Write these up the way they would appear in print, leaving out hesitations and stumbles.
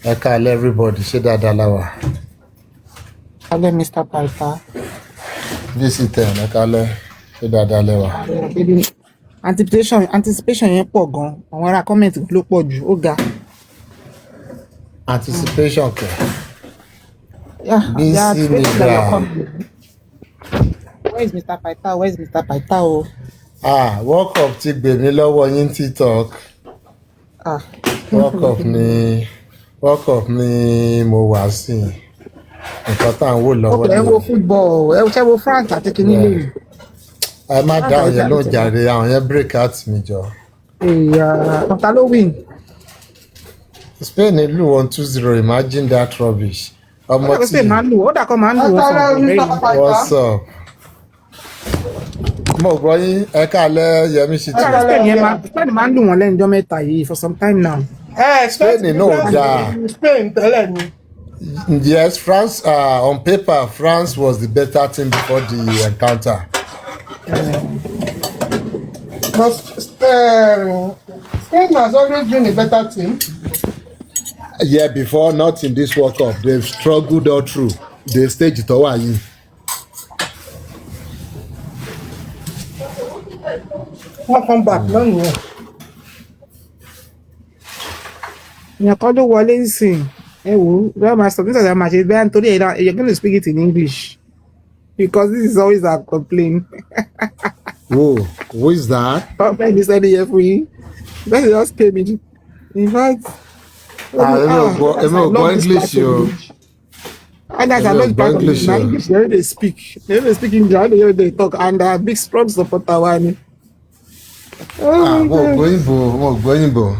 Ẹ káalẹ́ everybody, ṣé dáadáa la wà? Hello, Mr. Piper. VC10, ẹ káalẹ́, ṣé dáadáa lẹ wà? Baby, anticipation yẹn pọ̀ gan. Àwọn ará comment ló pọ̀ jù, ó ga. Anticipation kẹ. Yeah, VC nìgbà. Where is Mr. Piper? Where is Mr. Piper? Oh. World Cup ti gbè mí lọ́wọ́ yín TikTok. World Cup ni mo wà sí. Nǹkan tá à ń wò lọ́wọ́ ni. Ẹ wo football, ẹ ṣe wo France àti kìíní lè. Ẹ má dá àwọn yẹn ló jàre, àwọn yẹn break out mi jọ. Ọ̀tá ló win. Spain lù 1-2-0, imagine that rubbish. Ọmọ tí Spain máa ń lù, ó dà kọ́ máa ń lù wọ́n sọ̀rọ̀. What's up? Mo gbọ́ yín, ẹ káalẹ́ Yẹmí Ṣítì. Spain máa ń lù wọ́n lẹ́yìn ọjọ́ mẹ́ta yìí for some time now. Spain náà dáa. Spain tẹ́lẹ̀ ni. Yes, France, on paper, France was the better team before the encounter. But Spain has always been a better team. Yeah, before, not in this World Cup. They've struggled all through the stage tó wà yìí. Wọ́n come back lọ́nà yẹn. Ìyẹn kọ́ ló wọlé nísìn. Ẹ wò ó, bẹ́ẹ̀ máa sọ nítorí àwọn àṣẹ bẹ́ẹ̀ nítorí you're going to speak it in English because this is always our complaint. Who is that? Ọ̀pẹ́ ní sẹ́ni yẹn fún yín. Bẹ́ẹ̀ just came in fact. Èmi ò gbọ́ English o. And as I know English, they speak. They speak English, they talk, and big strong supporter one. Mo gbọ́ Òyìnbó.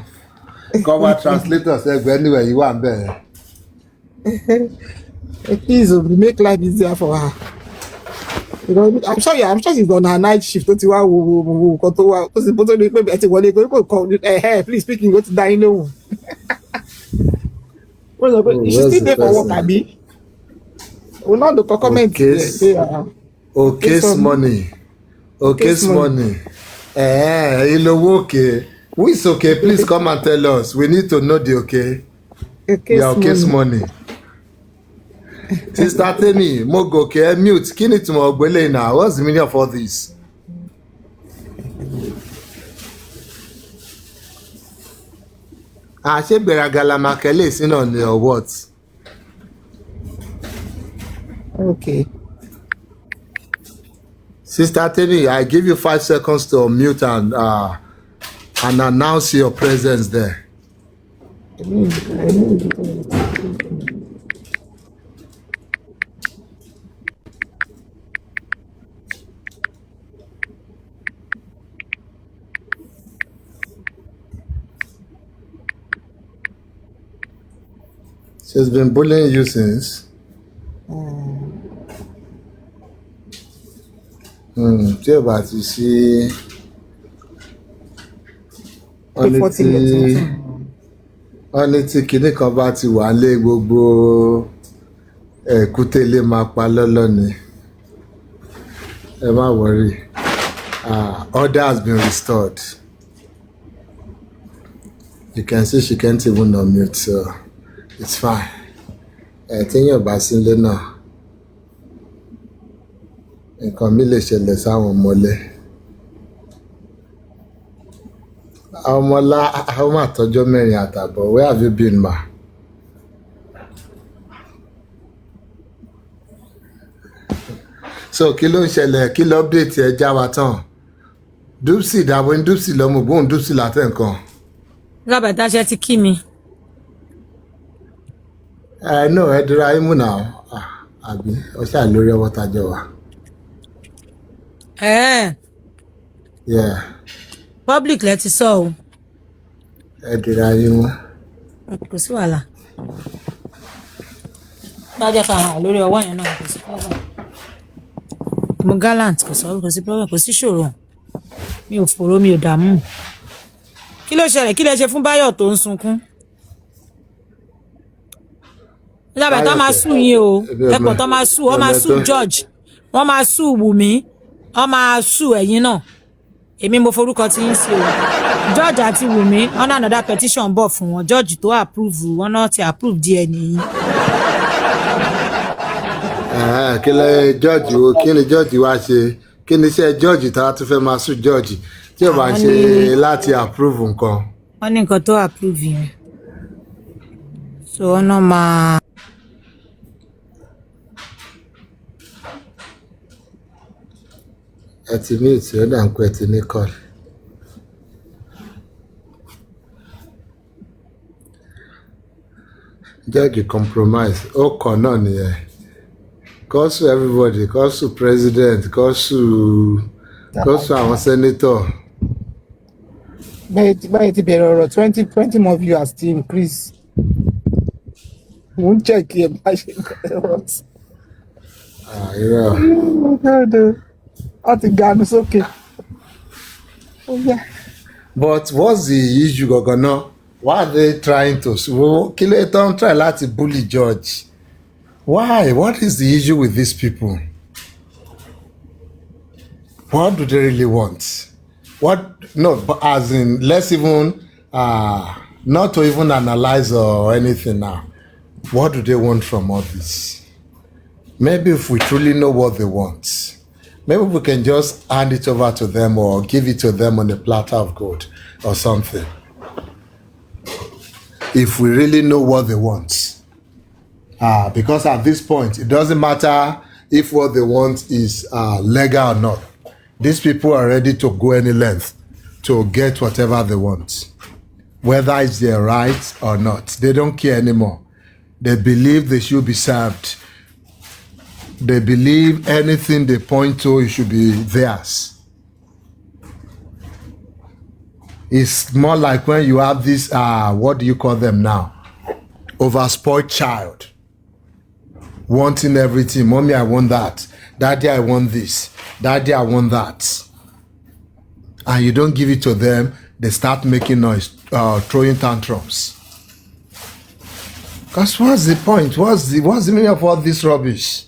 Cover translators anywhere you want there. Please make life easier for her. You know, I'm sure she's on her night shift. Don't you want please speak English to die no. She's still there for work, Abi. We'll not look comment. Okay's money. Okay's money. Okay. Who is okay? Please come and tell us. We need to know the okay. Okay's money. Sister Temi, mo gòkè mute. Kí ni túmọ̀ ọ̀gbẹ́lẹ̀ náà? What's the meaning of all this? Ṣé Gbèràgàlà Makele sínú ọ̀nà or what? Okay. Sister Temi, I give you 5 seconds to unmute and announce your presence there. She's been bullying you since. Tí ẹ bá ti ṣe wọ́n ní tí kinní kan bá ti wà lé gbogbo ẹ̀kúté lè máa pa lọ́lọ́ ni. Ẹ má worry. Order has been restored. You can see she can't even unmute, so it's fine. Téèyàn bá sílé náà, nǹkan mi lè ṣẹlẹ̀ sáwọn ọmọlé. Ọmọlá, àwọn àtọ́jọ́ 4 àtàbọ̀, where have you been, ma? So kí ló ń ṣẹlẹ̀? Kí ló update ẹ já wa tán? Dupsy dàbọ̀ ní Dupsy lọ́mọ gbóhùn Dupsy látẹ̀ nǹkan. Lábàtà ṣe ti kí mi. No, ẹ dúró ayé mú náà. Àbí ọṣà lórí ọwọ́ tajọ wa. Yeah. Public lẹ ti sọ o. Ẹ dúró ayé mú. Kò sí wàhálà. Bá jẹ́ ká hàn lórí ọwọ́ yẹn náà kò sí problem. Mo gallant kò sí problem, kò sí ṣòro. Mi ò fòró, mi ò dààmú. Kí ló ṣẹlẹ̀? Kí lẹ ṣe fún Báyọ̀ tó ń sunkún? Lábàtà máa sùn yín o. Ẹ̀pọ̀ tó máa sùn, wọ́n máa sùn George. Wọ́n máa sùn Wùmí. Wọ́n máa sùn ẹ̀yin náà. èmi mo forúkọ tí ń sí o George àti Wùmí wọn náà another petition bọ̀ fún wọn George tó approve wọn náà ti approve díẹ̀ nìyí. kí lẹ George o kí ni George wá ṣe kí ni iṣẹ́ George tá a tún fẹ́ máa sùn George tí ò bá ń ṣe láti approve nǹkan. wọ́n ní nǹkan tó approve yẹn so wọn náà máa. ẹ ti ní ìtì ó dà ń pẹ́ ti ní kọ́ọ̀lù. George compromise ó kọ̀ náà nìyẹn kọ́sù everybody kọ́sù president kọ́sù àwọn senator. báyìí ti bẹ̀rẹ̀ ọ̀rọ̀ 20 more viewers ti increase. mo ń check ẹ̀ bá ṣe bẹ̀rẹ̀ ọ̀rọ̀ sí. irọ́. Ó ti ganu sókè. But what's the issue gangan náà? Why are they trying to kí ló tó ń try láti bully George? Why? What is the issue with these people? What do they really want? No, but as in, let's even not to even analyze or anything now. What do they want from all this? Maybe if we truly know what they want, maybe we can just hand it over to them or give it to them on a platter of gold or something. If we really know what they want. Because at this point, it doesn't matter if what they want is legal or not. These people are ready to go any length to get whatever they want. Whether it's their right or not. They don't care anymore. They believe they should be served. They believe anything they point to, it should be theirs. It's more like when you have this, what do you call them now? Overspoiled child. Wanting everything. Mommy, I want that. Daddy, I want this. Daddy, I want that. And you don't give it to them, they start making noise, throwing tantrums. Because what's the point? What's the meaning of all this rubbish?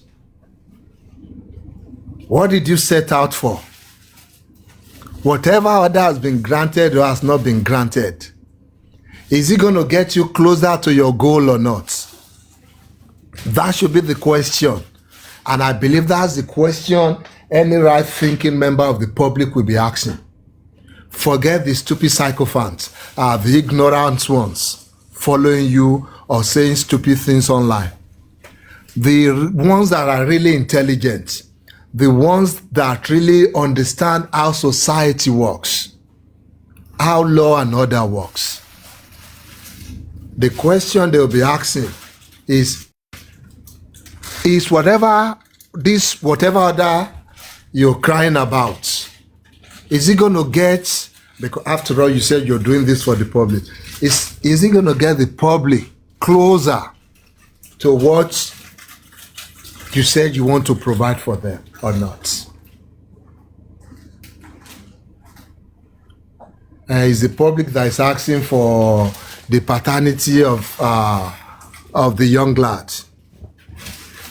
What did you set out for? Whatever order has been granted or has not been granted, is it going to get you closer to your goal or not? That should be the question. And I believe that's the question any right-thinking member of the public will be asking. Forget the stupid sycophants, the ignorant ones following you or saying stupid things online. The ones that are really intelligent, the ones that really understand how society works, how law and order works. The question they'll be asking is whatever order you're crying about, is it going to get, because after all you said you're doing this for the public, is it going to get the public closer to what you said you want to provide for them or not? Is the public that is asking for the paternity of the young lad?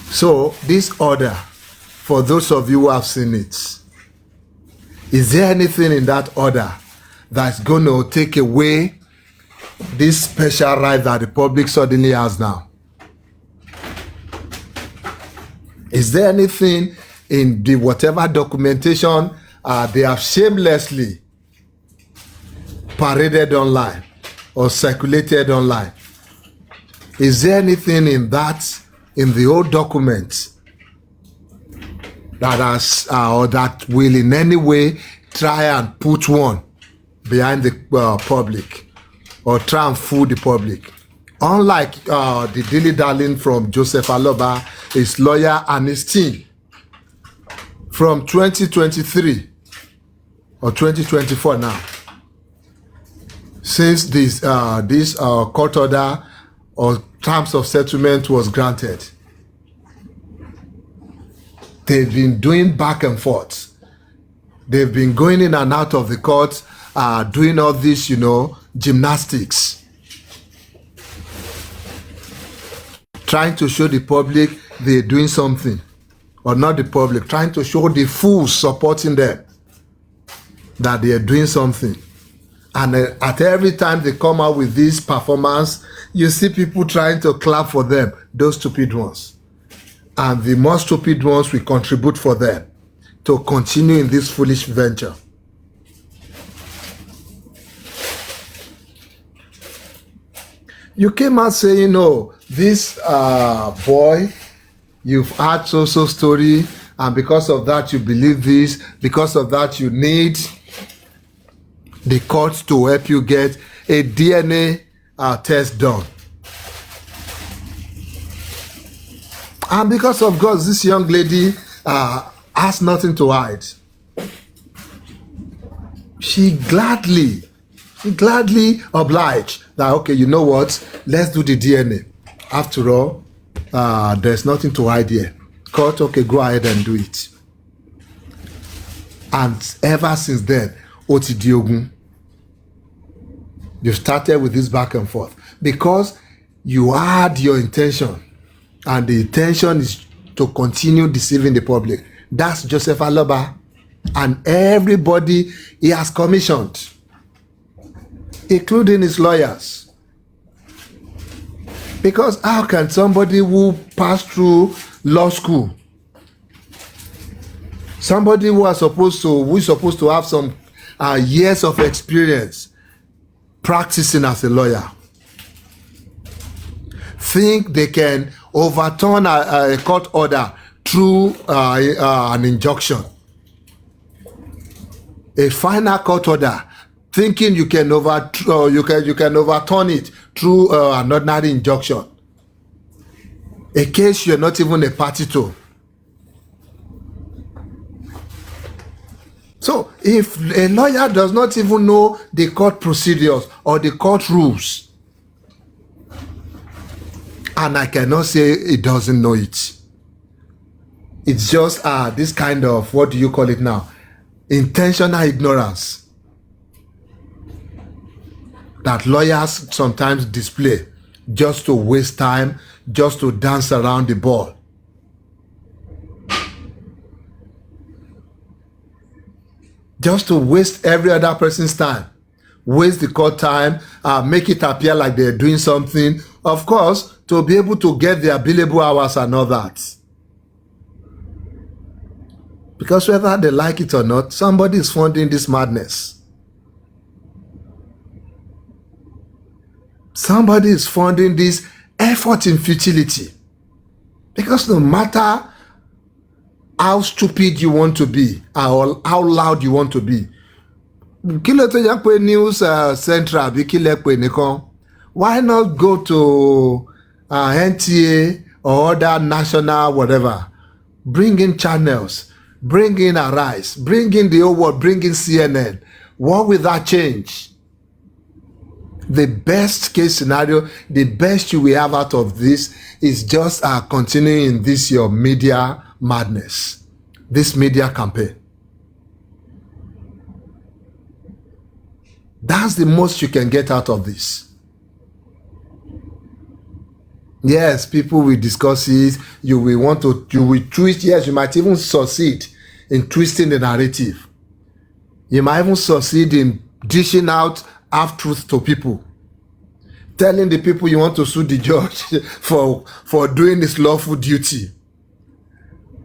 So this order, for those of you who have seen it, is there anything in that order that's going to take away this special right that the public suddenly has now? Is there anything in the whatever documentation they have shamelessly paraded online or circulated online? Is there anything in that, in the old document, that has or that will in any way try and put one behind the public or try and fool the public? Unlike the dilly-dallying from Joseph Aloba, his lawyer and his team from 2023 or 2024 now, since this court order or terms of settlement was granted, they've been doing back and forth. They've been going in and out of the court, doing all this, gymnastics. Trying to show the public they're doing something. Or not the public, trying to show the fools supporting them that they are doing something. And at every time they come out with this performance, you see people trying to clap for them, those stupid ones. And the more stupid ones will contribute for them to continue in this foolish venture. You came out saying, oh, this boy, you've had so-so story, and because of that you believe this, because of that you need the court to help you get a DNA test done. And because of God, this young lady has nothing to hide. She gladly obliged that, okay, you know what, let's do the DNA. After all, there's nothing to hide here. Court, okay, go ahead and do it. And ever since then, Oti Diogun, you started with this back and forth because you had your intention, and the intention is to continue deceiving the public. That's Joseph Aloba and everybody he has commissioned, including his lawyers. Because how can somebody who passed through law school, somebody who is supposed to have some years of experience practicing as a lawyer, think they can overturn a court order through an injunction, a final court order, thinking you can overturn it through an ordinary injunction, a case you're not even a party to. So if a lawyer does not even know the court procedures or the court rules, and I cannot say he doesn't know it, it's just this kind of, what do you call it now, intentional ignorance that lawyers sometimes display just to waste time, just to dance around the ball. Just to waste every other person's time, waste the court time, make it appear like they're doing something, of course, to be able to get their billable hours and all that. Because whether they like it or not, somebody is funding this madness. Somebody is funding this effort in futility. Because no matter how stupid you want to be, or how loud you want to be, news central, why not go to NTA or other national whatever, bring in channels, bring in Arise, bring in the whole world, bring in CNN. What will that change? The best case scenario, the best you will have out of this is just continuing this your media madness, this media campaign. That's the most you can get out of this. Yes, people will discuss it. You will twist. Yes, you might even succeed in twisting the narrative. You might even succeed in dishing out half-truth to people. Telling the people you want to sue the judge for doing his lawful duty.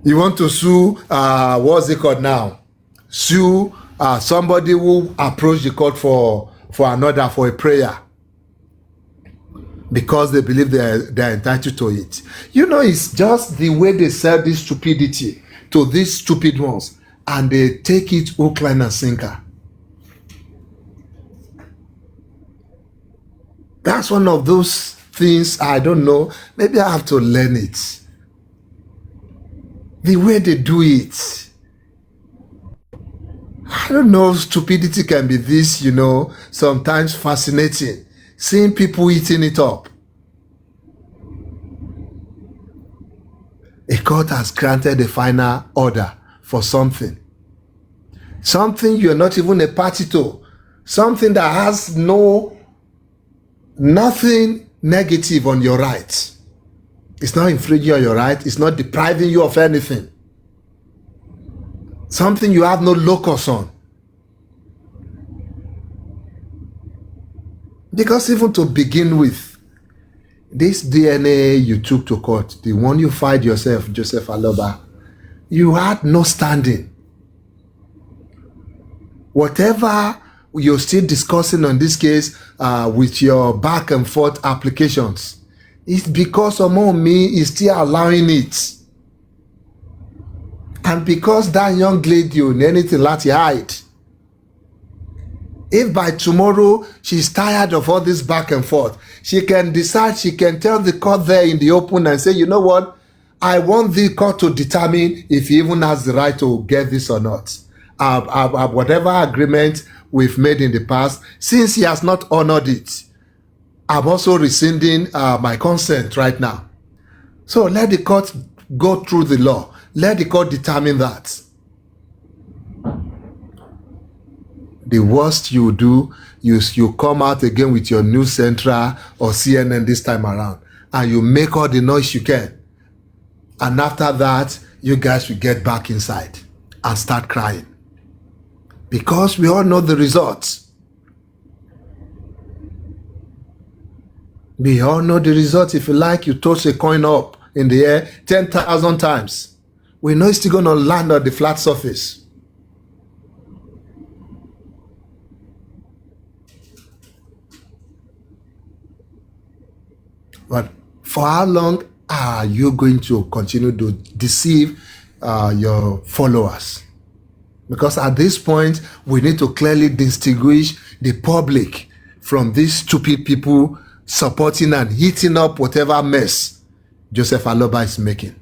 You want to sue, what's it called now? Sue somebody who approached the court for an order for a prayer, because they believe they're entitled to it. You know, it's just the way they sell this stupidity to these stupid ones, and they take it hook, line, and sinker. That's one of those things, I don't know, maybe I have to learn it. The way they do it. I don't know, stupidity can be this, sometimes fascinating. Seeing people eating it up. A court has granted a final order for something. Something you're not even a party to. Something that has nothing negative on your rights. It's not infringing on your right. It's not depriving you of anything. Something you have no locus on. Because even to begin with, this DNA you took to court, the one you filed yourself, Joseph Aloba, you had no standing. Whatever you're still discussing on this case with your back and forth applications, it's because Omomi is still allowing it. And because that young lady on anything like hide, if by tomorrow she's tired of all this back and forth, she can decide, she can tell the court there in the open and say, you know what, I want the court to determine if he even has the right to get this or not. Whatever agreement we've made in the past, since he has not honored it, I'm also rescinding my consent right now. So let the court go through the law. Let the court determine that. The worst you do is you come out again with your News Central or CNN this time around, and you make all the noise you can. And after that, you guys will get back inside and start crying. Because we all know the results. We all know the results. If you like, you toss a coin up in the air 10,000 times. We know it's still going to land on the flat surface. But for how long are you going to continue to deceive your followers? Because at this point, we need to clearly distinguish the public from these stupid people supporting and heating up whatever mess Joseph Aloba is making.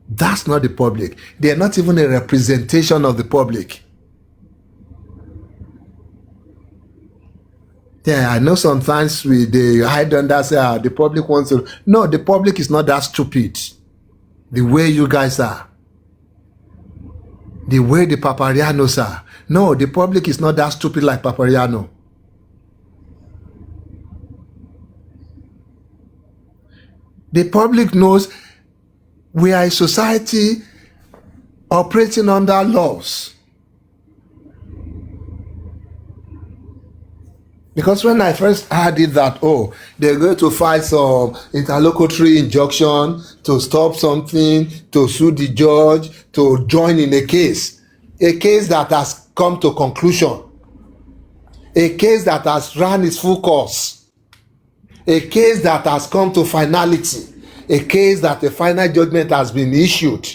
That's not the public. They are not even a representation of the public. Yeah, I know sometimes they hide under say the public wants to. No, the public is not that stupid. The way you guys are. The way the Paparianos are. No, the public is not that stupid like Papariano. The public knows we are a society operating under laws. Because when I first heard it that, oh, they're going to file some interlocutory injunction to stop something, to sue the judge, to join in a case that has come to conclusion, a case that has run its full course, a case that has come to finality, a case that a final judgment has been issued.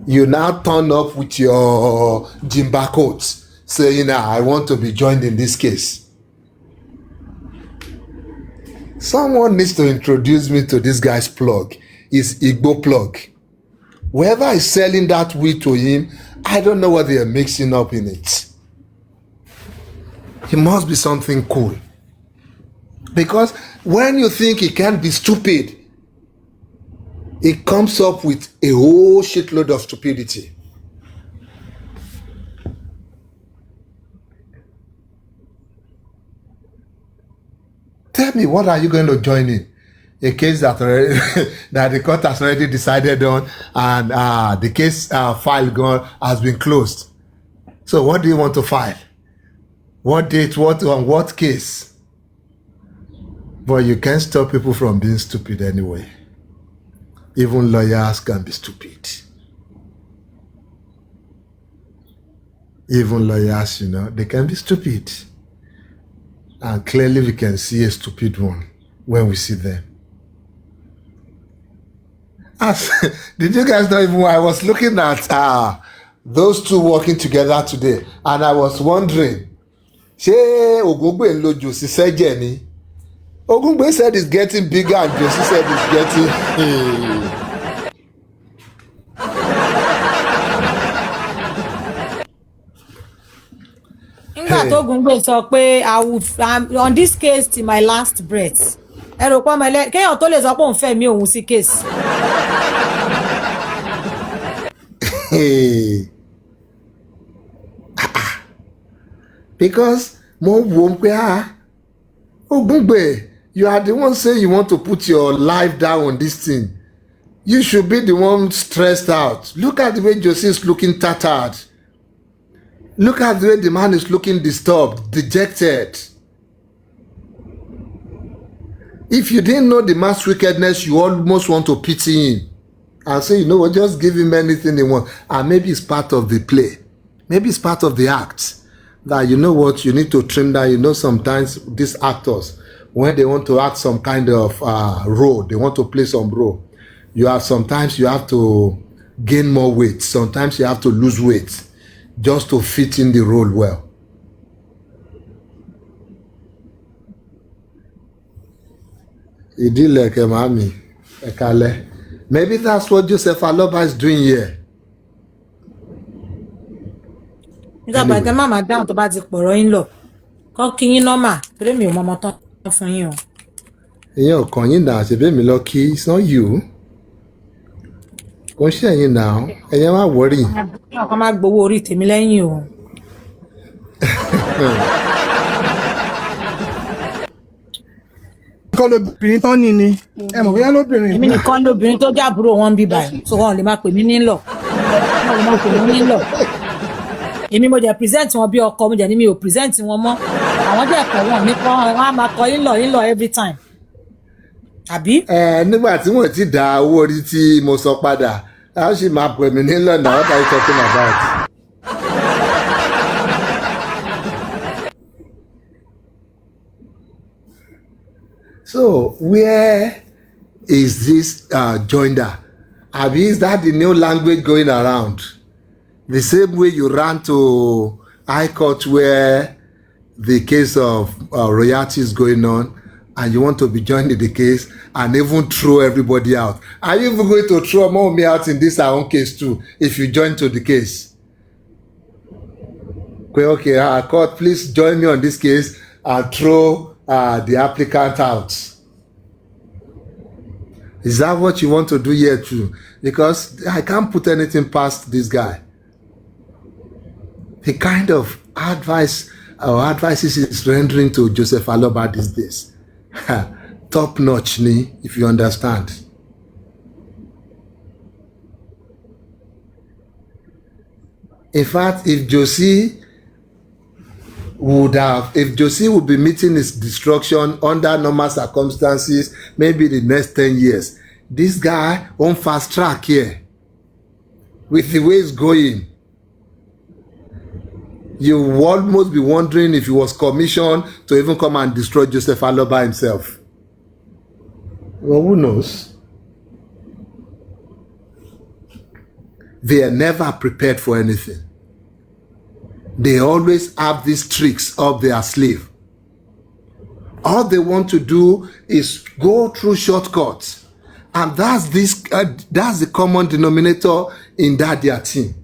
You now turn up with your Jimba coats saying, I want to be joined in this case. Someone needs to introduce me to this guy's plug. His Igbo plug. Whoever is selling that weed to him, I don't know what they are mixing up in it. He must be something cool. Because when you think he can't be stupid, he comes up with a whole shitload of stupidity. Tell me, what are you going to join in? A case that already, that the court has already decided on, and the case file has been closed. So what do you want to file? What date, on what case? But you can't stop people from being stupid anyway. Even lawyers can be stupid. Even lawyers, they can be stupid. And clearly we can see a stupid one when we see them. Did you guys know, even I was looking at those two working together today, and I was wondering, ṣé Ogungbe ń lo Josi sẹ́jẹ̀ ni? Ogungbe said it's getting bigger and Josi said it's getting... nígbà tó Ògúngbè sọ pé I'm on this case till my last breath. Ẹ rò pé ọmọ kéèyàn tó lè sọ pé òun fẹ́ mi òun sí case. Because mo wo pé Ogungbe, you are the one saying you want to put your life down on this thing. You should be the one stressed out. Look at the way Josi is looking tattered. Look at the way the man is looking disturbed, dejected. If you didn't know the man's wickedness, you almost want to pity him and say, you know what, just give him anything he wants. And maybe it's part of the play. Maybe it's part of the act. That, you know what, you need to trim down. You know, sometimes these actors, when they want to act some kind of role, they want to play some role. Sometimes you have to gain more weight. Sometimes you have to lose weight just to fit in the role well. Maybe that's what Joseph Aloba is doing here. nígbà bá tẹ má máa dáhùn tó bá ti pọ̀rọ̀ yín lọ kọ́ kí yín nọ́mà torí mi ò mọ ọmọ tán fún yín o. Ìyẹn ò kàn yín náà ṣèbí mi lọ kí it's not you. Kò ń ṣe ẹ̀yin náà ẹ̀yin má wọ́rì. ọkọ má gbowó orí tèmi lẹ́yìn o. Kọ́ lóbìnrin tán ní ni. Ẹ mọ̀ bóyá lóbìnrin. èmi nìkan lóbìnrin tó jábúrò wọn bí báyìí so wọn lè máa pè mí nílọ wọn lè máa pè mí nílọ. èmi mo jẹ present wọn bí ọkọ mo jẹ ní mi ò present wọn mọ́ àwọn jẹ ẹkọ wọn nípa wọn á máa kọ yín lọ every time àbí. Nígbà tí wọ́n ti dá owó orí tí mo sọ padà a sì máa pè mí nílò náà what are you talking about. So where is this joinder? Abi, is that the new language going around? The same way you ran to High Court where the case of royalty is going on and you want to be joined in the case and even throw everybody out. Are you even going to throw me out in this our own case too if you join to the case? Okay, court, please join me on this case and throw the applicant out. Is that what you want to do here too? Because I can't put anything past this guy. The kind of advices is rendering to Joseph Aloba these days. Top notch, if you understand. In fact, if Josie would be meeting his destruction under normal circumstances, maybe the next 10 years, this guy on fast track here, with the way it's going, you will almost be wondering if he was commissioned to even come and destroy Joseph Aloba himself. Well, who knows? They are never prepared for anything. They always have these tricks up their sleeve. All they want to do is go through shortcuts. And that's the common denominator in their team.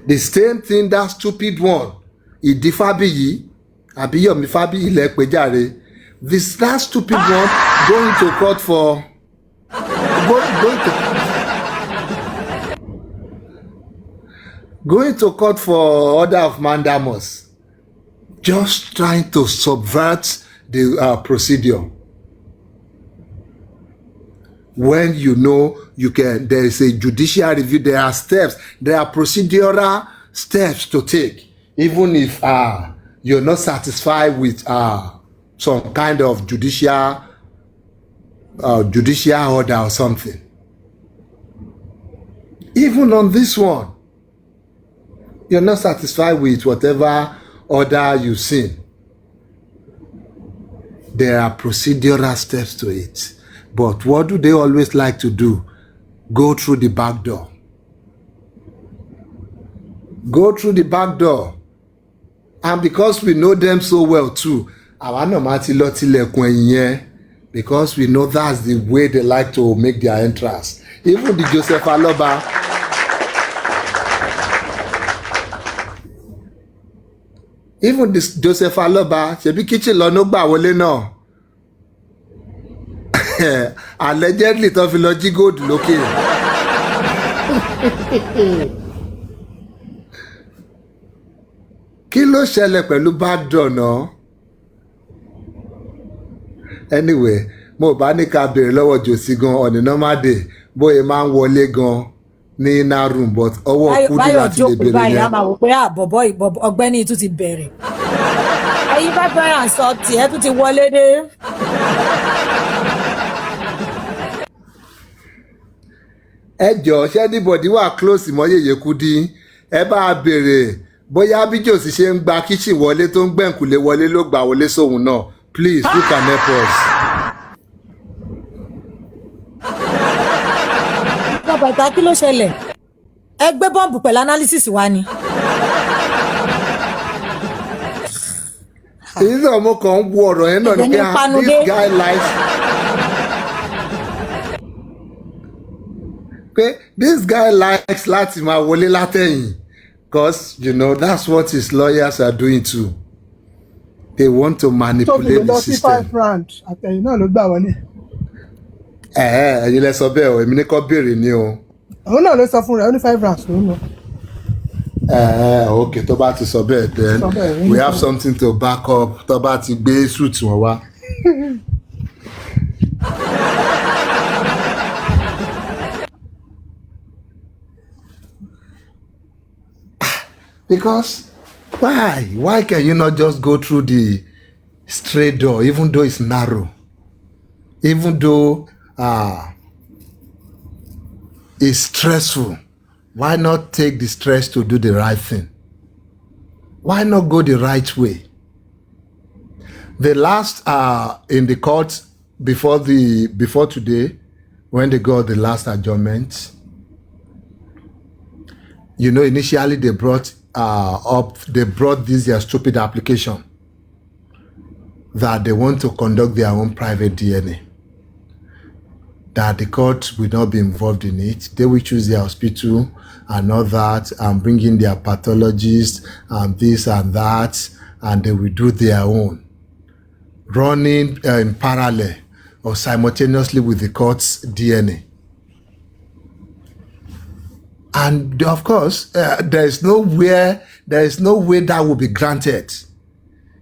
The same thing that stupid one, Idifabiyi, Abiyomi Fabiyi Lekpejare, that stupid one going to court for going to court for order of mandamus, just trying to subvert the procedure. When you know there is a judicial review, there are steps, there are procedural steps to take, even if you're not satisfied with some kind of judicial order or something. Even on this one, you're not satisfied with whatever order you've seen. There are procedural steps to it. But what do they always like to do? Go through the back door. Go through the back door. And because we know them so well too, because we know that's the way they like to make their entrance. Even the Joseph Aloba, even this Joseph Aloba, ṣebí kitchen lọ no gbà wọlé náà. Allegedly tó fi lọ jí gold lókè. Kí ló ṣẹlẹ̀ pẹ̀lú backdoor náà? Anyway, mo bá ní ká béèrè lọ́wọ́ Josie gan on a normal day bóyá máa ń wọlé gan ní inner room but ọwọ́ kúdí láti lè béèrè yẹn. Báyọ̀ máa wò pé ọ̀gbẹ́ni tún ti bẹ̀rẹ̀. Ayé bá bẹ̀rẹ̀ àǹsọ̀ tiẹ̀ tún ti wọlé dé. ẹ jọ̀ọ́ ṣé anybody wà close mọ́ Yèyé Kúdí ẹ bá a béèrè bóyá bí Jòsí ṣe ń gba kitchen wọlé tó ń gbẹ̀ǹkùlé wọlé ló gbà wọlé sóhun náà please you can help us. bàbá kí ló ṣẹlẹ̀ ẹ gbé bọ́ǹbù pẹ̀lú analysis wa ni. èyí náà mo kàn ń wo ọ̀rọ̀ yẹn náà ni pé this guy likes. This guy likes láti máa wọlé látẹ̀yìn because you know that's what his lawyers are doing too. They want to manipulate the system. £5 àtẹ̀yìn náà ló gbà wọlé. Ẹ̀yin lẹ sọ bẹ́ẹ̀ o èmi ní kọ́ béèrè ni o. òun náà ló sọ fún rẹ̀ ó ní £5 ló ń lọ. Okay tó bá ti sọ bẹ́ẹ̀ then we have something to back up tó bá ti gbé suit wọn wá. Because why can you not just go through the straight door even though it's narrow, even though it's stressful? Why not take the stress to do the right thing? Why not go the right way? The last in the court before today, when they got the last adjournment, you know, initially they brought this their stupid application that they want to conduct their own private DNA, that the court will not be involved in it. They will choose their hospital and all that and bring in their pathologists and this and that, and they will do their own, running in parallel or simultaneously with the court's DNA. And of course, there is no way that will be granted.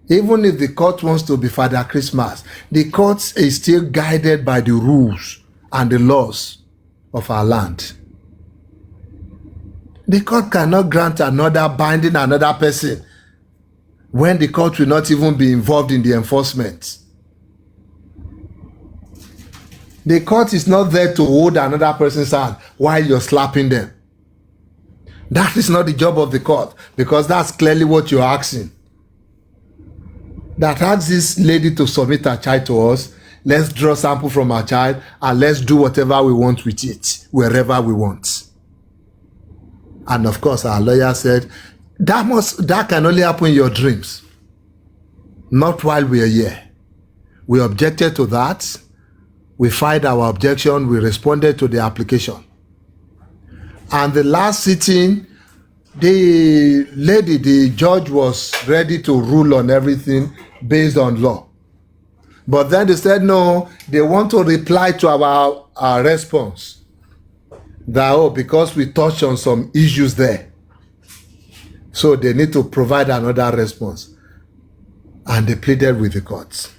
Even if the court wants to be Father Christmas, the court is still guided by the rules and the laws of our land. The court cannot grant binding another person when the court will not even be involved in the enforcement. The court is not there to hold another person's hand while you're slapping them. That is not the job of the court, because that's clearly what you're asking. That asks this lady to submit her child to us, let's draw sample from our child, and let's do whatever we want with it, wherever we want. And of course, our lawyer said, that can only happen in your dreams, not while we are here. We objected to that. We filed our objection. We responded to the application. And the last sitting, the judge was ready to rule on everything based on law. But then they said, no, they want to reply to our response. That, because we touched on some issues there. So they need to provide another response. And they pleaded with the courts.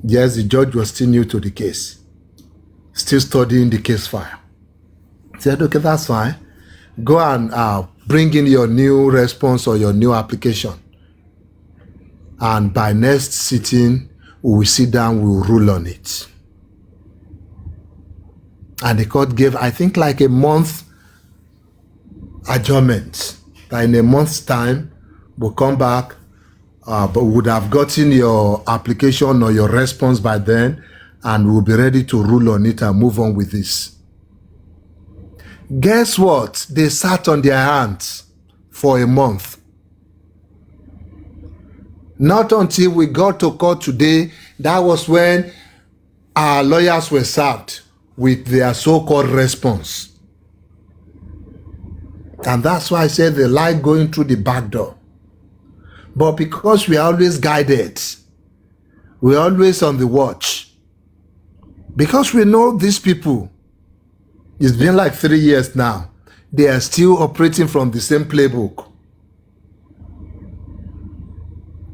Yes, the judge was still new to the case, still studying the case file. Said, okay, that's fine. Go and bring in your new response or your new application. And by next sitting, we will sit down, we will rule on it. And the court gave, I think, like a month adjournment. That in a month's time, we'll come back, but we would have gotten your application or your response by then, and we'll be ready to rule on it and move on with this. Guess what? They sat on their hands for a month. Not until we got to court today, that was when our lawyers were served with their so-called response. And that's why I said they like going through the back door. But because we are always guided, we're always on the watch. Because we know these people, it's been like 3 years now. They are still operating from the same playbook.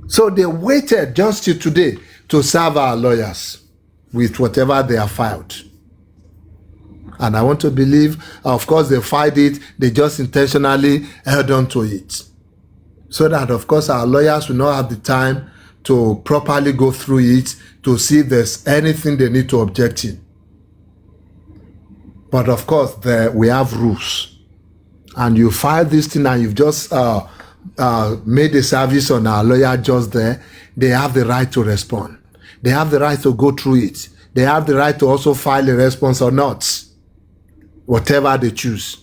So they waited just till today to serve our lawyers with whatever they have filed. And I want to believe, of course, they filed it. They just intentionally held on to it. So that, of course, our lawyers will not have the time to properly go through it to see if there's anything they need to object in. But of course, we have rules. And you file this thing and you've just made a service on our lawyer just there, they have the right to respond. They have the right to go through it. They have the right to also file a response or not, whatever they choose.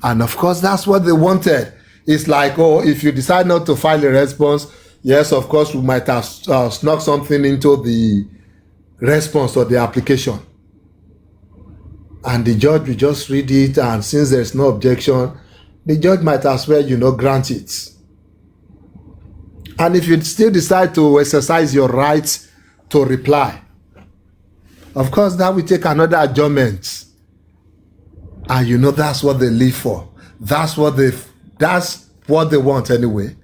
And of course, that's what they wanted. It's like, oh, if you decide not to file a response, yes, of course, we might have snuck something into the response or the application. And the judge will just read it, and since there's no objection, the judge might as well, grant it. And if you still decide to exercise your right to reply, of course, that will take another adjournment. And that's what they live for. That's what they want anyway.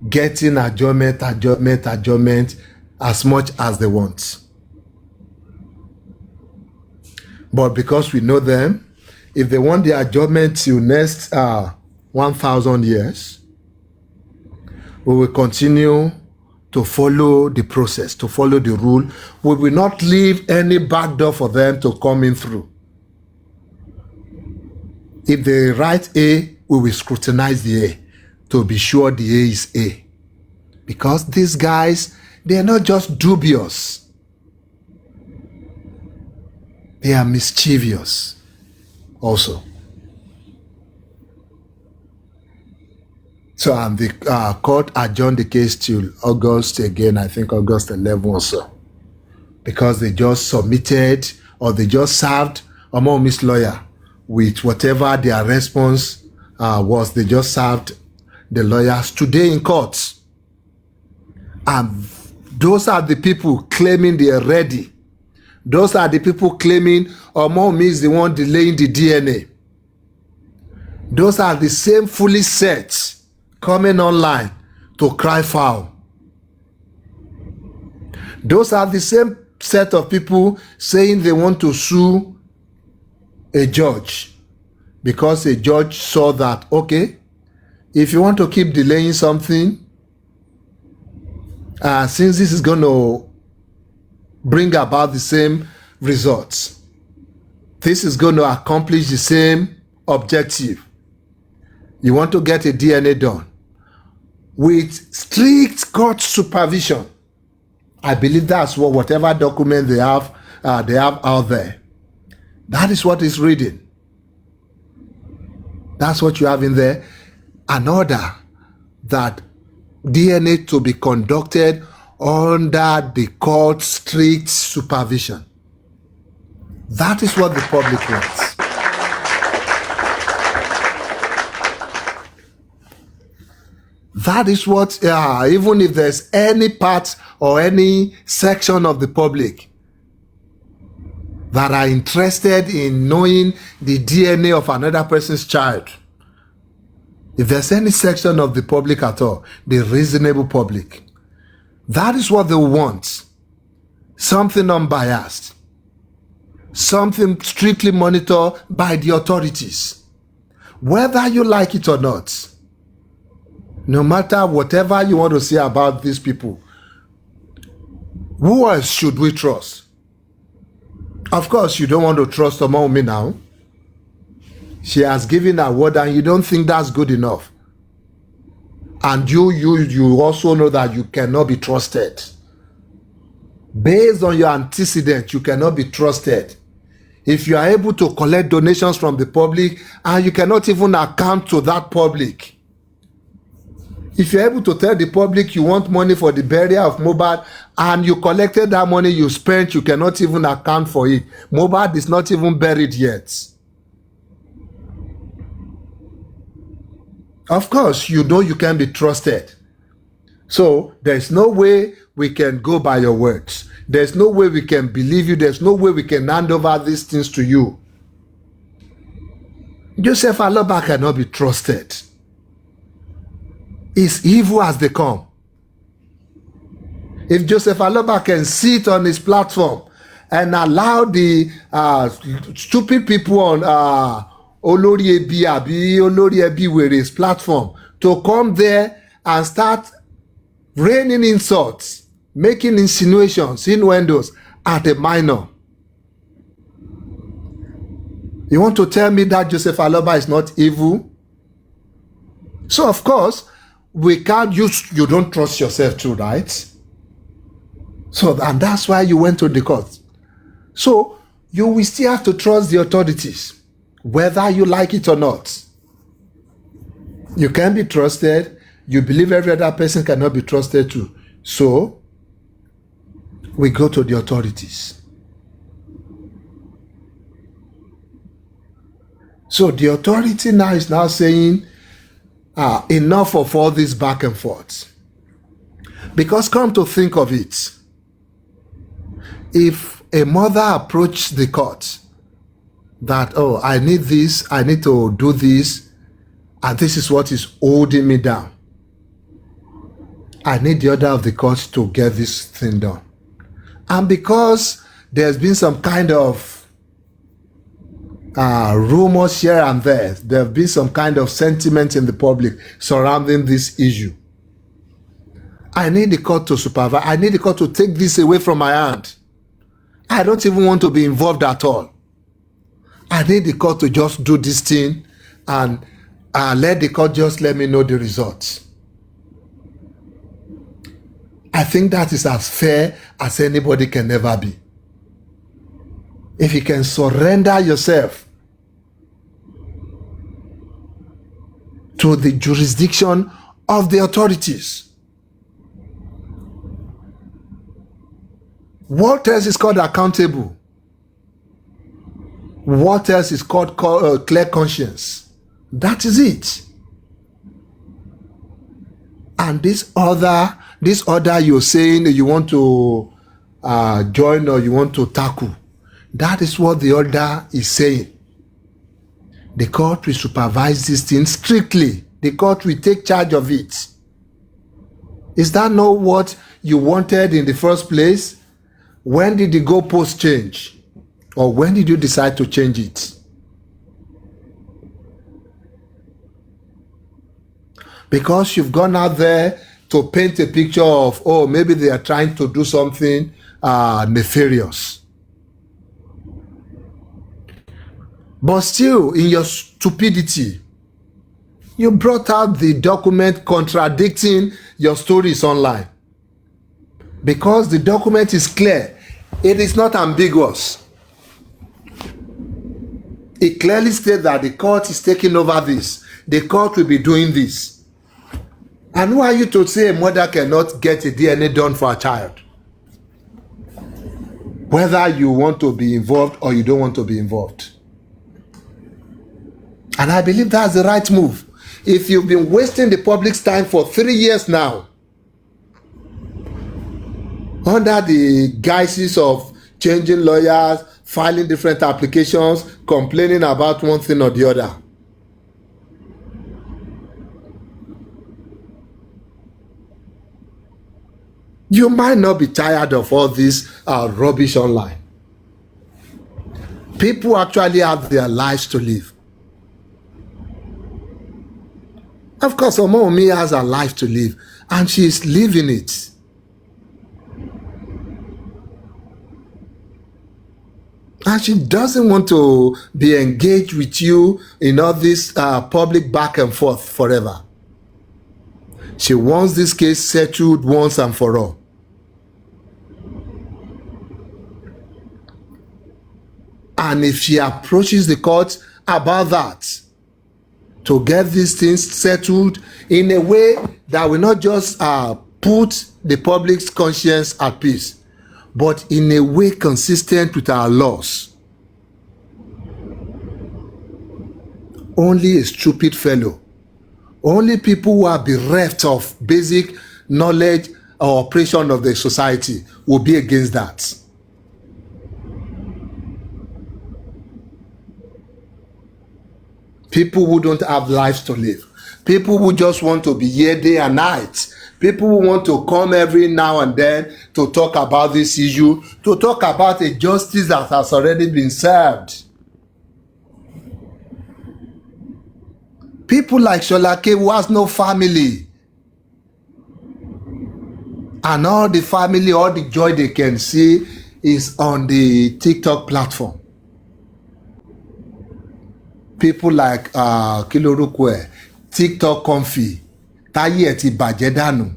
Getting adjournment as much as they want. But because we know them, if they want the adjournment till next 1,000 years, we will continue to follow the process, to follow the rule. We will not leave any back door for them to come in through. If they write A, we will scrutinize the A to be sure the A is A. Because these guys, they are not just dubious. They are mischievous also. So the court adjourned the case till August again, I think August 11 or so. Because they just submitted or they just served among Miss Lawyer with whatever their response was. They just served the lawyers today in court. And those are the people claiming they are ready. Those are the people claiming Omom is the one delaying the DNA. Those are the same foolish sets coming online to cry foul. Those are the same set of people saying they want to sue a judge because a judge saw that, okay, if you want to keep delaying something, since this is going to bring about the same results, this is going to accomplish the same objective. You want to get a DNA done with strict court supervision. I believe that's whatever document they have out there. That is what is reading. That's what you have in there. An order that DNA to be conducted under the court's strict supervision. That is what the public wants. That is what, even if there's any part or any section of the public that are interested in knowing the DNA of another person's child, if there's any section of the public at all, the reasonable public, that is what they want. Something unbiased. Something strictly monitored by the authorities. Whether you like it or not, no matter whatever you want to say about these people, who else should we trust? Of course, you don't want to trust Omomi now. She has given her word and you don't think that's good enough. And you also know that you cannot be trusted. Based on your antecedent, you cannot be trusted. If you are able to collect donations from the public and you cannot even account to that public. If you're able to tell the public you want money for the burial of Mohbad and you collected that money you spent, you cannot even account for it. Mohbad is not even buried yet. Of course, you know you can be trusted. So there's no way we can go by your words. There's no way we can believe you. There's no way we can hand over these things to you. Joseph Aloba cannot be trusted. It's evil as they come. If Joseph Aloba can sit on his platform and allow the stupid people on Olori Ebi Were's platform to come there and start raining insults, making insinuations, innuendos at a minor. You want to tell me that Joseph Aloba is not evil? So, of course, we can't use, you don't trust yourself too, right? So, and that's why you went to the court. So, you will still have to trust the authorities, whether you like it or not. You can be trusted. You believe every other person cannot be trusted too. So, we go to the authorities. So, the authority now is now saying, enough of all this back and forth. Because come to think of it, if a mother approached the court that, oh, I need this, I need to do this, and this is what is holding me down, I need the order of the court to get this thing done. And because there's been some kind of rumors here and there have been some kind of sentiment in the public surrounding this issue, I need the court to supervise. I need the court to take this away from my hand. I don't even want to be involved at all. I need the court to just do this thing and let the court just let me know the results. I think that is as fair as anybody can ever be. If you can surrender yourself to the jurisdiction of the authorities. What else is called accountable? What else is called clear conscience? That is it. And this other you're saying you want to join or you want to tackle, that is what the order is saying. The court will supervise this thing strictly. The court will take charge of it. Is that not what you wanted in the first place? When did the goalpost change? Or when did you decide to change it? Because you've gone out there to paint a picture of, oh, maybe they are trying to do something nefarious. But still, in your stupidity, you brought out the document contradicting your stories online. Because the document is clear. It is not ambiguous. It clearly states that the court is taking over this. The court will be doing this. And who are you to say a mother cannot get a DNA done for a child? Whether you want to be involved or you don't want to be involved. And I believe that's the right move. If you've been wasting the public's time for 3 years now, under the guises of changing lawyers, filing different applications, complaining about one thing or the other, you might not be tired of all this rubbish online. People actually have their lives to live. Of course, Omomi has a life to live, and she is living it. And she doesn't want to be engaged with you in all this public back and forth forever. She wants this case settled once and for all. And if she approaches the court about that, to get these things settled in a way that will not just put the public's conscience at peace, but in a way consistent with our laws. Only a stupid fellow, only people who are bereft of basic knowledge or operation of the society will be against that. People who don't have lives to live. People who just want to be here day and night. People who want to come every now and then to talk about this issue, to talk about a justice that has already been served. People like Sholake who has no family. And all the family, all the joy they can see is on the TikTok platform. People like Kilorukwe, TikTok Comfy, Táyé ti bàjẹ́ dànù.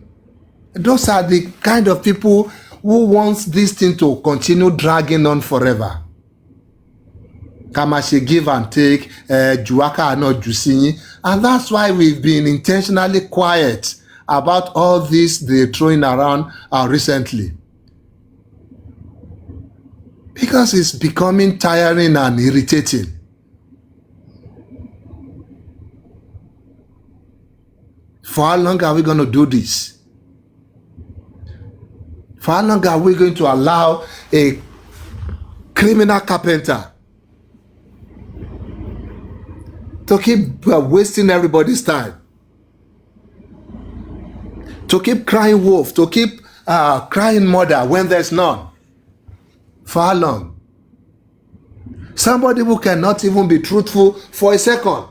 Those are the kind of people who wants this thing to continue dragging on forever. Kamashi give and take, Juwaka no Jusinyi. And that's why we've been intentionally quiet about all this they're throwing around recently. Because it's becoming tiring and irritating. For how long are we going to do this? For how long are we going to allow a criminal carpenter to keep wasting everybody's time? To keep crying wolf, to keep crying murder when there's none? For how long? Somebody who cannot even be truthful for a second.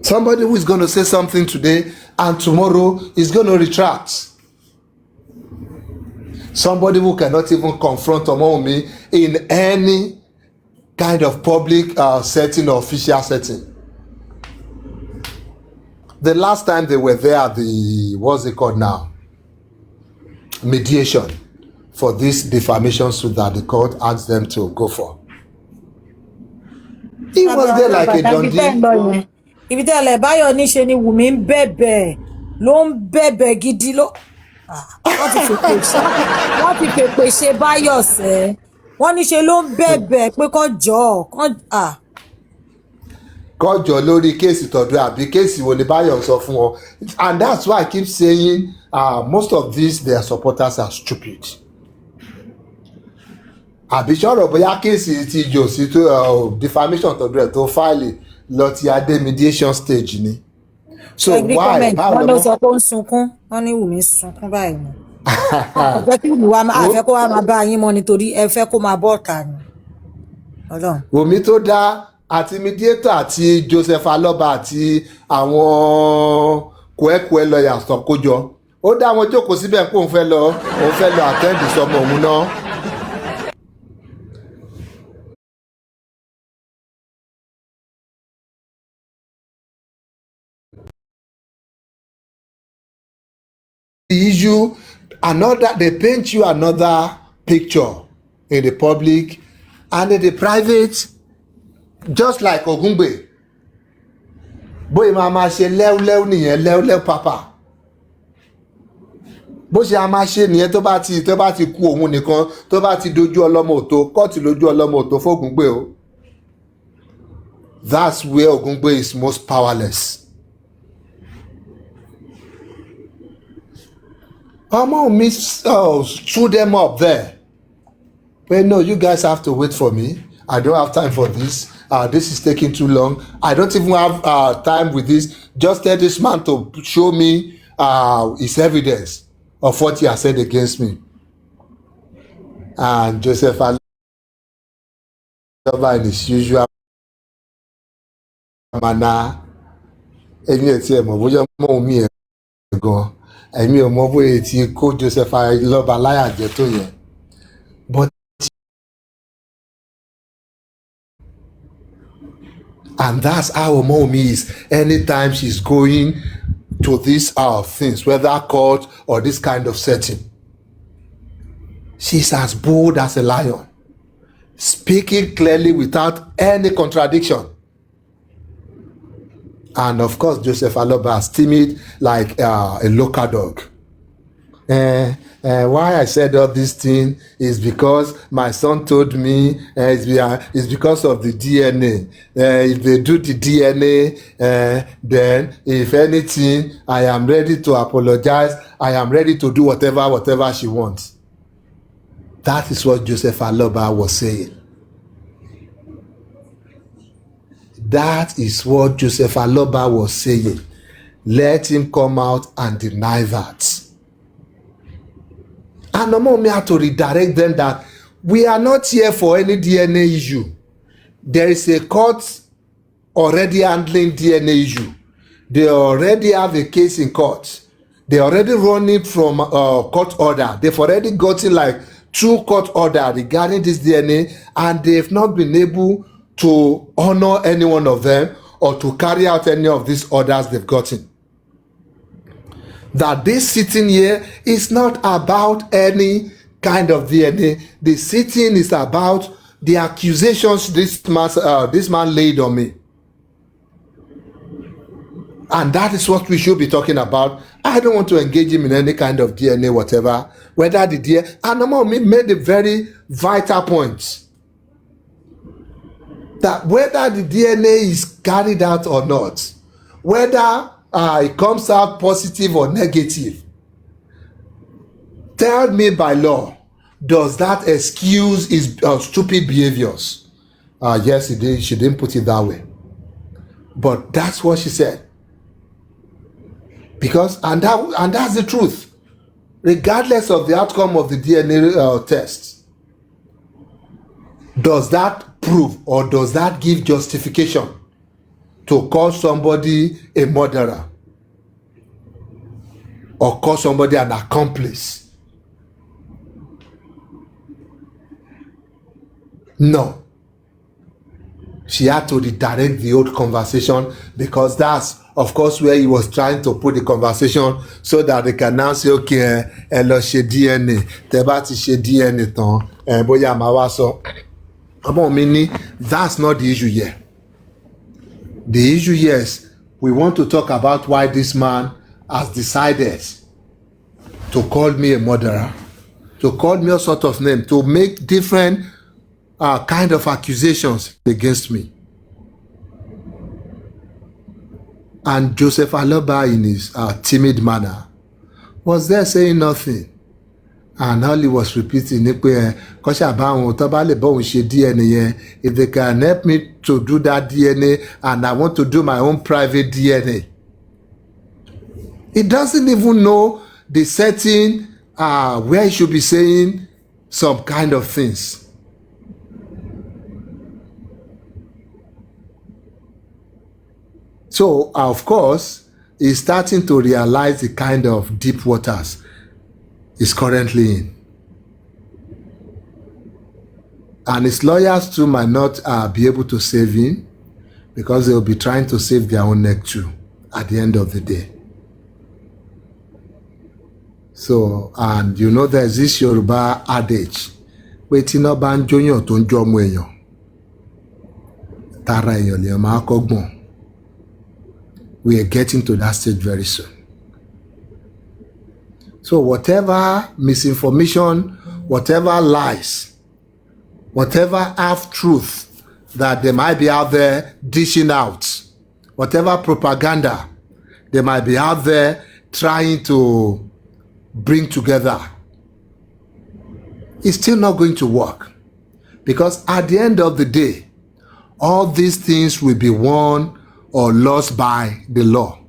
Somebody who is going to say something today and tomorrow is going to retract. Somebody who cannot even confront me in any kind of public setting or official setting. The last time they were there at the, what's it called now? Mediation for this defamation suit that the court asked them to go for. He was there like a Dundee. Ibi tí ẹlẹ́ Báyọ̀ níṣe ni Wùmí ń bẹ̀bẹ̀ ló ń bẹ̀bẹ̀ gidi ló. Wọ́n ti fèpè ṣe Báyọ̀ sẹ́. Wọ́n níṣe ló ń bẹ̀bẹ̀ pé kán jọ kọjọ lórí kéèsì tọ̀dọ̀ àbí kéèsì wo ni Báyọ̀ sọ fún wọn. And that's why I keep saying most of these their supporters are stupid. Àbí sọ̀rọ̀ bóyá kéèsì ti jò sí tó defamation tọ̀dọ̀ ẹ̀ tó fáìlì lọ ti adé mediation stage ni. So why? Wọ́n ló sọ pé ó ń sunkún, wọ́n ní Wùmí sunkún báyìí ni. Àfẹ́ kí Wùmí wá àfẹ́ kó wá máa bá yín mọ́ nítorí ẹ fẹ́ kó máa bọ́ ọ̀tá ni. Wùmí tó dá àti mediator àti Joseph Aloba àti àwọn kòẹ́kòẹ́ lọ́ọ̀yà sọ̀kójọ. Ó dá wọn jókòó síbẹ̀ pé òun fẹ́ lọ attend sọmọ òun náà. The issue, they paint you another picture in the public and in the private, just like Ogungbe. Bóyá máa ṣe lẹ́wlẹ́w nìyẹn, lẹ́wlẹ́w papa. Bó ṣe a máa ṣe nìyẹn tó bá ti kú òun nìkan, tó bá ti dojú ọlọ́mọ òtó, kọ́ọ̀tì lójú ọlọ́mọ òtó f'Ògúngbè o. That's where Ogungbe is most powerless. Me threw them up there. But no, you guys have to wait for me. I don't have time for this. This is taking too long. I don't even have time with this. Just tell this man to show me his evidence of what he has said against me. And Joseph Aloba in his usual manner. Èmi ò mọ̀ bóyá tí kó Joseph Aloba láyà jẹ́ tó yẹn. But and that's how Omomi is anytime she's going to these things, whether court or this kind of setting. She's as bold as a lion, speaking clearly without any contradiction. And of course, Joseph Aloba is timid like a local dog. Why I said all this thing is because my son told me it's because of the DNA. If they do the DNA, then if anything, I am ready to apologize. I am ready to do whatever she wants. That is what Joseph Aloba was saying. That is what Joseph Aloba was saying. Let him come out and deny that. And Omomi had to redirect them that we are not here for any DNA issue. There is a court already handling DNA issue. They already have a case in court. They already run it from court order. They've already gotten like 2 court order regarding this DNA, and they've not been able to honor any one of them or to carry out any of these orders they've gotten. That this sitting here is not about any kind of DNA. The sitting is about the accusations this man laid on me. And that is what we should be talking about. I don't want to engage him in any kind of DNA, whatever. Whether the DNA... And Amon made a very vital point. That whether the DNA is carried out or not, whether it comes out positive or negative, tell me by law, does that excuse his stupid behaviors? Yes, it did. She didn't put it that way. But that's what she said. Because, and that's the truth. Regardless of the outcome of the DNA test, does that prove or does that give justification to call somebody a murderer or call somebody an accomplice? No. She had to redirect the old conversation, because that's, of course, where he was trying to put the conversation so that they can now say, okay, ẹ lọ ṣe DNA, tẹ́ bá ti ṣe DNA tán, bóyá màá wá sọ. Ọmọ mi ní, that's not the issue here. The issue here is we want to talk about why this man has decided to call me a murderer, to call me all sort of name, to make different kind of accusations against me. And Joseph Aloba, in his timid manner, was there saying nothing. And all he was repeating, if they can help me to do that DNA, and I want to do my own private DNA. He doesn't even know the setting where he should be saying some kind of things. So, of course, he's starting to realize the kind of deep waters he's currently in. And his lawyers too might not be able to save him, because they'll be trying to save their own neck too at the end of the day. So, and you know, there's this Yoruba adage, wetin ọba ń jóyàn tó ń jọmọ èèyàn, tara èèyàn lèèyàn máa kọ́gbọ́n. We are getting to that stage very soon. So whatever misinformation, whatever lies, whatever half-truth that they might be out there dishing out, whatever propaganda they might be out there trying to bring together, it's still not going to work. Because at the end of the day, all these things will be won or lost by the law,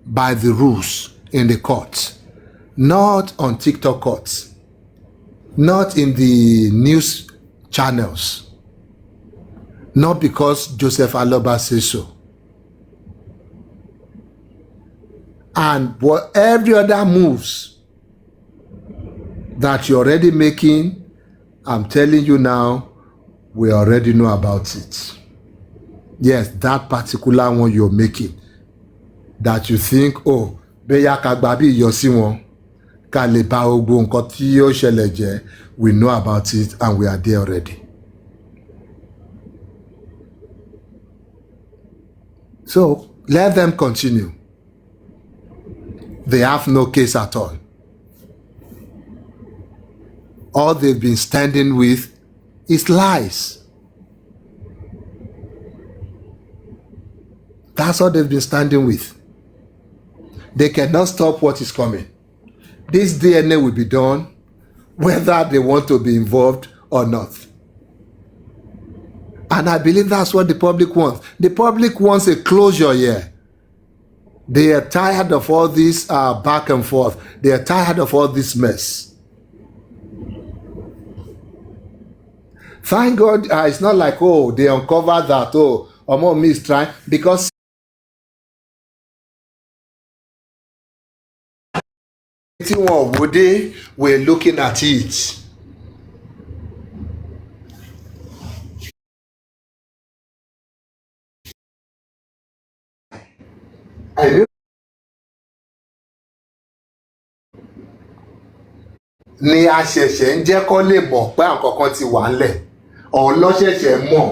by the rules in the courts, not on TikTok courts, not in the news channels, not because Joseph Aloba says so. And what every other moves that you're already making, I'm telling you now, we already know about it. Yes, that particular one you're making, that you think, oh, bẹ́yà ká gbà bí ìyọsí wọn, ká lè bá gbogbo nǹkan tí yóò ṣẹlẹ̀ jẹ́, we know about it and we are there already. So, let them continue. They have no case at all. All they've been standing with is lies. That's all they've been standing with. They cannot stop what is coming. This DNA will be done whether they want to be involved or not. And I believe that's what the public wants. The public wants a closure here. They are tired of all this back and forth. They are tired of all this mess. Thank God it's not like, oh, they uncovered that, oh, Omo is trying, because tí wọn ò wò dé were looking at it. Ni a ṣẹ̀ṣẹ̀ ń jẹ́ kó lè mọ̀ pé àwọn kankan ti wà ńlẹ̀ ọ̀hún lọ́ṣẹ̀ṣẹ̀ mọ̀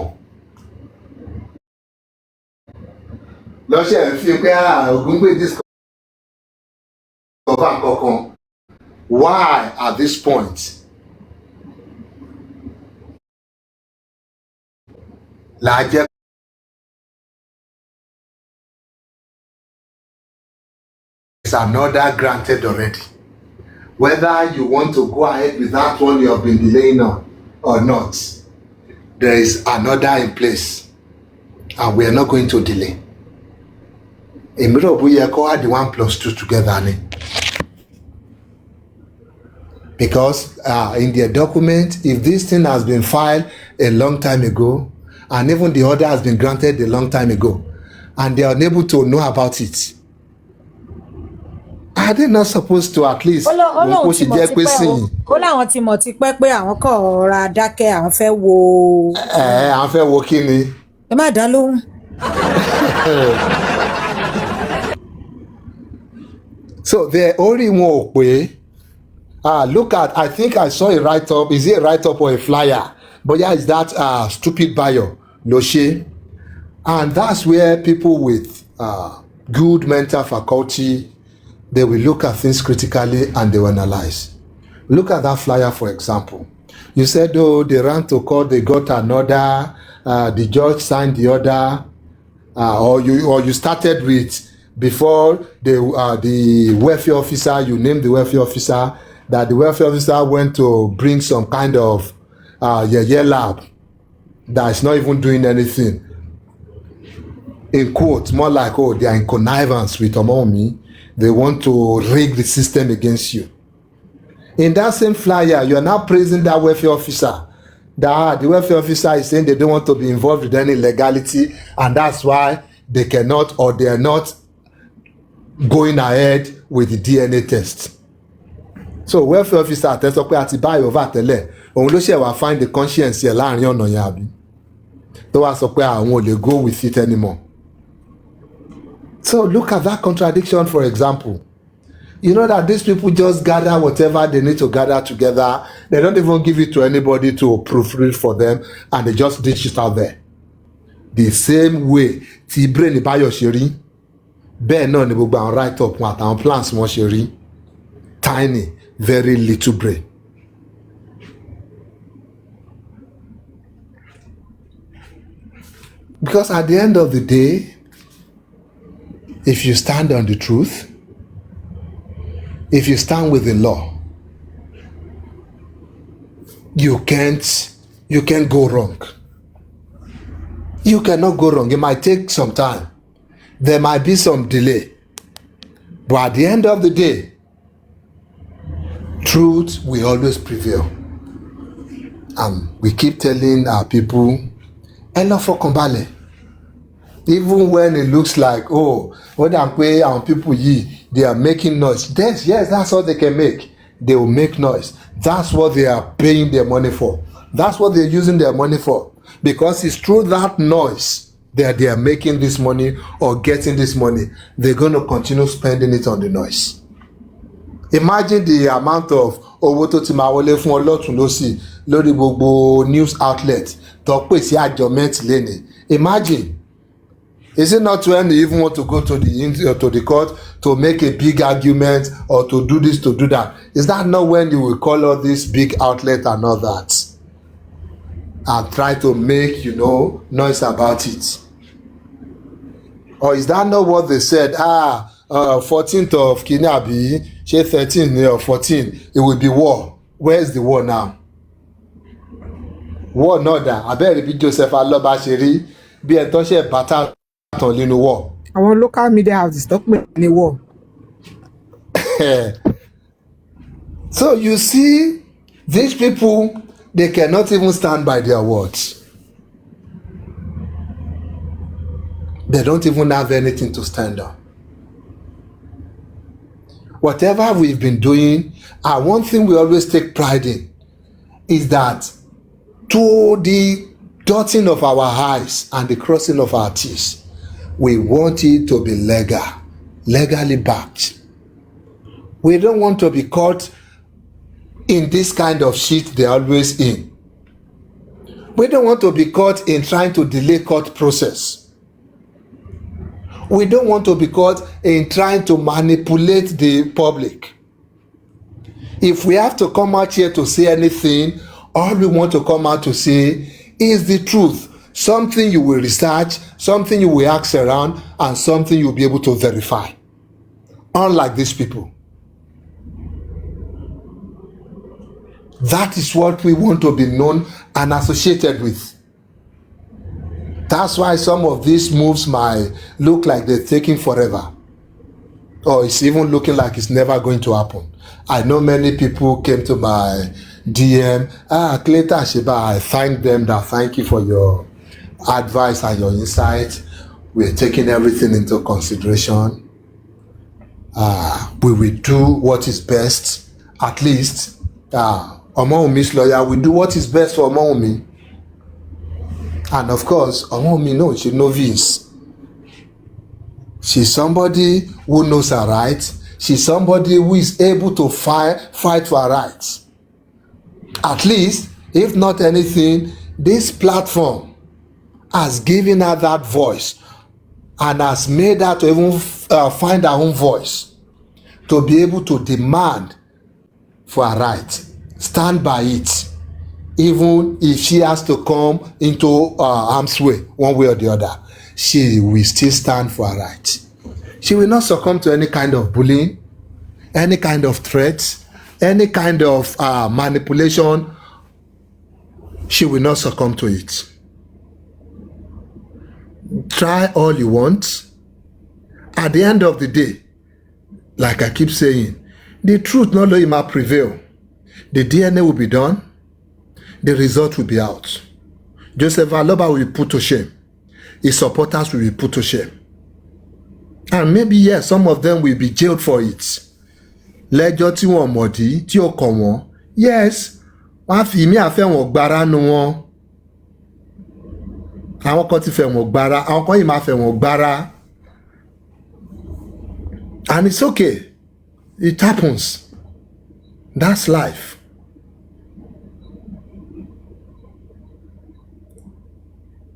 lọ́ṣẹ̀ ń fi pé Ògúngbè discover kankan. Why at this point la jẹ́ is another granted already. Whether you want to go ahead with that one you have been delaying on or not, there is another in place and we are not going to delay. Èmi rò bóyá kó add 1 + 2 together ni. Because in their document, if this thing has been filed a long time ago, and even the order has been granted a long time ago, and they are unable to know about it, are they not supposed to at least? ó láwọn ti mọ̀ ti pẹ́ pé àwọn kọ̀ ra dákẹ́ àwọn fẹ́ wo. Àwọn fẹ́ wo kí ni? Ẹ má dá lóhùn. So the orí wọn ò pé. Look at, I think I saw a write-up. Is it a write-up or a flyer? But yeah, it's that stupid bio, Loshe. And that's where people with good mental faculty, they will look at things critically and they will analyze. Look at that flyer, for example. You said, oh, they ran to court, they got an order, the judge signed the order, or you started with, before the welfare officer, you named the welfare officer, that the welfare officer went to bring some kind of lab that is not even doing anything. In quotes, more like, oh, they are in connivance with Omomi. They want to rig the system against you. In that same flyer, you are now praising that welfare officer. That the welfare officer is saying they don't want to be involved with any illegality, and that's why they cannot, or they are not going ahead with the DNA test. So welfare officer àtẹ́sọ pé àti báyìí over tẹ́lẹ̀ òun ló ṣe wá find the conscience yẹ láàrin ọ̀nà yẹn àbí tó wá sọ pé àwọn ò lè go with it anymore. So look at that contradiction, for example. You know that these people just gather whatever they need to gather together. They don't even give it to anybody to proofread for them, and they just dish it out there. The same way tí brain Báyọ̀ ṣe rí bẹ́ẹ̀ náà ni gbogbo àwọn write up wọn àtàwọn plans wọn ṣe rí. Tiny, very little brain. Because at the end of the day, if you stand on the truth, if you stand with the law, you can't go wrong. You cannot go wrong. It might take some time. There might be some delay. But at the end of the day, truth will always prevail. And we keep telling our people, enough for Kombale. Even when it looks like, oh, what I'm paying our people, they are making noise. Yes, that's all they can make. They will make noise. That's what they are paying their money for. That's what they're using their money for. Because it's through that noise that they are making this money or getting this money. They're going to continue spending it on the noise. Imagine the amount of owó tó ti máa wọlé fún ọlọ́tún lósì lórí gbogbo news outlet tó pè sí adjournment lẹ́nìí. Imagine. Is it not when you even want to go to the court to make a big argument or to do this, to do that? Is that not when you will call all this big outlet and all that and try to make, noise about it? Or is that not what they said? 14th of Kinabi, 13 or 14, it will be war. Where is the war now? War not that. I bet it Joseph Aloba Sheri be a toshe battle in the war. Our local media houses talk in the war. So you see, these people, they cannot even stand by their words. They don't even have anything to stand on. whatever we've been doing, and one thing we always take pride in is that to the dotting of our I's and the crossing of our T's, we want it to be legally backed. We don't want to be caught in this kind of shit they're always in. We don't want to be caught in trying to delay court process. We don't want to be caught in trying to manipulate the public. If we have to come out here to say anything, all we want to come out to say is the truth. Something you will research, something you will ask around, and something you'll be able to verify. Unlike these people. That is what we want to be known and associated with. That's why some of these moves might look like they're taking forever. Or it's even looking like it's never going to happen. I know many people came to my DM. Clayton Sheba, I thank them. Thank you for your advice and your insight. We're taking everything into consideration. We will do what is best. At least, Omomi's lawyer will do what is best for Omomi. And of course, Omomi knows she's novice. She's somebody who knows her rights. She's somebody who is able to fight for her rights. At least, if not anything, this platform has given her that voice and has made her to even find her own voice to be able to demand for her right, stand by it, even if she has to come into harm's way one way or the other. She will still stand for her right. She will not succumb to any kind of bullying, any kind of threats, any kind of manipulation. She will not succumb to it. Try all you want. At the end of the day, like I keep saying, the truth not only might prevail. The DNA will be done. The result will be out. Joseph Aloba will be put to shame. His supporters will be put to shame. And maybe, yes, some of them will be jailed for it. Lẹ́jọ́ tí wọ́n mọ̀dí tí ó kàn wọ́n. Yes, wọ́n á fi ìmí àfẹ́ wọn gbára nu wọn. Àwọn kan ti fẹ́ wọn gbára, àwọn kan yìí máa fẹ́ wọn gbára. And it's okay. It happens. That's life.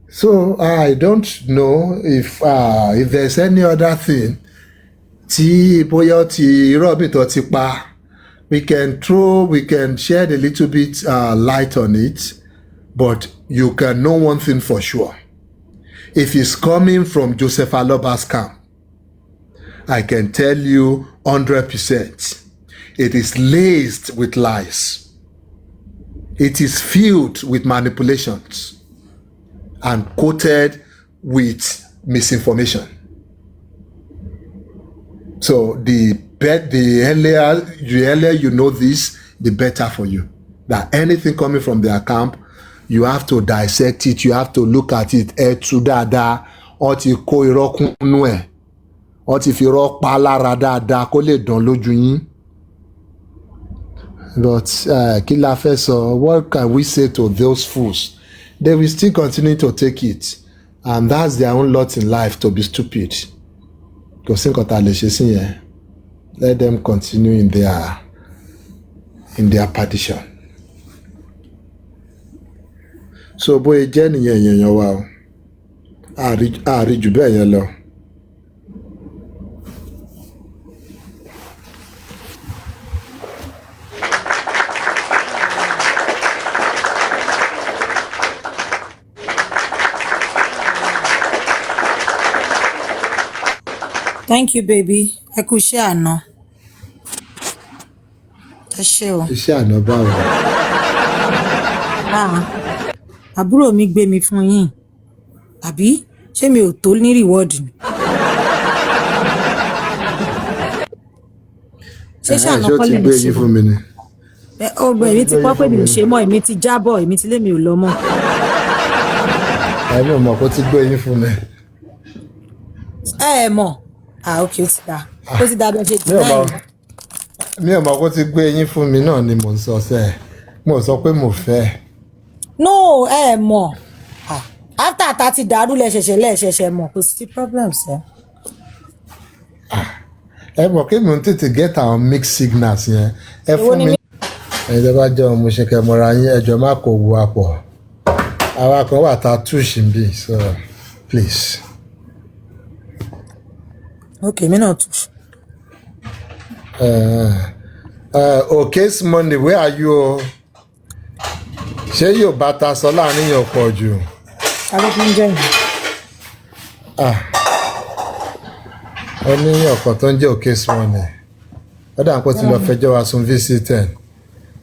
So I don't know if there's any other thing tí bóyá tí Robin tó ti pa. We can shed a little bit light on it, but you can know one thing for sure. If it's coming from Joseph Aloba's camp, I can tell you 100%. It is laced with lies. It is filled with manipulations and coated with misinformation. So the earlier you know this, the better for you. That anything coming from their camp, you have to dissect it, you have to look at it. Ó ti kó irọ́ kúnnú ẹ̀, ó ti fi irọ́ pa lára dáadáa kó lè dán lójú yín. But kí la fẹ́ sọ? What can we say to those fools? They will still continue to take it, and that's their own lot in life, to be stupid. Kò sí nǹkan tá a lè ṣe sí yẹn. Let them continue in their perdition. So bóyá jẹ́ nìyẹn èèyàn wa o, àrí jù bẹ́ẹ̀ yẹn lọ. Thank you, baby. Ẹ kú iṣẹ́ àná. Ẹ ṣé o. Iṣẹ́ àná báwo? Àbúrò mi gbé mi fún yín. Àbí ṣé mi ò tó ní reward ni? Ṣé ṣàná kọ́ lè gbé yín fún mi ni? Ọgbọ̀n èmi ti pọ́ pé mi ò ṣe mọ́, èmi ti jábọ̀, èmi ti lé mi ò lọ mọ́. Ẹ̀mí ò mọ̀ kó ti gbé yín fún mi. Ẹ mọ̀. Okay, ó ti dá. Ó ti dá bẹ́ẹ̀ ṣe ti náà. mi ò mọ̀ kó ti gbé yín fún mi náà ni mò ń sọ sẹ́ẹ̀ mo sọ pé mo fẹ́. no ẹ mọ̀ after ta ti dàrú lẹ́ṣẹ̀ṣẹ̀ mọ̀ kò sí problem sẹ́. ẹ mọ̀ kí mi ò tètè get àwọn mixed signals yẹn ẹ fún mi. ẹ̀jẹ̀ bá jẹ́ ọmọ ṣe kẹmọ́ra yín ẹjọ́ má kó wu apọ̀ àwa kan wà tá a túṣì ń bì so please. okay mi náà túṣì. Okay's money where are you? ṣé yóò bá ta sọ láàrin yóò pọ̀ jù. alókùn jẹ́ ìlú. ó ní ọ̀kan tó ń jẹ́ Okay's money ó dà ń pọ̀ tí lọ fẹjọ́ wa sùn visiting.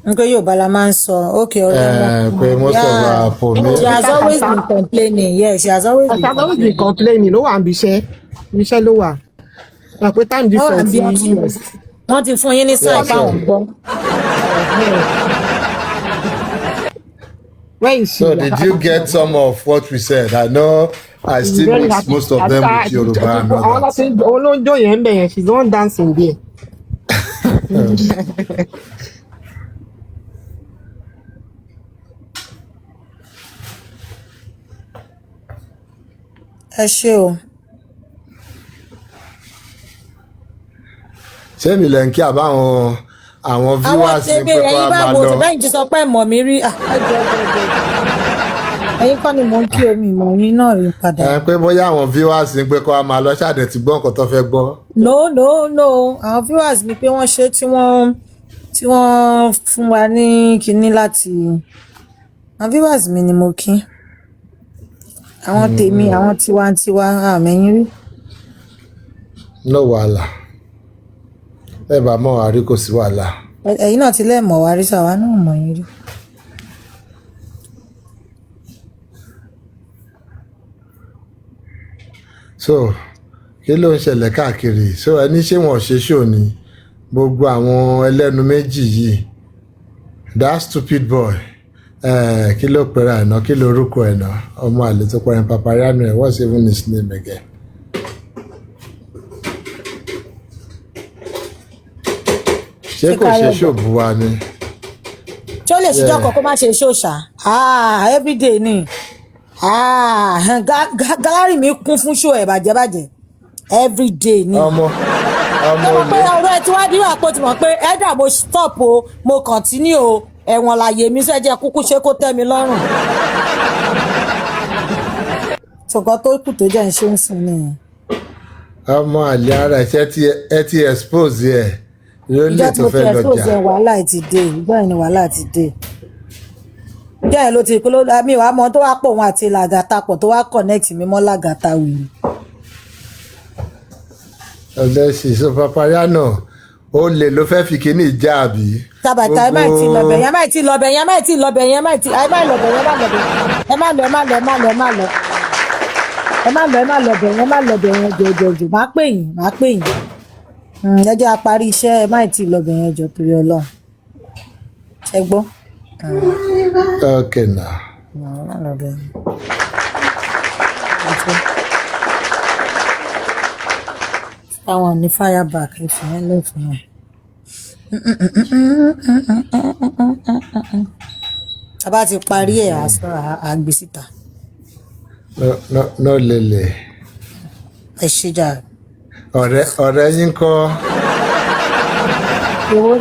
nǹkan yóò bá la máa ń sọ okay ọ̀rẹ́ wọn. pé most of our for me. she has always been complaining yes she has always been complaining ló wà níbi iṣẹ́ ló wà pé time difference ní US. wọ́n ti fún yín ní sáà káwọn gbọ́. Where is she? So did you get some of what we said? I know I still mix most of them with Yoruba and others. Olóńjó yẹn ń bẹ̀ yẹn she's the one dancing there. ẹ ṣé o. ṣé mi lẹ́ ń kí àbáwọn àwọn viewers ní pé kó a máa lọ. bẹ́ẹ̀ ti sọ pé mọ̀ mí rí ẹ̀yin kọ́ ni mò ń kí omi ìmọ̀ yín náà rí padà. pé bóyá àwọn viewers ní pé kó a máa lọ ṣáàdẹ̀ tí gbọ́ nǹkan tó fẹ́ gbọ́. no àwọn viewers ni pé wọ́n ṣe tí wọ́n fún wa ní kinní láti àwọn viewers mi ni mo kí àwọn tèmi àwọn tiwantiwa àmẹ́yìn rí. no wàhálà ẹ bá mọ̀ wá rí kò sí wàhálà. ẹ̀yin náà ti lẹ́ẹ̀mọ̀ wá rí sàwa náà mọ̀ yín rí. so kí ló ń ṣẹlẹ̀ káàkiri so ẹni ṣé wọn ò ṣe ṣó ni gbogbo àwọn ẹlẹ́nu méjì yìí that stupid boy kí ló pera ẹ̀ náà kí ló orúkọ ẹ̀ náà ọmọ àlè tó pẹ̀rẹ̀ Papariano ẹ̀ what's even his name again. ṣé kò ṣe ṣòbù wa ni. tí ó lè ṣíjọ́ kan kó má ṣe ṣòṣà everyday ni gallery mi kún fún ṣó ẹ̀ bàjẹ́bàjẹ́ everyday ni. ọmọ olè. pé ọ̀rọ̀ ẹ ti wá dín àpò tí mo pé ẹ̀dà mo stop o mo continue o ẹ̀wọ̀n láyé mi sẹ́jẹ́ kúkú ṣe kó tẹ́ mi lọ́rùn. ṣùgbọ́n tó kù tó jẹ́ ń ṣe ń sìn nìyẹn. ọmọ àlè ara ẹ ti expose ẹ ló lè tó fẹ́ lọ jà. ìjọ tí mo ti expose wàhálà ti dé ìgbà yẹn ni wàhálà ti dé. ìjọ yẹn ló ti kó ló mi wàá mọ tó wá pọ̀ wọn àti làgàtà pọ̀ tó wá connect mi mọ́ làgàtà wìrì. ọ̀dọ̀ sì so Papariano ó lè ló fẹ́ fi kíní ìjà àbí. tabata ẹ má ti lọbẹ yẹn má ti lọbẹ yẹn má ti lọbẹ yẹn má ti ẹ má lọbẹ yẹn má lọbẹ ẹ má lọ ẹ má lọ ẹ má lọ ẹ má lọ ẹ má lọ ẹ má lọbẹ yẹn má lọbẹ yẹn jọjọjọ má pè yín ẹ jẹ́ àparí iṣẹ́ ẹ má ti lọbẹ yẹn jọ torí Ọlọ́run ẹ gbọ́. okay now. má lọbẹ yẹn. àwọn ní fireback ìfìyẹn lè fún wọn. a bá ti parí ẹ̀ àgbè síta. no lele. ẹ ṣe jà. ọ̀rẹ́ yín kọ́.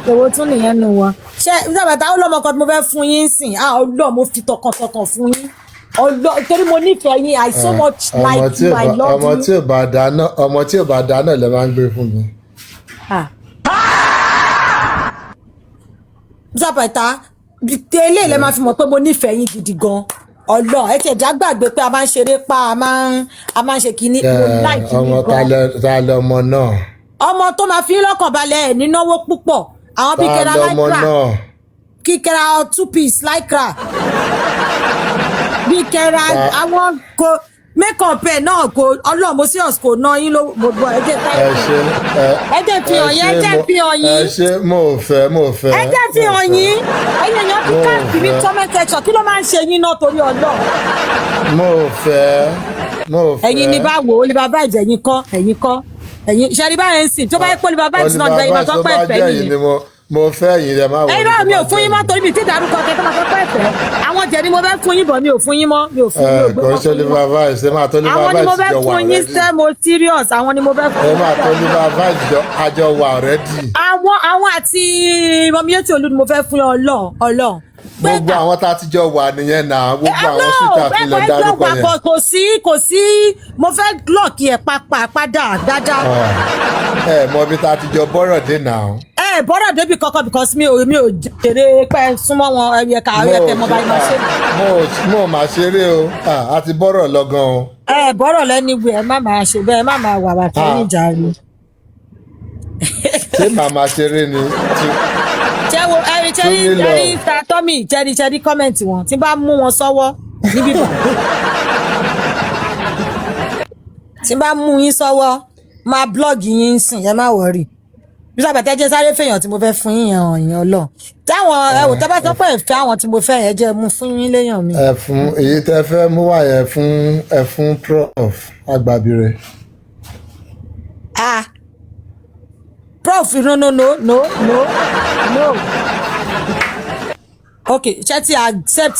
èwo tún nìyẹn nu wọn. ṣé ìjọba ó lọ́mọ kan tí mo fẹ́ fún yín sìn Ọlọ́run mo fi tọkàntọkàn fún yín torí mo nífẹ̀ẹ́ yín I so much like you I love you. ọmọ tí ò bá dáná lè máa ń gbé fún mi. Zapata tẹ́lẹ̀ lè máa fi mọ̀ pé mo nífẹ̀ẹ́ yín gidi gan ọlọ́ ẹ tẹ̀ já gbàgbé pé a máa ń ṣeré pa a máa ń ṣe kínní mo láìkí ọmọ ta lẹ ọmọ náà. ọmọ tó máa fi lọ́kàn balẹ̀ ẹ̀ nínáwó púpọ̀ àwọn bí kẹ́ra láìkra kíkẹ́ra 2 piece láìkra bí kẹ́ra àwọn kò makeup ẹ̀ náà kò ọlọ́mọsíọ̀s kò ná yín ló gbogbo ẹ̀jẹ̀ fi hàn yín ẹ̀jẹ̀ fi hàn yín. ẹ ṣe mo fẹ́. ẹ̀jẹ̀ fi hàn yín ẹ̀yìn èèyàn bí káàkiri bí comment section kí ló máa ń ṣe yín náà torí Ọlọ́run. mo fẹ́. ẹ̀yin ní báwo ó lè bá bá ẹ̀jẹ̀ yín kọ́ ẹ̀yin ṣe rí báyẹn ń sìn tó bá yẹ pé Oliver Vibes náà gbẹ̀yìn máa sọ pé ẹ̀fẹ́ nìyẹn. mo fẹ́ yín lẹ máa wọ. ẹ̀rọ mi ò fún yín mọ́ torí mi ti dárúkọ kẹ́ tó máa sọ pé ẹ̀fẹ́ àwọn jẹ̀ ni mo fẹ́ fún yín bọ̀ mi ò fún yín mọ́ mi ò fún yín ògbó kò ṣe Oliver Vibes ẹ máa tó Oliver àwọn ni mo Vibes fẹ́ jọ wà fún yín rẹ́dì. sẹ́ mo serious àwọn ni mo fẹ́ fún ẹ yín. máa tó Oliver Vibes àjọ wà rẹ́dì. àwọn àti Mọ̀míyẹ́tì Olú ni mo fẹ́ fún ọlọ́ gbogbo àwọn tá a ti jọ wà nìyẹn náà gbogbo àwọn ṣúta fi lọ dárúkọ yẹn. kò sí mo fẹ́ lọ́ọ̀kì ẹ̀ padà dáadáa. ẹ mọ ibi tá a ti jọ bọ́rọ̀ dé náà. bọ́rọ̀ débi kankan because mi ò jèrè pẹ́ súnmọ́ wọn ẹ̀yẹ̀kẹ́ mo bá yín máa ṣe. mo máa ṣeré o a ti bọ́rọ̀ lọ́gán o. bọ́rọ̀ lẹ́niwé ẹ má máa ṣe bẹ́ẹ̀ ẹ má máa wà wàtí níjà rí. ṣé màmá ṣeré ni. jẹ́wọ́ ẹ̀rí tọ́mì jẹ́rí kọ́mẹ̀ntì wọn tí bá mú wọn sọ́wọ́ níbí bọ̀. tí bá mú yín sọ́wọ́ máa blọ́ọ̀gì yín sìn ẹ má wọ̀rì. bí sábàtẹ́ jẹ́ sáré fèèyàn tí mo fẹ́ fún yín èèyàn lọ. táwọn ẹ̀wò tẹ́ bá sọ pé ẹ̀fẹ́ àwọn tí mo fẹ́ yẹn jẹ́ mú fún yín léèyàn mi. ẹ̀fún èyí tẹ́ fẹ́ mú wá yẹn fún ẹ̀fún prof Agbabire. Prof, no. Okay, ṣé tí accept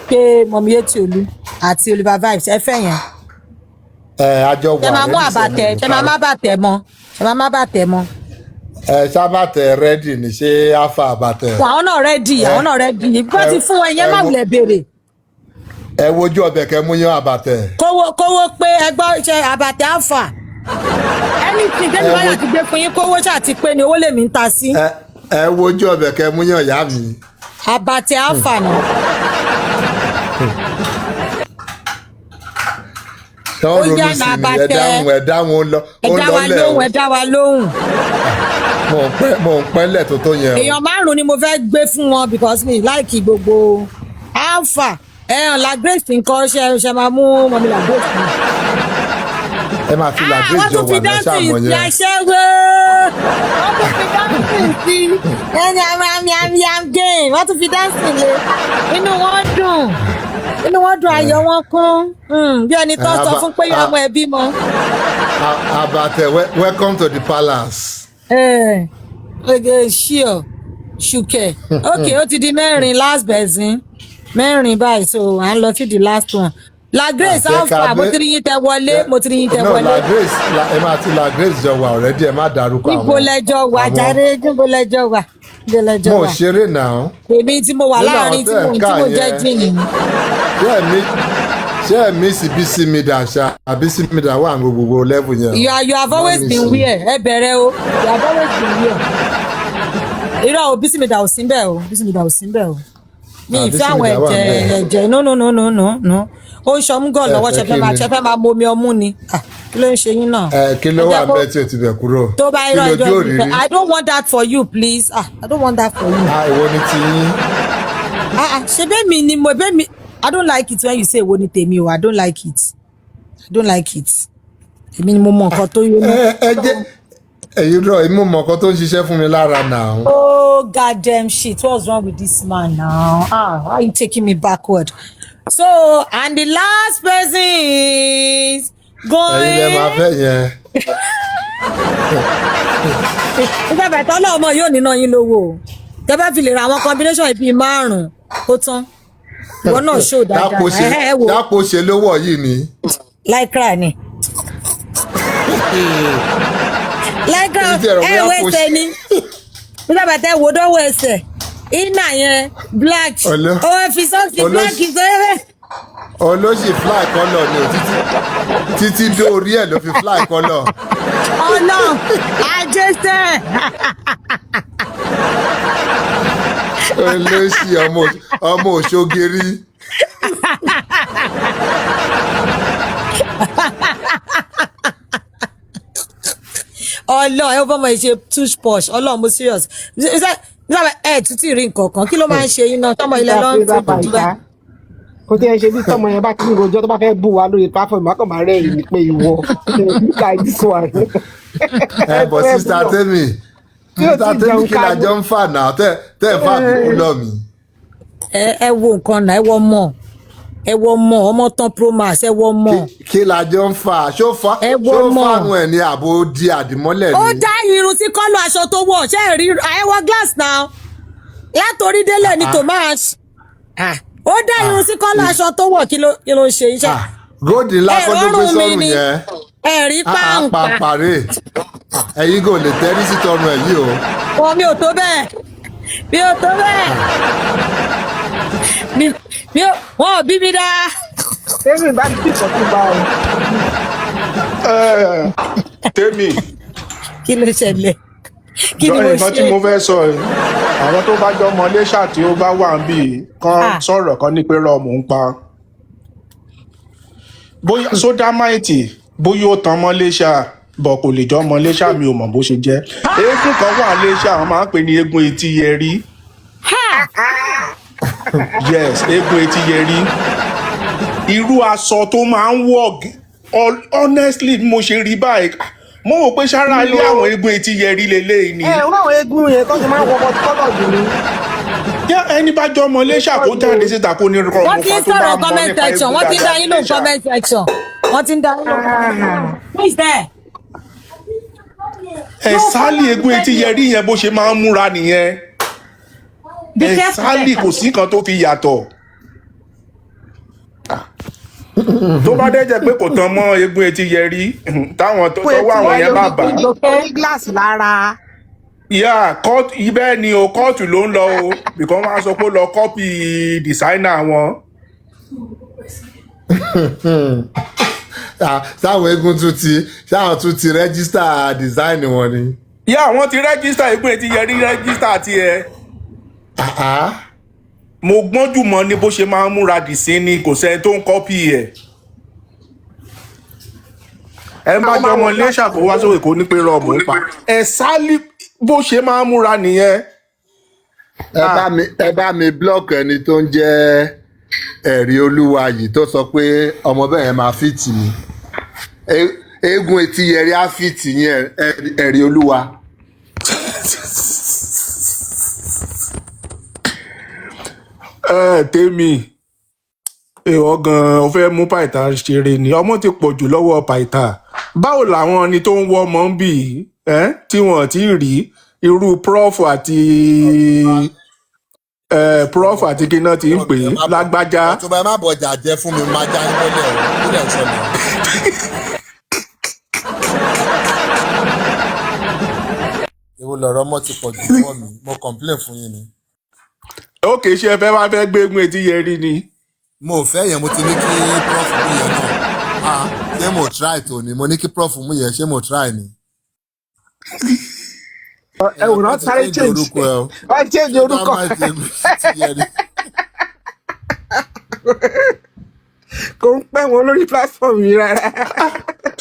pé Mọ̀míyẹ́tì Olú àti Oliver Vibes ẹ fẹ́ yẹn. Àjọ wà ṣe máa mú àbàtẹ ṣe máa má bàtẹ mọ́. Sábàtẹ rẹ́dì ní ṣé àfà àbàtẹ. àwọn náà rẹ́dì bá ti fún wọn yẹn má wulẹ̀ béèrè. ẹ wojú ọbẹ̀ kẹ́ mú yán àbàtẹ. kówó pé ẹgbọ́n ṣe àbàtẹ àfà. anything tẹ́lẹ̀ báyà ti gbé fún yín kówó ṣáà ti pé ni owó lèmi ń ta sí. ẹ wojú ọbẹ̀ kẹ́ mú yán ìyá mi. àbàtẹ àfà náà. ó yá ní àbàtẹ ẹ dá wa lóhùn. mo ń pẹ́lẹ̀ tó yẹn. èèyàn 5 ni mo fẹ́ gbé fún wọn because mi láìkì gbogbo alpha la grace nǹkan ṣe máa mú mọ̀mí la grace mi. ẹ máa fi la grace jọ wà ní ṣàmọ̀ yẹn. wọ́n tún fi dancing sí ẹni am game wọ́n tún fi dancing lé inú wọn dùn ayọ̀ wọn kún bí ẹni tó sọ fún pé ọmọ ẹbí mọ. Àbàtẹ welcome to the palace. ṣùkẹ́ okay ó ti di 4 last person 4 báyìí so à ń lọ sí the last one. La Grace alpha mo ti rí yín tẹ wọlé. no La Grace ẹ máa ti La Grace jọ wà already ẹ má dárúkọ àwọn. níbo lẹjọ wà jáde níbo lẹjọ wà. mo ṣeré náà. èmi tí mo wà láàrin tí mo jẹ́ jíìnì. ṣé ẹ miss Bísí Mida ṣá Bísí Mida wà ní gbogbo level yẹn. you have always been where ẹ bẹ̀rẹ̀ o you have always been where. irọ́ o Bísí Mida ò sí bẹ́ẹ̀ o Bísí Mida ò sí bẹ́ẹ̀ o. mi ìfẹ́ àwọn ẹ̀jẹ̀ no ó ń ṣọmú gàn lọ́wọ́ ṣẹfẹ́ máa momi ọmú ni kí ló ń ṣe yín náà. kí ló wà bẹ́ẹ̀ tí o ti bẹ̀ kúrò. tó bá irọ́ ìjọ ìfẹ́ I don't want that for you please I don't want that for you. ìwọ ni ti yín. ṣe bẹ́ẹ̀ mi ni mo bẹ́ẹ̀ mi I don't like it when you say èwo ni tèmi o I don't like it èmi ni mo mọ nǹkan tó yé mi. èyí rọ èmi mọ nǹkan tó ń ṣiṣẹ́ fún mi lára náà. oh goddamn shit what's wrong with this man now why are you taking me backward. So, and the last person is going. ẹ̀yin lẹ máa fẹ́ yẹn. nígbà bàtà ọlọ́mọ yóò níná yín lówó o tẹ́ bá fi lè ra àwọn combination ìbí 5 ó tán ìwọ náà ṣó dáadáa dápò ṣe lówó yìí ni. láìkra ni láìkra wẹ́sẹ̀ ni nígbà bàtà ẹ wò dọ́wọ́ ẹsẹ̀ iná yẹn black ó fi sọ́ọ̀sì black ìgbẹ́rẹ́. olóṣì fly colour ni o títí dórí ẹ̀ ló fi fly colour. ọ̀nà àjẹsẹ̀. olóṣì ọmọ òṣogeri. ọlọ ẹ bọ́ mọ ìṣe touch posh ọlọ́run mo serious nígbà ẹ títí rí nǹkan kan kí ló máa ń ṣe yín náà tọmọ ilẹ̀ lọ́n tó bá dúró. kò tí ẹ ṣe bí tọmọ yẹn bá ti ní rojọ́ tó bá fẹ́ bù wá lórí platform akọ̀ máa rẹ́ ìrìn pé ìwọ like this one. bọ̀ sísá tẹ́mi kí lájọ ń fà náà tẹ́ ẹ̀ fà kúkú lọ mi. ẹ wo nǹkan náà ẹ wọ mọ ẹ wọ ọmọ tán promax ẹ wọ ọmọ. kí la jọ ń fà ṣó fánu ẹ̀ ní àbò di àdìmọ́lẹ̀ ni. ó dá irun sí kọ́lọ̀ aṣọ tó wọ̀ ṣe é rí ẹ wọ glass now látòrí délẹ̀ ní tomas ó dá irun sí kọ́lọ̀ aṣọ tó wọ̀ kí ló ṣe iṣẹ́. góòdì lásán tó gbé sọ́run yẹn ẹ̀rí pàǹpàrẹ̀ ẹ̀yin kò lè tẹ́rí sí tọrùn ẹ̀ yìí o. wọn mi ò tó bẹ́ẹ̀ wọn ò bí mi dá. tèmi bá ti kọ̀ tó bá ọ. tèmi. kí ló ṣẹlẹ̀ kí ni mo ṣe. nǹkan tí mo fẹ́ sọ yìí àwọn tó bá jọ ọmọ iléṣà tí ó bá wà ń bì kan sọ̀rọ̀ kan ní pé rọ́ọ̀mù ń pa bóyá sódámáìtì bóyá ó tan mọ́ iléṣà bọ̀ kò lè jọ ọmọ iléṣà mi ò mọ̀ bó ṣe jẹ́ eégún kan wà iléṣà àwọn máa ń pè ní eégún etí yẹrí yes eégún etí yẹrí irú aṣọ tó máa ń wọ̀ honestly mo ṣe rí báyìí mo wò pé sára ilé àwọn eégún etí yẹrí lélẹ́yìí ni. wọ́n àwọn eégún yẹn tó ti máa ń wọ́pọ̀ kọ́lọ̀ jù ní. ẹni bá jọ ọmọ iléṣà kó jáde síta kó ní rọrùn wọ́n ti ń sọ̀rọ̀ comment section wọ́n ti ń dá yín lóhùn comment section wọ́n ti ń dá yín lóhùn. who is there? ẹ sálì eégún etí yẹrí yẹn bó ṣe máa ń múra nìyẹn ẹ sálì kò sí kan tó fi yàtọ̀ tó bá dẹ́jẹ̀ pé kò tán mọ́ eégún etí yẹrí táwọn tó wá àwọn yẹn bá bà. ní gíláàsì lára. ìyá ibẹ̀ ni o kóòtù ló ń lọ o bìkan máa sọ pé ó lọ kọ́pì dìsáínà wọn. sáwọn eégún tún ti rẹ́gísítà dìsáínì wọn ni. ìyá àwọn ti rẹ́gísítà eégún etí yẹrí rẹ́gísítà tiẹ̀. mo gbọ́njú mọ́ ní bó ṣe máa ń múra dìsín ni kò sẹ́ni tó ń kọ́pì ẹ̀. ẹ bá jọ ọmọ ilé ṣàkóso wá sókè kó ní pé rọọmù ń pa ẹ sálí bó ṣe máa ń múra nìyẹn. ẹ bá mi blọọkì ẹni tó ń jẹ́ ẹ̀rí olúwa yìí tó sọ pé ọmọ bẹ́ẹ̀ máa fìtì mi eégún etí yẹrí á fìtì yẹn ẹ̀rí olúwa. tèmi ìwọ gan-an ó fẹ́ mú pàìtà ṣeré ni ọmọ ti pọ̀ jù lọ́wọ́ pàìtà báwo làwọn ni tó ń wọ́ ọmọ ń bì tí wọ́n ti rí irú prof àti kíná ti ń pè é lágbájá. ọ̀túnba ẹ má bọ̀jà jẹ́ fún mi máa já ní bọ́lẹ̀ o nílẹ̀ ìṣẹ̀lẹ̀. èwo lọ̀rọ̀ ọmọ ti pọ̀ jù fún mi mo complain fún yín ni. ó kì í ṣe ẹ fẹ́ wá fẹ́ gbé eégún etí yẹrí ni. mo ò fẹ́ yẹn mo ti ní kí prof mú yẹn náà ṣé mo try tó ni mo ní kí prof mú yẹn ṣé mo try ni. ẹ wò náà sáré change wọ́n change orúkọ. kò ń pẹ́ wọn lórí platform yìí rárá.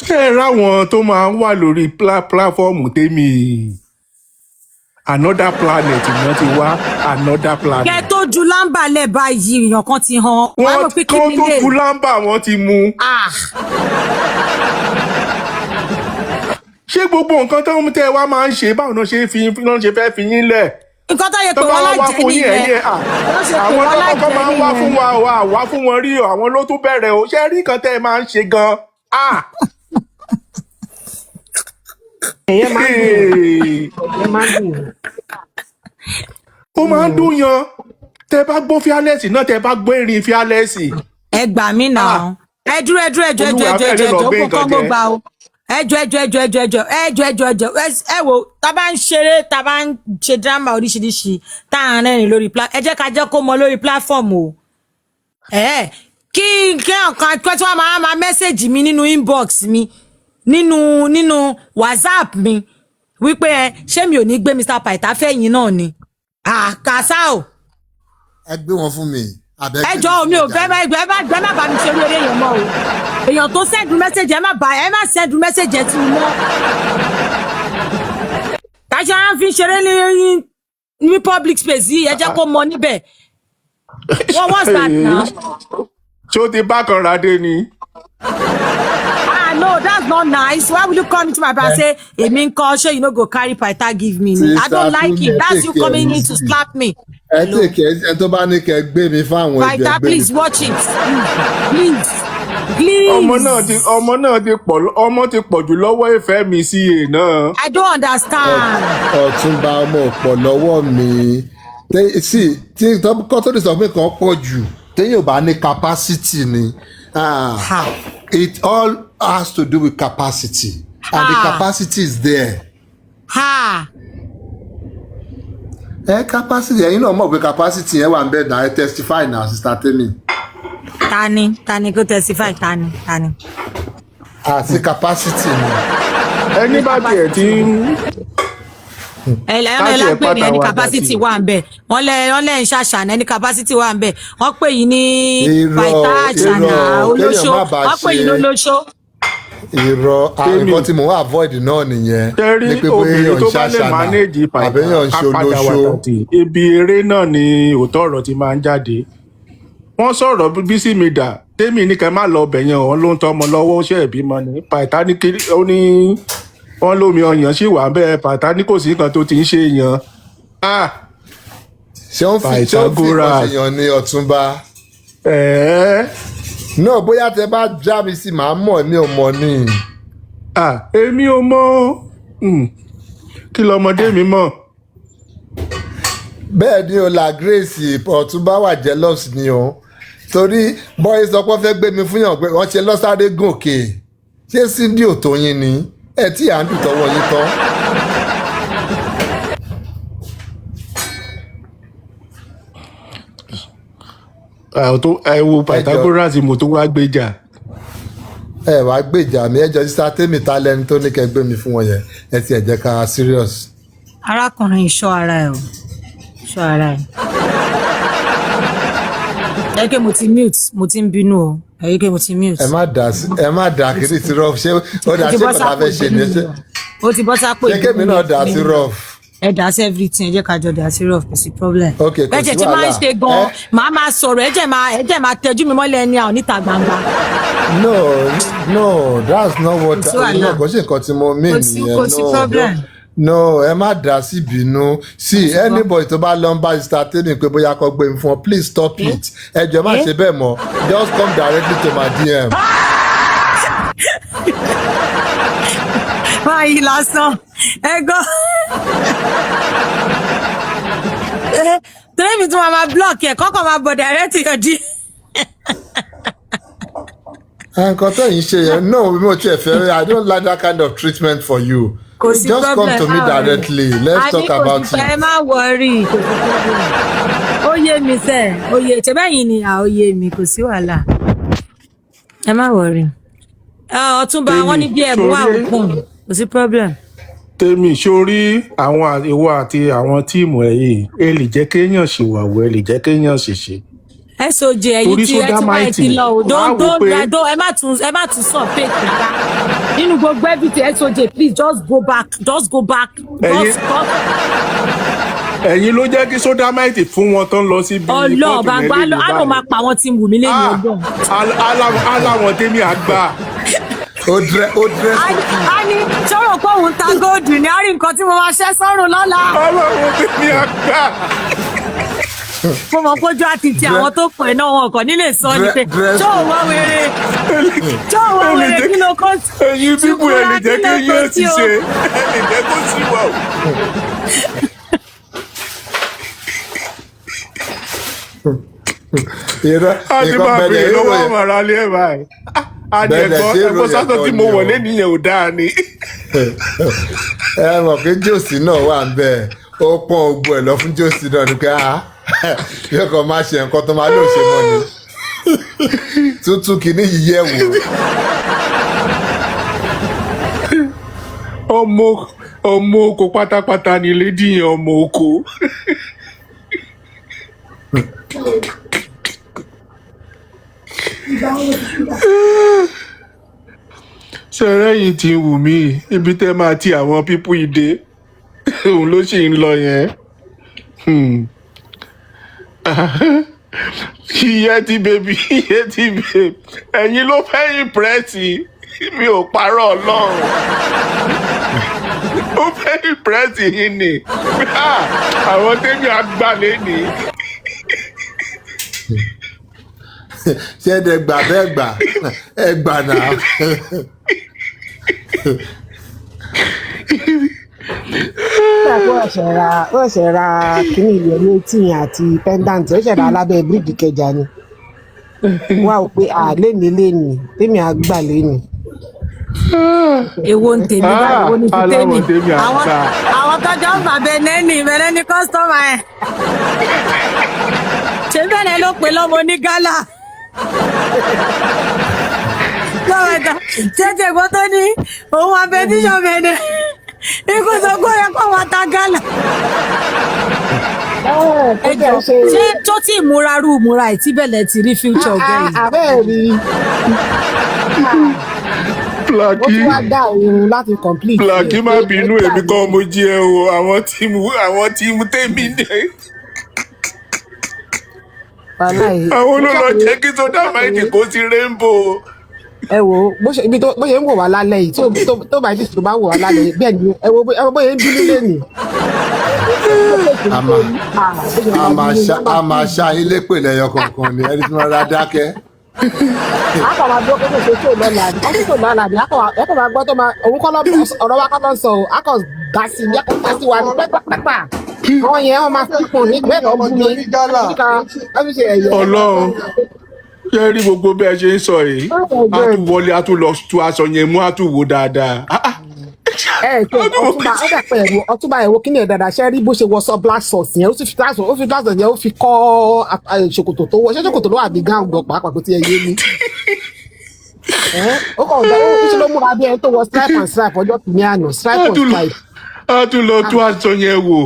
ṣé ẹ ráwọn tó máa ń wà lórí platform tèmi another planet ni wọ́n ti wá another planet. kẹ́ tó ju lámbà lẹ̀ báyìí èèyàn kan ti hàn. wọ́n kó tó ju lámbà wọ́n ti mú. ṣé gbogbo nǹkan tó ń tẹ́ wá máa ń ṣe báwo náà ṣe fẹ́ fi yín lẹ̀. nǹkan tó yẹ pé wọ́n lájẹ́ nìyẹn. àwọn tó kọ́kọ́ máa ń wá fún wa o àwa fún wọn rí o àwọn ló tún bẹ̀rẹ̀ o ṣé rí nǹkan tẹ́ ẹ máa ń ṣe gan-an. ẹ̀yẹ́ máa ń dùn. ó máa ń dùn yan tẹ bá gbọ́ fíálẹ́sì náà tẹ bá gbọ́ erin fíálẹ́sì. ẹ gbà mí náà ẹ dúró kó kán gbogbo o ẹjọ ẹ wo tá bá ń ṣeré tá bá ń ṣe drama oríṣiríṣi tá à ń rẹ́rìn lórí ẹ jẹ́ ká jẹ́ kó mọ lórí platform o kí nǹkan pẹ́ tí wọ́n máa mẹ́sẹ̀gì mi nínú inbox mi nínú whatsapp mi wípé ṣé mi ò ní gbé Mr. Paita fẹ́yìn náà ni kàṣà o. ẹ gbé wọn fún mi. ẹjọ́ mi ò fẹ́ má bá mi ṣe orí eré yẹn mọ́ o èèyàn tó sẹ́ndù mẹ́sẹ̀jì ẹ má sẹ́ndù mẹ́sẹ̀jì ẹ ti mú mọ́. káṣá fi ṣeré ní public space yìí ẹ jẹ́ kó mọ níbẹ̀. what's that now? ṣé o ti bá kan rádé ni. No, that's not nice. Why would you come into my bar and say, "Èmi ńkọ́, ṣé you no go carry Paita give me"? I don't like it. That's you coming in to slap me. ẹ tí kẹ ẹ tó bá ní kẹ gbé mi fáwọn ẹgbẹ́ Paita, gbé mi please fún. watch it. Please. ọmọ ti pọ̀ jù lọ́wọ́ ìfẹ́ mi sí è náà. I don't understand. Ọ̀túnba ọmọ ọ̀pọ̀ lọ́wọ́ mi sí tí kọ́ tó lè sọ pé kan pọ̀ jù téèyàn bá ní capacity ni Ha. it all has to do with capacity and the capacity is there. Ha. Capacity ẹ̀yin náà mọ̀ pé capacity yẹn wà ń bẹ̀ náà ẹ testify náà sister Temi. Tani kò testify tani. Àti capacity ni. ẹni bá tiẹ̀ ti ń. ẹlẹ́yìn pé ní ẹni capacity wà ń bẹ̀ wọ́n lẹ́ ń ṣàṣàna ẹni capacity wà ń bẹ̀ wọ́n pè yín ní Paita àṣàna olóṣó wọ́n pè yín lólóṣó. Irọ́ nǹkan tí mò ń avoid náà nìyẹn tẹ́rí obìnrin tó bá lè manage Paita apàdà wàtàtì ibi eré náà ni òótọ́ ọ̀rọ̀ ti máa ń jáde. Wọ́n sọ̀rọ̀ Bísí mi dà Tèmi ní kẹ́ má lọ ọbẹ̀ yẹn òun ló ń tọ́ ọmọ lọ́wọ́ ṣe ìbímọ ní Paita ní kiri ó ní wọ́n lómi ọyàn sì wà bẹ́ẹ̀ Paita ní kò sí nǹkan tó ti ń ṣe èèyàn. ṣé ó ń fi ìkọ̀síyàn ní Ọ̀túnba. náà bóyá tẹ bá já mi sí màá mọ̀ mi ò mọ̀ ni. èmi ò mọ̀ kí lọmọdé mi mọ̀. bẹ́ẹ̀ ni o la Grace Ọ̀túnba wà jealous ni o torí bọ́yì sọ pé wọ́n fẹ́ gbé mi fún yàn pé wọ́n ṣe lọ́sàdé gòkè ṣé Cindy ò tó yín ni ẹ tí à ń dùn tọwọ́ yín tán. ẹ wo Pythagoras mo tó wá gbéjà. ẹ wàá gbèjà mi ẹjọ sísá Tèmi ta lẹni tó ní kẹ́ gbé mi fún wọn yẹn ẹ ti ẹ jẹ́ ká serious. arákùnrin ìṣọ́ ara ẹ̀ o ìṣọ́ ara ẹ̀. ẹ kí mo ti mute mo ti ń bínú o ẹ kí mo ti mute. ẹ má dà kiri sí rough ṣé ó dà ṣé kọ́ta fẹ́ ṣe ni ṣé. ó ti bọ́ sápò ìdílé ṣé kémi náà dà sí rough. ẹ dà sí everything ẹ jẹ́ ká jọ dà sí rough kò sí problem. ok kò sí wàhálà bẹ́ẹ̀ tí máa ń ṣe gan-an màá máa sọ̀rọ̀ ẹ jẹ́ máa tẹjú mi mọ́lẹ̀ ẹni àwọn níta gbangba. no that's not what kò sí nǹkan tí mo mean nìyẹn kò sí problem. no ẹ má dà sí bínú see anybody tó bá lọ ń bá sister Tèmi pé bóyá kó gbé mi fún ọ please stop it ẹ jọ̀ọ́ má ṣe bẹ́ẹ̀ mọ́ just come directly to my DM. báyìí lásán ẹ gbọ́ Tèmi tún máa block ẹ kọ́kọ́ máa bọ̀ direct yọ̀ di. nǹkan tó yìí ṣe yẹn no bí mo tiẹ̀ fẹ́ I don't like that kind of treatment for you. Just come to me directly let's talk about it. ẹ má wọrí ó yé mi sẹ ó yé tẹ́bẹ́yìn ni ó yé mi kò sí wàhálà ẹ má wọrí. Ọ̀túnba wọn ní bí ẹ̀bùn wà òkun kò sí problem. Tèmi sórí àwọn ìwọ àti àwọn tíìmù ẹ yìí ẹ lè jẹ́ kéèyàn ṣìwàwọ ẹ lè jẹ́ kéèyàn ṣìṣe. SOJ ẹ̀yin tí ẹ ti máa ti lọ o ẹ má tún sọ fake rárá nínú gbogbo everything SOJ please just go back ẹ̀yin ló jẹ́ kí sódámáìtì fún wọn tán lọ síbi ọlọ́ọ̀bá gbá á lọ máa pa àwọn tí ń wù mí lẹ́yìn ọgbọ̀n. aláwọn Tèmi àgbà. ó dírẹ́sì. a ní sọ̀rọ̀ pé òun ta góòdù ni a rí nǹkan tí mo máa ṣẹ́ sọ́run lọ́la. aláwọn Tèmi àgbà. mo mọ̀ kójú àti ti àwọn tó pẹ̀ náà wọn kàn nílé sọ ni pé ṣó o wá wèrè kí ló kọ́ sí. ẹ̀yin bíbù ẹ lè jẹ́ kí yóò ti ṣe ẹ lè jẹ́ kó sí wà o. a ti máa bèrè lọ́wọ́ ọmọ ara lé ẹ̀ báyìí. ẹ̀kọ́ sátọ̀ tí mo wọlé nìyẹn ò dáa ni. ẹ mọ̀ pé jòsí náà wà ń bẹ̀ ó pọ́n ogun ẹ̀ lọ fún jòsí náà ni pé yóò kàn máa ṣe nǹkan tó máa lò ṣe mọ́ ni tuntun kìíní yìí yẹ̀ wò. ọmọ oko pátápátá ni lédi yẹn ọmọ oko. ṣẹ̀rẹ́ yìí ti wù mí ibi tẹ́ máa ti àwọn pípú ìdè òun ló sì ń lọ yẹn. Yeti baby ẹ̀yin ló fẹ́ ìpírẹ́sì mi ò parọ́ Ọlọ́run ó ó fẹ́ ìpírẹ́sì yín ni àwọn tẹ́mi àgbà lẹ́ni. ṣé ẹ gbà bẹ́ẹ̀ gbà ẹ gbà náà. ó ṣẹ̀ ra kíní ilẹ̀ ní etí yẹn àti pendant ó ṣẹ̀ ra alábẹ́ bíríìjì kẹjà ni wá ò pé léni tèmi àgbà léni. Èwo ń tèmi báyìí, èwo ní ti tèmi. Àwọn tọ́jọ́ ń bà bẹ̀rẹ̀ ní kọ́sítọ́mà ẹ̀. Ṣé bẹ́ẹ̀ ló pè lọ́mọ ní gálà? Ṣé gbọ́ tó ní òun abẹ́tíṣọ́ bẹ̀rẹ̀? Ikú sọ pé ó yẹ kó wọn ta gálà. Ẹjọ́ ṣé tó tí ìmúra ìtíbẹ̀lẹ̀ ti rí future girl? Àbẹ́ẹ̀ rí ó Plaki tún wá dá òun láti complete. Plaki má bínú èmi kan mo jí ẹ o àwọn tíìmù tèmi ní. Àwọn olólọ jẹ́ kí sódà máìkì kó sí rainbow. Ẹ wo bó ṣe ń wò wá lálẹ́ yìí tó bá ti tó bá wò wá lálẹ́ yìí bẹ́ẹ̀ ni ẹ wo bóyá ń bínú lẹ́nu. a máa ṣá ilé pè lẹ́yọ kọ̀ọ̀kan ni ẹni tí wọ́n rà dákẹ́. Akọ̀ máa dúró kókò ṣe tó lọ́la ni ọdún tó lọ́la ni akọ̀ máa gbọ́ tó máa òun kọ́ ọ̀rọ̀ wa kọ́ lọ́ sọ o akọ̀ dá sí ní akọ̀ dá sí wa ní pẹ́pẹ́pẹ́pẹ́ àwọn yẹn wọ́n máa fi pọ̀n ní bẹ́ẹ̀ lọ́ bú mi Ọlọ́run ṣe rí gbogbo bí ẹ ṣe ń sọ yìí a tún wọlé a tún lọ tu aṣọ yẹn mú a tún wò dáadáa. Ọtúnba ẹ̀wọ̀ kí ni ẹ̀ dáadáa ṣe rí bó ṣe wọ sọ black sauce yẹn ó fi black sauce yẹn ó fi kọ́ ṣòkòtò tó wọ ṣé ṣòkòtò ló wà bí gáàmù gan pàápàá kò tí ẹ yé mi. Ó kàn ọ̀dọ́ ó ṣe ló múra bí ẹni tó wọ stripe and stripe ọjọ́ kìíní àná stripe and stripe. A tún lọ tú aṣọ yẹn wò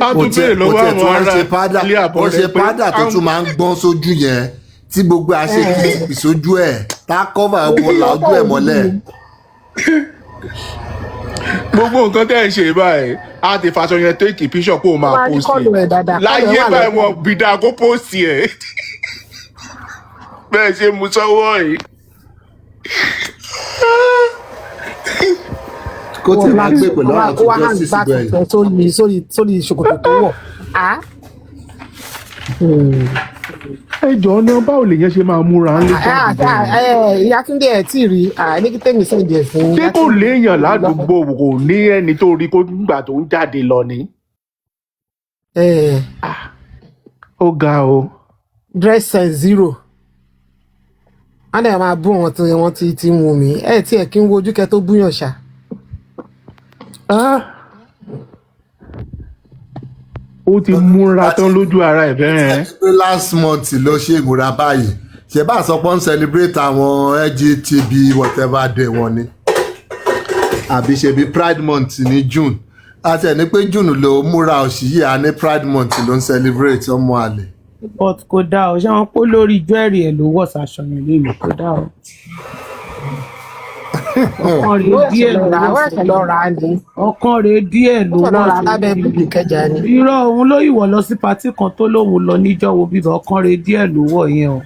a tún bèrè lọ́wọ́ àwọn ará ilé àbọ̀ rẹ pé ó ṣe pádà tó tún máa ń gbọ́n sójú yẹn tí gbogbo àṣẹ kìí sójú ẹ̀ tá a kọ́fà ọ̀la ojú ẹ̀ mọ́lẹ̀. Gbogbo nǹkan tẹ́ ẹ̀ ń ṣe báyìí a ti faṣọ yẹn take picture kó o máa post ẹ̀ láyé báyìí wọn bìdá kó post ẹ̀ bẹ́ẹ̀ ṣe mú sọ́wọ́ yìí. Kó tẹ̀ máa gbé pẹ̀lú àwọn tó jẹ́ sísí bẹ́ẹ̀. sórí ṣòkòtò tó wọ̀. Ẹ jọ̀ọ́ ní báwo lèyàn ṣe máa múra ń lé jáde. Ìyá Túndé ẹ̀ tí ì rí ní kí tẹ́mi sẹ́ǹdì ẹ̀ fún. Ṣé kò léèyàn ládùúgbò kò ní ẹni tó rí kó nígbà tó ń jáde lọ ni? Ó ga o. Dress size 0. Wọ́n dẹ̀ máa bú wọn tí wọ́n ti wù mí tí ẹ̀ kí ń wojú kẹ́ tó búyàn ṣá. Ó ti múra tán lójú ara ẹ̀ bẹ́ẹ̀. Last month ló ṣe ìmúra báyìí ṣe bá sọ pé ń celebrate àwọn LGTB whatever day wọn ni àbí ṣe bí Pride month ní June àti ẹni pé June ló múra òṣì yìí à ní Pride month ló ń celebrate ọmọ àlè. But kò dáa o ṣé wọn pé lórí jewelry ẹ ló wọ̀ ṣàṣọyàn lẹ́nu kò dáa o. Ọkàn rẹ̀ díẹ̀ ló wà lábẹ́ bíbí kẹjà ni. Irọ́ òun ló ìwọ̀ lọ sí patí kan tó lóun lọ níjọ́ wo bíbá ọkàn rẹ̀ díẹ̀ ló wọ̀ yẹn o.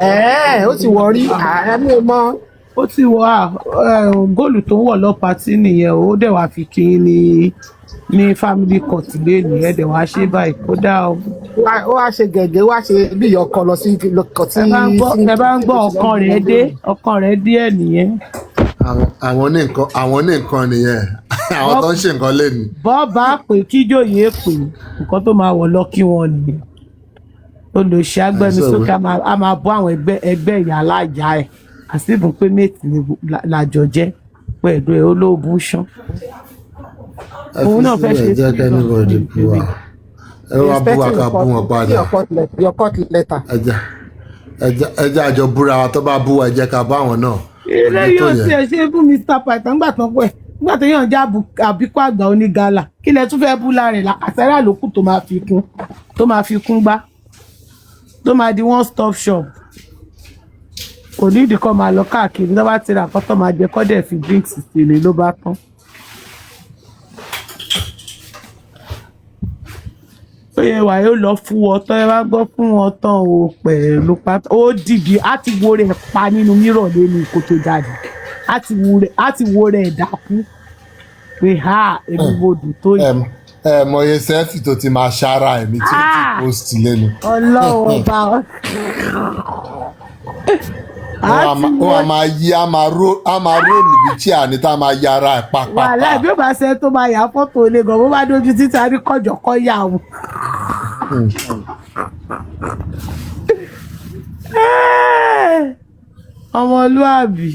Ó ti wọ̀ rí àmì mọ́. Ó ti wọ̀ góòlù tó ń wọ̀ lọ patí nìyẹn ó dẹ̀ wá fi kí ní family court lẹ́nu ẹ̀ dẹ̀ wá ṣe báyìí kó dáa o. Ó wá ṣe gẹ̀gẹ́ wá ṣe bí ìyọkọ lọ sí kọtí. Ẹ bá ń gbọ́ ọkàn rẹ̀ díẹ̀ nìyẹn. Àwọn ní nǹkan nìyẹn àwọn tó ń ṣe nǹkan lẹ́nu. Bọ́ọ̀bá pé kíjòyè pé nǹkan tó máa wọ̀ lọ kí wọ́n nìyẹn. Olùṣẹ́ agbẹnusókè a máa bọ́ àwọn ẹgbẹ́ ìyá alájà ẹ̀ àsìbùn pé méjì làjọ jẹ́ pẹ̀lú ẹ̀ olóògùn ṣán. Òun náà fẹ́ ṣe é jẹ́ kẹ́nìbọ̀dì bú wa ẹ wá bú wa ká bú wọn padà. Your court letter. ẹ jẹ́ àjọ búra wa tó bá bú wa ẹ jẹ́ ká bá àwọn náà. Ilé yóò ti ẹ̀ ṣe fún Mr. Python nígbà tó yàn já àbíkú àgbà onígàlà kí lẹ tún fẹ́ bú láàrin àṣẹ́rà lókù tó máa fi kún gbá tó máa di one stop shop kò ní ìdíkọ́ máa lọ káàkiri tó bá ti rà kọ́ tó máa jẹ kọ́ dẹ̀ fi drinks sílẹ̀ ló bá tán. Péye wà yóò lọ fún wọn tán ẹ bá gbọ́ fún wọn tán o pẹ̀lú pátá ó dìbì á ti wo rẹ̀ pa nínú mírọ̀ lẹ́nu kó tó jáde á ti wo rẹ̀ dákú pé ha èmi mo dùn tó yìí. mọye sẹ́ẹ̀fì tó ti máa ṣára ẹ̀mí tí ó ti post lẹ́nu. Ọlọ́run ọba ó a máa yí a máa ró níbi tí àní tá a máa yára ẹ̀ pápá. wàhálà bí ó bá ṣe tó máa yà fọ́tò ilé gan bó bá dójú títà rí kọjọkọ yà wò. Ọmọlúàbí.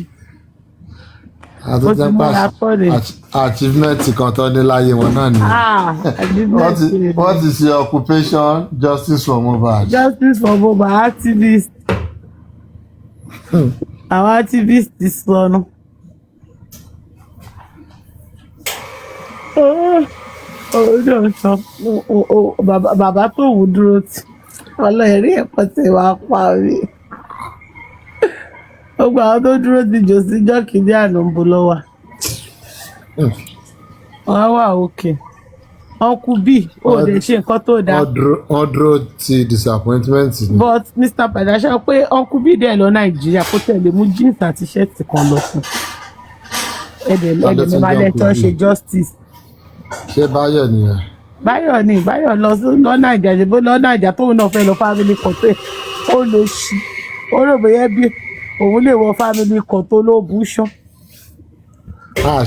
àtúntò pàṣẹ achievement kan tó ní láyé wọn náà nìyẹn. What is your occupation? Justice for Mohbad. Justice for Mohbad activist. Àwọn activist ti sọnù. Ọ̀rọ̀ sọ bàbá tó wù dúró tí ọlọ́ọ̀rí ẹ̀pọ̀ tẹ̀ wá pa orí. Gbogbo àwọn tó dúró ti jò sí jọ́kìdí àná ń bo lọ́wọ́. Wọ́n wà òkè. Ọkù bí ó lè ṣe nǹkan tó dáa. Wọ́n dúró ti disappointment ni. But Mr. Padasha pé ọkù bí dẹ̀ lọ Nàìjíríà kó tẹ̀lé mú jeans àti ṣẹ́ẹ̀tì kan lọ fún. Ẹ̀dẹ̀ máa lẹ́tọ́ ṣe justice. Ṣé Báyọ̀ nìyẹn? Báyọ̀ lọ Nàìjà ṣèbó lọ Nàìjà tóun náà fẹ́ lọ family kan tó ó lọ sí. Ó rò bóyá bí òun lè wọ family kan tó ló bú ṣán.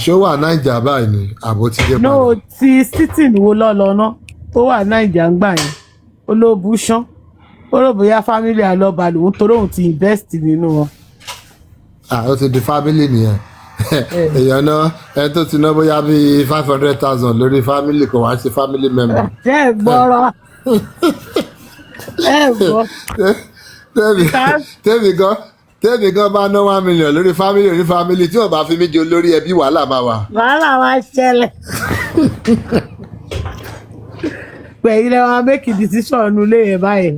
Ṣó wà Nàìjà báyìí ni àbó ti dé padà. No ti sitting wo lọ́lọ́ná tó wà Nàìjà ń gbà yẹn ó ló bú ṣán. Ó rò bóyá family àlọ́ba lòun torí òun ti invest nínú wọn. Ó ti di family nìyẹn. Èèyàn náà ẹni tó ti ná bóyá bíi 500,000 lórí family kò wá sí family member. Ṣé ẹ gbọ́rọ̀? Ẹ gbọ́. Tẹ́mi gan bá ná 1 million lórí family tí wọ́n bá fi mí jẹ olórí ẹbí wàhálà máa wà. Wàhálà máa ṣẹlẹ̀. Pẹ̀lú ẹ máa make a decision nulẹ̀ yẹn báyìí.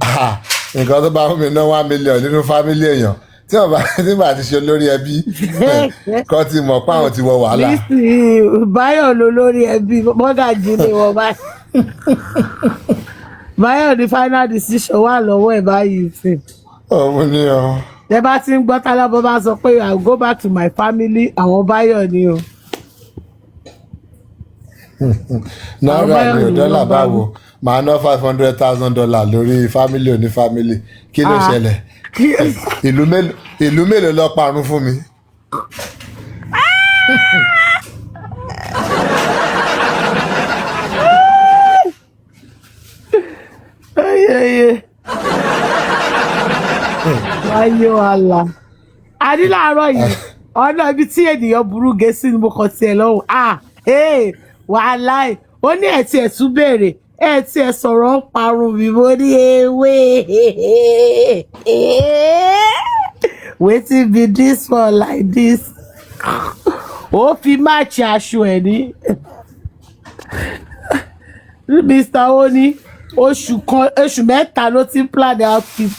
Nǹkan tó bá fún mi ná 1 million nínú family èèyàn tí wọ́n bá ti ṣe olórí ẹbí kọ́ ti mọ̀ pé àwọn ti wọ wàhálà. Báyọ̀ ló lórí ẹbí mọ́gàjì ni wọ́n báyìí. Báyọ̀ ní final decision wà lọ́wọ́ ẹ̀ báyìí sí. Òun ni ọ. Tẹ bá ti ń gbọ́ tálábọ́ bá sọ pé I go back to my family àwọn Báyọ̀ ni o. Náírà ni dọ́là báwo màá ná $500,000 lórí family oní family kí ló ṣẹlẹ̀? Ìlú mélòó lọ parun fún mi? Wáyé wàhálà. Àní láàárọ̀ yìí ọ̀nà ibi tí ènìyàn burú gé sí ni mo kàn tiẹ̀ lọ́hùn. Wàhálà ẹ̀ ó ní ẹ̀ tí ẹ̀ tún béèrè ẹ̀ tí ẹ̀ sọ̀rọ̀ ń parun mi mo ní ewé. Wetin be this one like this? Ó fi máàcì aṣọ ẹ̀ ní. Mr. Oni oṣù mẹ́ta ló ti ń plan outfit.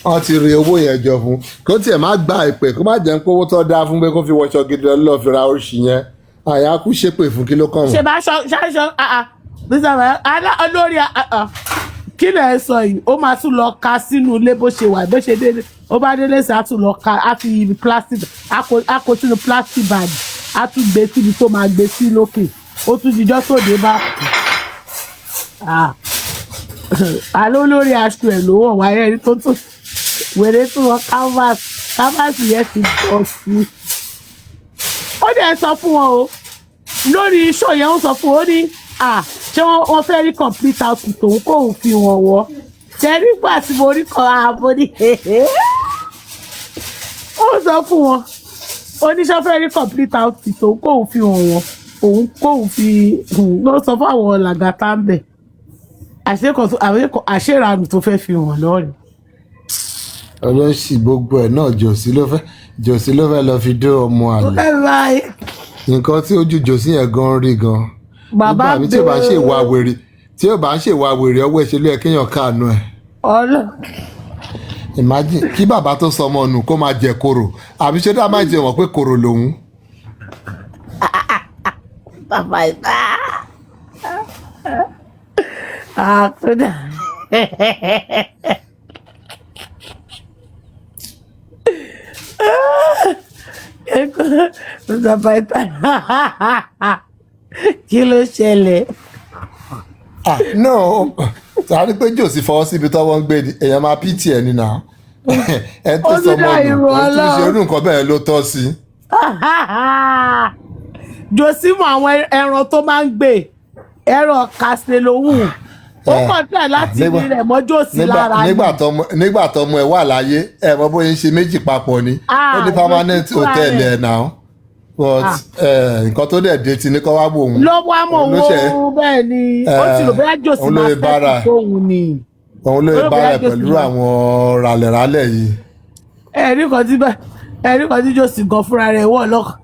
Wọ́n ti rí owó yẹn jọ fún kó tiẹ̀ má gba ìpè kó má jẹ́ pé owó tó dáa fún pé kó fi wọṣọ gidi lọ́ọ́ fi ra oṣù yẹn àyà kú ṣépè fún kí ló kàn wọ́n. ṣe bá ṣaṣọ olórí kí lè sọ yìí ó máa tún lọ ka sínú ilé bó ṣe wà bó ṣe délé ó bá délé sí á tún lọ ka á fi plastic á kó sínú plastic bag á tún gbé síbi tó máa gbé sí lókè ó tún jíjọ́ tó dé bá àlọ́ lórí aṣọ ẹ̀ ló wọ̀ wáyé ẹni tó tún wèrè tún wọ canvas yẹn ti bọ̀ sí. ó dẹ̀ sọ fún wọn o lórí iṣọ́ yẹn ó sọ fún wọn ó ní ṣé wọ́n fẹ́ rí complete outfit tòun kóun fi wọ́n wọ́ ṣe nígbà tí mo rí kan ààbò ní ó sọ fún wọn oníṣẹ́ fẹ́ rí complete outfit tòun kóun fi wọ́n wọ́ òun kóun fi ló sọ fún àwọn làgàtà ń bẹ̀ àṣeranù tó fẹ́ fi wọ́n lọ́rẹ̀. ọlọ́sì gbogbo ẹ̀ náà jòsí ló fẹ́ lọ fi dé ọmọ àlè nǹkan tí ojú jòsí yẹn gan rí gan bàbá mi tí ò bá ń ṣèwà wèrè ọwọ́ ìṣèlú ẹ̀ kéèyàn káàánú ẹ̀. Imagine kí bàbá tó sọ ọmọ nù kó máa jẹ koro àbí ṣé dá máa jẹ wọ́n pé koro lòun. bàbá ìta àkúdà Mr. Python. Kí ló ṣẹlẹ̀? No, sáré pé jòsí fọwọ́ síbi tọ́wọ́ ń gbé ni èèyàn máa pt ẹ̀ nínú ẹ̀ tó sọ mọ́ nù ó tún ṣe irú nǹkan bẹ́ẹ̀ ló tọ́ sí. Jòsímù àwọn ẹran tó máa ń gbé ẹran kàṣelówù ó kàn tẹ̀ láti rí rẹ̀ mọ́ jòsí lára ni. nígbà tọmọ ẹ wà láyé ẹ mọ bóyá ń ṣe méjì papọ̀ ni ó ní permanent hotel ẹ̀ náà but nǹkan tó dẹ̀ dé ti ní kọ́ wá bò wọ́n. ló wá mọ̀ wọ́n bẹ́ẹ̀ ni ó ti lò bóyá jòsí máa fẹ́ kí tóun ni. òun ló bára pẹ̀lú àwọn ràlẹ̀ràlẹ̀ yìí. ẹ̀rí kan tí jòsí gan fúnra rẹ̀ wọ̀ lọ́kàn.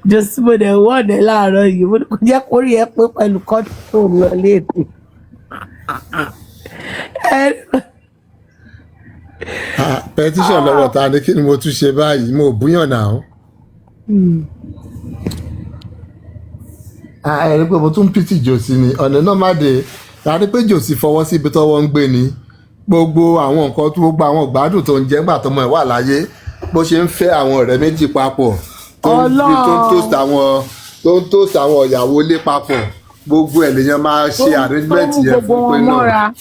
Jòsí mo dẹ̀ wọ̀ ọ̀dẹ̀ láàárọ̀ yìí mo kò jẹ́ kórìí ẹ pé pẹ̀lú kọ́ńtò tó ń lọ léèdè. petition lọ́wọ́ ta ni kí ni mo tún ṣe báyìí mo búyàn náà. ẹ̀rí pé mo tún pìtì jòsí ni ọ̀nà náà má dé láti pé jòsí fọwọ́ sí ibi tọ́wọ́ ń gbé ni gbogbo àwọn nǹkan tó gbogbo àwọn ìgbádùn tó ń jẹ́ gbà tọmọ ẹ̀ wà láyé bó ṣe ń fẹ́ àwọn ọ̀rẹ́ méjì papọ̀ tó ń toast àwọn ìyàwó ilé papọ̀ gbogbo ẹ̀ lèèyàn máa ṣe arrangement yẹn fún pé náà.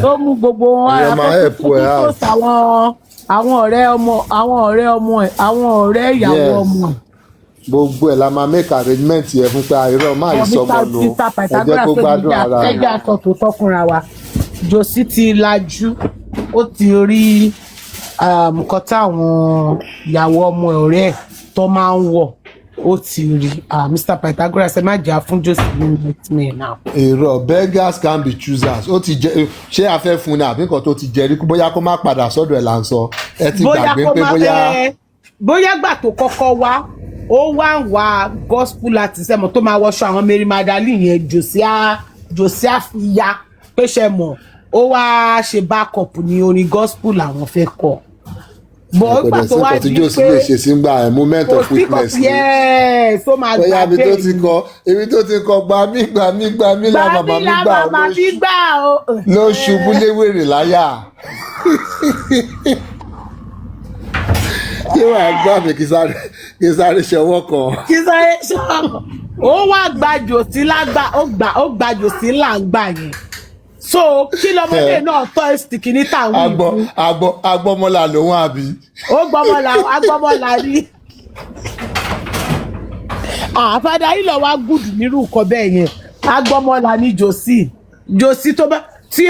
tó mú gbogbo wọn ara tó toast àwọn ọ̀rẹ́ ìyàwó ọmọ ẹ̀. gbogbo ẹ̀ la máa make arrangement yẹn fún pé àìrọ̀ máa yí sọmọ lò ẹ jẹ́ kó gbádùn ara rẹ̀. ẹgbẹ́ àtọ̀ tó tọkùnra wa jòsí ti lajú ó ti rí nǹkan táwọn ìyàwó ọmọ ọ̀rẹ́ ẹ̀ tó máa ń wọ̀ ó ti rí Mr. Pythagoras ẹ má jà fún jòsí ní me now. èrò beggars can be choosers ó ti jẹ ṣé a fẹ́ fún un ní àbí nǹkan tó ti jẹ rí bóyá kó má padà sọ́dọ̀ ẹ̀ là ń sọ ẹ ti gbàgbé pé bóyá gbà tó kọ́kọ́ wá ó wá ń wá gospel artist ẹ̀mọ́ tó máa wọṣọ àwọn Mary Magdalene yẹn jòsí àfìyà pé ṣe mọ̀ ó wá ṣe backup ní orin gospel àwọn fẹ́ kọ. bọ́ ìgbà tó wá di pé jòsí lè ṣe sí gbà ẹ̀ moment of weakness ni tó máa gbà bẹ́ẹ̀ ibi tó ti kọ gbà mí la màmá mi gbà ló ṣubú léwèrè láyà. kí wàá gbà mí kí sáré ṣọwọ́ kan. ó wá gba jòsí lágbà ó gba jòsí làǹgbà yẹn so kí lọmọdé náà tọ́ ìsìkì ní tàwọn ìlú. agbọ́mọlà lòun àbí. ó agbọ́mọlà rí. àfàdà yìí lọ wá gùdù nírú nǹkan bẹ́ẹ̀ yẹn agbọ́mọlà ní jòsí tó bá tí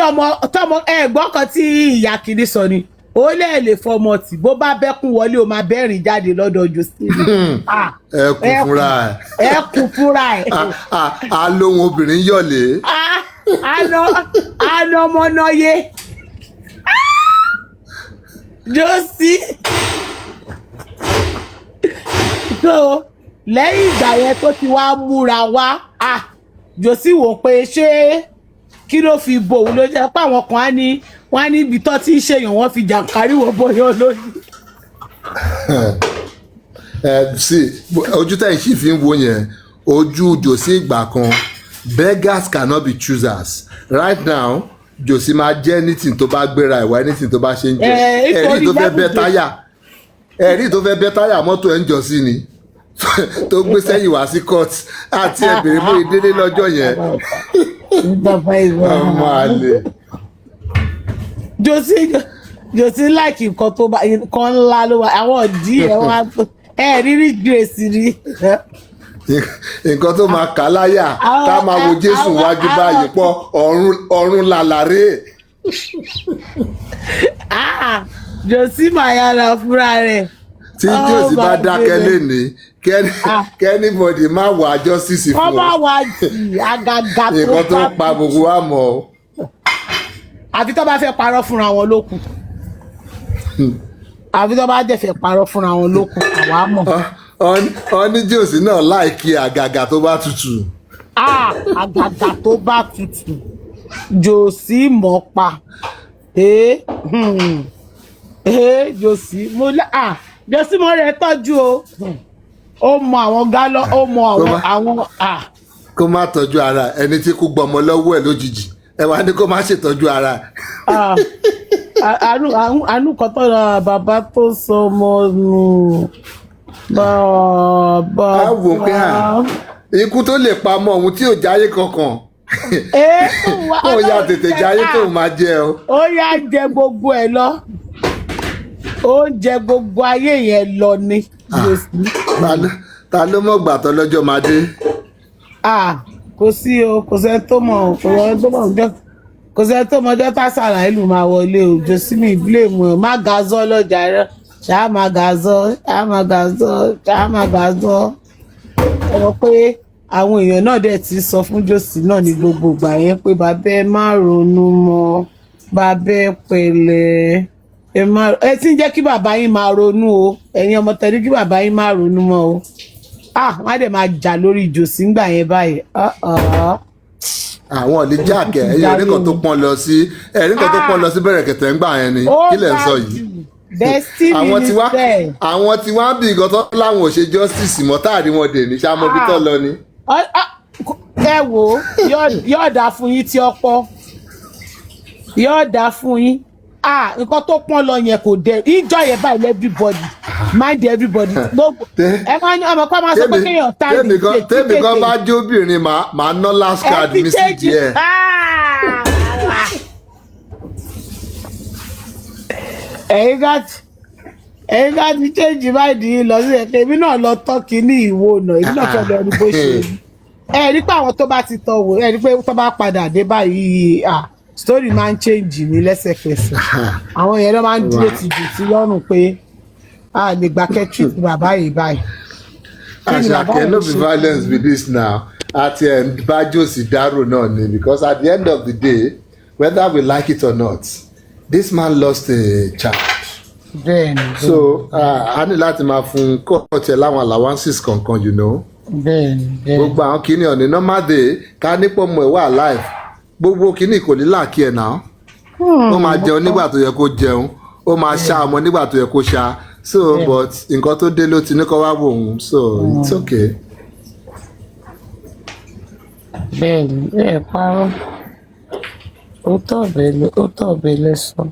tọmọ ẹ̀gbọ́n kan tí ìyá kìíní sọ ni ó lè fọmọ tì bó bá bẹ́kún wọlé o máa bẹ́rìn jáde lọ́dọ̀ jòsí. ẹkùn fúnra ẹ̀. a lóhun obìnrin yọ̀lé. àná ọmọ náà yé jòsí. so lẹ́yìn ìgbà yẹn tó ti wá múra wá jòsí wò pé ṣé kí ló fi bò ó ló jẹ́ pé àwọn kan wọ́n á ní ibi tó ti ń ṣèyàn wọ́n fi jàǹkárí wọ́n bọ́yọ́ lójú. sí ojú tẹ̀yìn sì fi ń wo yẹn ojú jòsí ìgbà kan beggars cannot be choosers right now jòsí máa jẹ́ anything tó bá gbéra ìwà anything tó bá ṣe ń jẹ ẹ̀rí tó fẹ́ bẹ́ táyà mọ́tò ẹ̀ ń jọ sí ni tó gbé sẹ́yìn wá sí court àti ẹ̀bẹ̀rẹ̀ mọ́ ìdílé lọ́jọ́ yẹn ọmọ àlè. jòsí láìkì nǹkan tó bá nǹkan ńlá ló wà àwọn ọ̀dí ẹ̀ wá rírí grace rí. nǹkan tó máa kà láyà tá a máa wo Jésù wájú báyìí pọ̀ ọ̀run làlàré. jòsí máa yára fúnra rẹ̀. tí jòsí bá dákẹ́ lénìí kẹ́nìbọ̀dì má wà justice fún ọ. wọ́n má wà jì àgàgà tó nǹkan tó pa gbogbo wa mọ̀ ọ́. àfi tó bá fẹ́ parọ́ fúnra wọn ló kù. àfi tó bá dẹ̀ fẹ́ parọ́ fúnra wọn ló kù àwa mọ̀. ní jòsí náà láìkí àgàgà tó bá tutù. àgàgà tó bá tutù jòsí mọ̀ pa. jòsí mo rẹ̀ tọ́jú o. ó mọ àwọn gálọ́ ó mọ àwọn. kó má tọ́jú ara ẹni tí kò gbọmọ lọ́wọ́ ẹ̀ lójijì ẹ wá ní kó má ṣètọ́jú ara. àánú kan tó ra bàbá tó sọ ọmọ nù bàbá. á wò pé ikú tó lè pa ọmọ òun tí ò jáyé kankan kó o ya tètè jáyé tó o máa jẹ o. ó yá jẹ gbogbo ẹ lọ ó jẹ gbogbo ayé yẹn lọ ni. Ta ló mọ̀ gbà tó lọ́jọ́ máa dé. Kò sí o kò sẹ́ni tó mọ̀ kò sẹ́ni tó mọ̀ ọjọ́ tásàlà ìlú máa wọlé o josimi blame o má gazọ́ lọ́jà rẹ ṣáà má gazọ́ ọ̀rọ̀ pé àwọn èèyàn náà dẹ̀ ti sọ fún jòsí náà ní gbogbo ìgbà yẹn pé bàbá ẹ má ronú mọ́ bàbá ẹ pẹ̀lẹ́ ẹ ti ń jẹ́ kí bàbá yín máa ronú o ẹ̀yin ọmọ tẹ̀lé kí bàbá yín máa ronú mọ́ o wọ́n á dẹ̀ máa jà lórí jòsí ńgbà yẹn báyìí. Àwọn ọ̀lẹ́ jáàkẹ́ ẹ̀yìn ẹ̀ríkan tó pọ́n lọ sí bẹ̀rẹ̀ kẹ̀tẹ̀ ńgbà yẹn ni kí lẹ̀ ń sọ yìí. Àwọn tí wọ́n bí ìgọ́tọ́ láwọn ò ṣe justice mọ́ táàrí wọn dè ní sàmọ́bí tó lọ ni. Ẹ wò yóò dá fún yín tí ọ̀pọ̀ yóò dá fún yín nǹkan tó pọ́n lọ yẹn kò dé ìjọ yẹn báyìí everybody mind everybody gbogbo ẹ máa ní ọmọ kọ́ máa sọ pé kéèyàn tá ní kéèké. Tèmi kan bá jó obìnrin màá ná last card mi sí díẹ̀. ẹ̀yin ká ti change mind yìí lọ sí ẹ̀kẹ́ èmi náà lọ tọ́ kínní ìwò náà èmi náà fẹ́ lọ rí bó ṣe rí pé àwọn tó bá ti tọ́ wò rí pé tó bá padà dé báyìí story máa ń change ní lẹ́sẹ̀kẹsẹ̀ àwọn yẹn ló máa ń dúró ti jù sí lọ́rùn pé a lè gba kẹ́tì bàbá yìí báyìí. Àṣàkẹ́ no be violence be this now àti bájòsì dárò náà ni because at the end of the day whether we like it or not this man lost a child. Bẹ́ẹ̀ni. So a ní láti máa fún kọ́ọ̀tẹ̀ láwọn allowances kankan you know. Bẹ́ẹ̀ni. Gbogbo àwọn kìíní on a normal day ká nípò ọmọ ẹ̀ wà alive gbogbo kìíní kò ní láàkí ẹ̀ náà ó máa jẹun nígbà tó yẹ kó jẹun ó máa ṣá ọmọ nígbà tó yẹ kó ṣá so but nǹkan tó dé ló ti ní kó wá wò ó so it's okay. Bẹ́ẹ̀ni bẹ́ẹ̀ parọ́ ó tọ̀ bẹ́ẹ̀ lẹ́sọ̀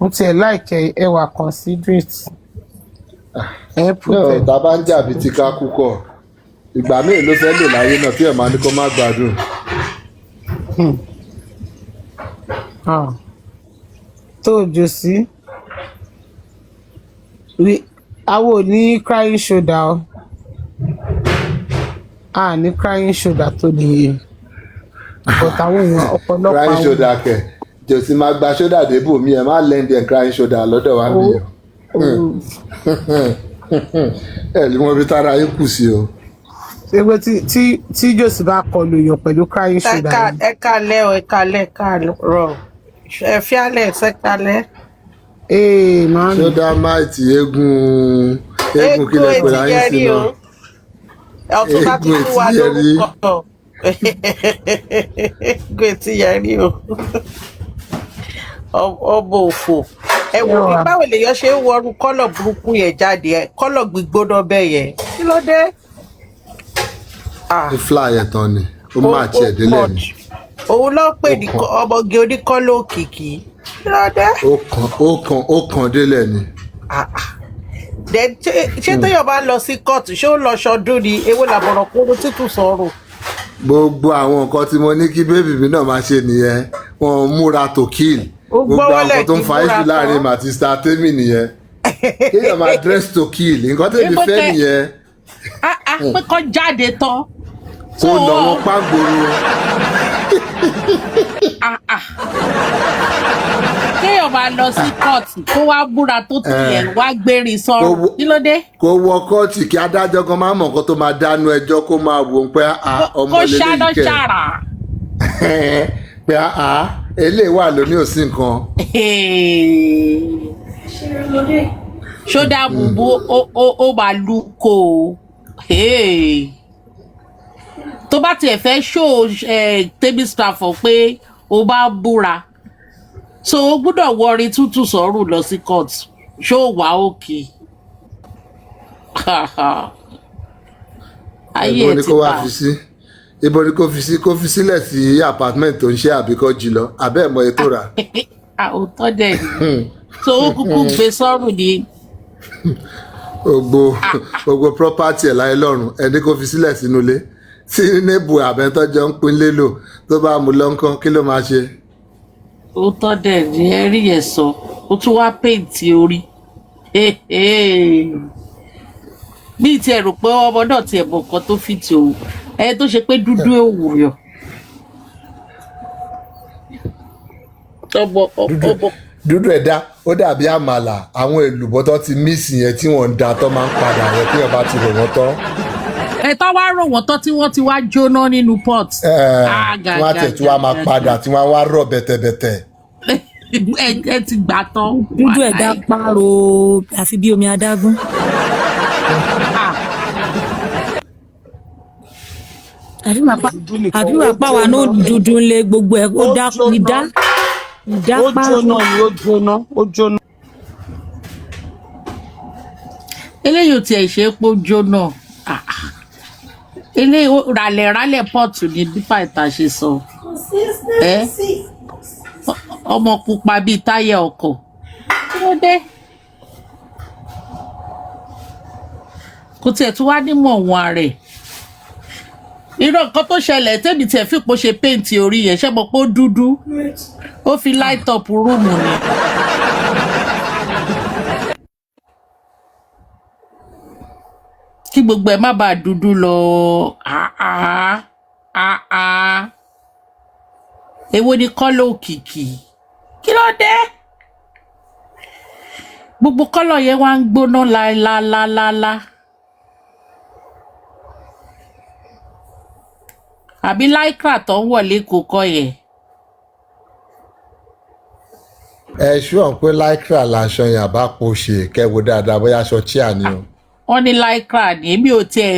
mo tiẹ̀ láìkẹ́ ẹwà considerate. Tá a bá ń jàbí tí ká kú kọ ìgbà míì ló fẹ́ lò láyé náà tí ẹ̀ máa ní kó má gbádùn. tó jò sí àwọn ò ní crying shoulder o ní crying shoulder tó nìyẹn but àwọn èèyàn ọ̀pọ̀lọpọ̀ àwọn crying shoulder kẹ̀ jòsí máa gba shoulder débò mi ẹ̀ má lẹ́ndì ẹ̀ crying shoulder lọ́dọ̀ wa mi ẹ̀ lè mọ ibi tára yín kù sí o. Ewé tí jòsí bá kọlu èèyàn pẹ̀lú crying shoulder. Ẹ kalẹ̀ o ẹ kalẹ̀ rọ ẹ fi alẹ̀ ẹ kalẹ̀. Màá ní. Shoulder might eégún kílẹ̀ pẹ̀lú ayé sí náà. Ọ̀tún ká ti fún wa lórúkọ. Eégún etí yẹrí o. Ọbọ òfò. Ẹ wò ní báwo lèèyàn ṣe ń wọrú kọ́lọ̀ burúkú yẹn jáde kọ́lọ̀ gbígbóná bẹ́ẹ̀ yẹn kí ló dé. Fly ẹ̀ tán ni ó máa tiẹ̀ délẹ̀ ni. Òun ló pè ní ọmọge oníkọ́lọ̀ òkìkí kí ló dé. Ó kàn délẹ̀ ni. Ṣé tóyọ̀ bá lọ sí kóòtù ṣé ó lọ ṣọdún ni ewu làbọ̀rọ̀ kúrú títù sọ̀rọ̀. Gbogbo àwọn nǹkan tí mo ní kí bébì mi náà máa ṣe nìyẹn wọn múra to kill gbogbo àwọn nǹkan tó ń fa iṣu láàrin Matista Temi nìyẹn kéèyàn máa dress to kill nǹkan tèmi fẹ́ nìyẹn. Pé kọ́ jáde tán. Kó nà wọn pàgbóró. Kéèyàn máa lọ sí kóòtù kó wá búra tó ti yẹn wá gbérin sọ̀rọ̀ kí ló dé. Kó wọ kóòtù kí adájọ́ kan máa mọ̀ nǹkan tó máa dánú ẹjọ́ kó máa wò ó pé ọmọ lélẹ́yìí kẹ̀. Kó ṣáná ṣàrà. Pé eléyìí wà lóní òsì nǹkan. Ṣódà bùbú ó máa lu kó o. Tó bá tiẹ̀ fẹ́ ṣó Temi Stafford pé o bá búra so o gbúdọ̀ wọrin tútù sọ́rùn lọ sí court ṣó wà òkè. Ayé ẹ̀ ti pa. Ibo ni kò fi sílẹ̀ sí apartment tó ń ṣe àbíkọ́ jùlọ abẹ́ ẹ̀mọ́ ètò rà. òótọ́ dẹ̀ ni so ó kúkú gbé sọ́rùn ni gbogbo property ẹ̀ láyé lọ́rùn ẹni kò fi sílẹ̀ sínú ilé tí níbo àbẹ́tọ́jọ́ ń pín lélo tó bá mú lọ́nkán kí ló máa ṣe. òótọ́ dẹ̀ ni ẹ rí ẹ̀ sọ ó tún wá péǹtì orí bí ti ẹ̀ rò pé ọmọ náà ti ẹ̀bùn kan tó fi ti òun ẹ tó ṣe pé dúdú òwúrọ̀ dúdú ẹ̀dá ó dàbí àmàlà àwọn èlùbọ́ tó ti mísì yẹn tí wọ́n ń da tó máa ń padà yẹn tí wọ́n bá ti rò wọ́n tán. ẹ̀tọ́ wá rò wọ́n tán tí wọ́n ti wá jóná nínú pot. wọ́n á tẹ̀ tí wọ́n á máa padà tí wọ́n á wá rọ̀ bẹ̀tẹ̀bẹ̀tẹ̀. ẹ ti gbà tán. dúdú ẹ̀dá pààrọ̀ àfi bí omi adágún. àbí wàá pàwọn náà dúdú ńlẹ gbogbo ẹ ó dá ìdá pààrọ̀. ó jóná. eléyìí ò tiẹ̀ ṣe é pé ó jóná eléyìí ràlẹ̀ pọ́ọ̀tù ni bí Python ṣe sọ ọmọ pupa bíi táyà ọkọ̀ kí ló dé kò tiẹ̀ tún wá nímọ̀ wọn rẹ̀ irú nǹkan tó ṣẹlẹ̀ tẹ́bi tiẹ̀ fipò ṣe péǹtì orí yẹn ṣé mo pé ó dúdú ó fi light up rúùmù ni. kí gbogbo ẹ má bàa dúdú lọ èwo ni kọ́lọ̀ òkìkí kí ló dé gbogbo kọ́lọ̀ yẹn wá ń gbóná láéláéláélá àbí láìkà tó ń wọlé kókó yẹn. ẹ ṣùgbọ́n pé láìkà làṣọ yẹn àbá po ṣe kẹ́wò dáadáa bóyá aṣọ chíà ni o. wọ́n ní láìkà ní èmi ò tiẹ̀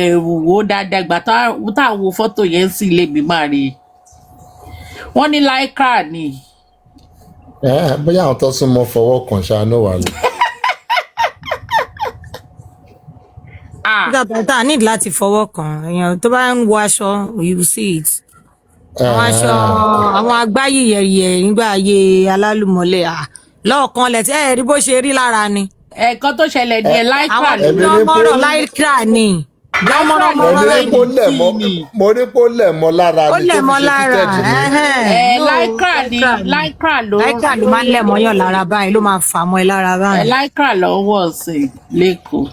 wò dáadáa gbà tá wo fọ́tò yẹn sí ilé mi máa rí i wọ́n ní láìkà ní. bóyá àwọn tó súnmọ́ fọwọ́ kan ṣàánú wà lọ. Python need láti fọwọ́ kan èèyàn tó bá ń wọ aṣọ you see it. àwọn aṣọ àwọn agbáyé yẹ̀rìyẹ̀ nígbà ayé alálùmọ́lẹ̀ lọ́ọ̀kan lẹ̀ tí rí bó ṣe rí lára ni. ẹ̀ẹ̀kan tó ṣẹlẹ̀ ní ẹ̀ láìkà ní. àwọn lọ́mọ́rọ̀ láìkà ni. mo ní kó lẹ̀ mọ́ lára ó lẹ̀ mọ́ lára láìkà ló máa ń lẹ̀ mọ́yàn lára báyìí ló máa fà mọ́ ẹ lára báyìí. láìkà lọ́wọ́ sí lẹ́kọ̀ọ́.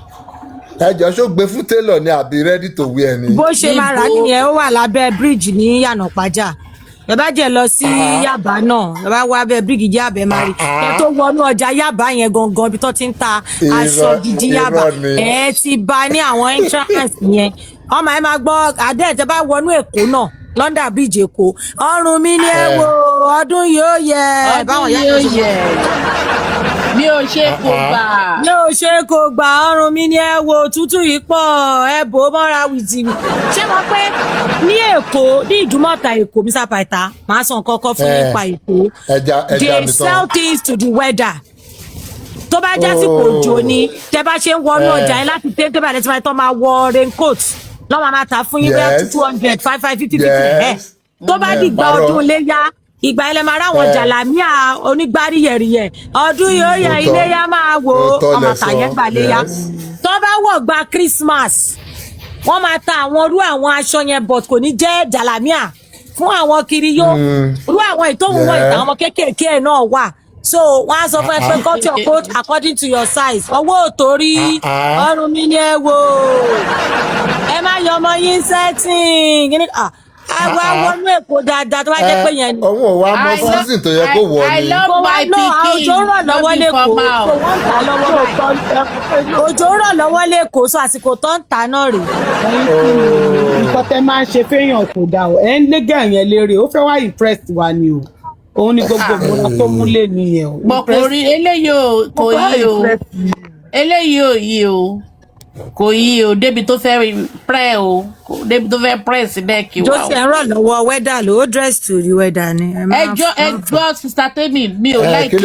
ẹjọ ṣó gbé fún tailor ní àbí ready to wear ni. bó ṣe máa rà nìyẹn ó wà lábẹ́ bíríìjì ní yànà pàjá ẹ bá jẹ lọ sí Yaba náà ẹ bá wá abẹ́ bíríìjì Yaba máa rí ẹ tó wọnú ọjà Yaba yẹn gangan ibi tó ti ń ta aṣọ gidi Yaba ẹ ti bá ní àwọn entrance yẹn ọmọ ẹ máa gbọ́ adé ẹ tẹ bá wọnú Èkó náà London bridge Èkó ọrùn mi ni ẹ wo ọdún yóò yẹ ọdún yóò yẹ mi ò ṣe kò gbà ọrùn mi ni ẹ wo tútù yìí pọ̀ ẹ bò ó mọ́ra wìtì ṣé mo pé ní Èkó ní Ìdúmọ̀tà Èkó Mr. Python máa sàn kọ́kọ́ fún nípa Èkó they sell things to the weather tó bá jásìkò òjò ni tẹ bá ṣe ń wọnú ọjà yẹn láti tẹ́ tẹ́bà lẹ́tí tó máa wọ raincoat lọ́wọ́ máa ta fún yín bẹ́ẹ̀ 200 500 50 tó bá dìgbà ọdún léyà ìgbà ilẹ̀ máa ráwọn jàlámíà onígbáríyẹ̀rìyẹ̀ ọdún yóò yẹ iléyà máa wò ọmọ tàyẹ̀ gbàléyà tó bá wọ̀ gba Christmas wọ́n máa ta àwọn orú àwọn aṣọ yẹn but kò ní jẹ́ jàlámíà fún àwọn kiri yóò orú àwọn ìtòhùn wọn ìtàn ọmọ kéékèèké náà wà so wọ́n á sọ fún ẹ pé cut your coat according to your size ọwọ́ òtórí ọrùn mi ni ẹ wò ẹ má yọ ọmọ yín sẹ́tìn àwa wọnú Èkó dáadáa tó bá jẹ́ pé yẹn ni. òun ò wá mọ season tó yẹ kó wọ ni. òjò rọ̀ lọ́wọ́ lẹ́kọ̀ọ́ òjò rọ̀ lọ́wọ́ lẹ́kọ̀ọ́ so àsìkò tó ń ta náà rè. nǹkan tẹ́ máa ń ṣe fẹ́yàn kò dáa o ẹ̀ ń lé gẹ̀yìn lérè ó fẹ́ wá impress wa ni o òun ni gbogbo ìmúra tó múlẹ̀ nìyẹn o. bọ̀kùnrin eléyìí kò yí o kò yí o débi tó fẹ́ prẹ́ o débi tó fẹ́ prẹ́ sí nẹ́ẹ̀kì wa o. jọ́sẹ̀ ń rọ̀ lọ́wọ́ wẹ́dà ló ó dress to the weather ni. ẹjọ́ sister temi mi ò láìkí.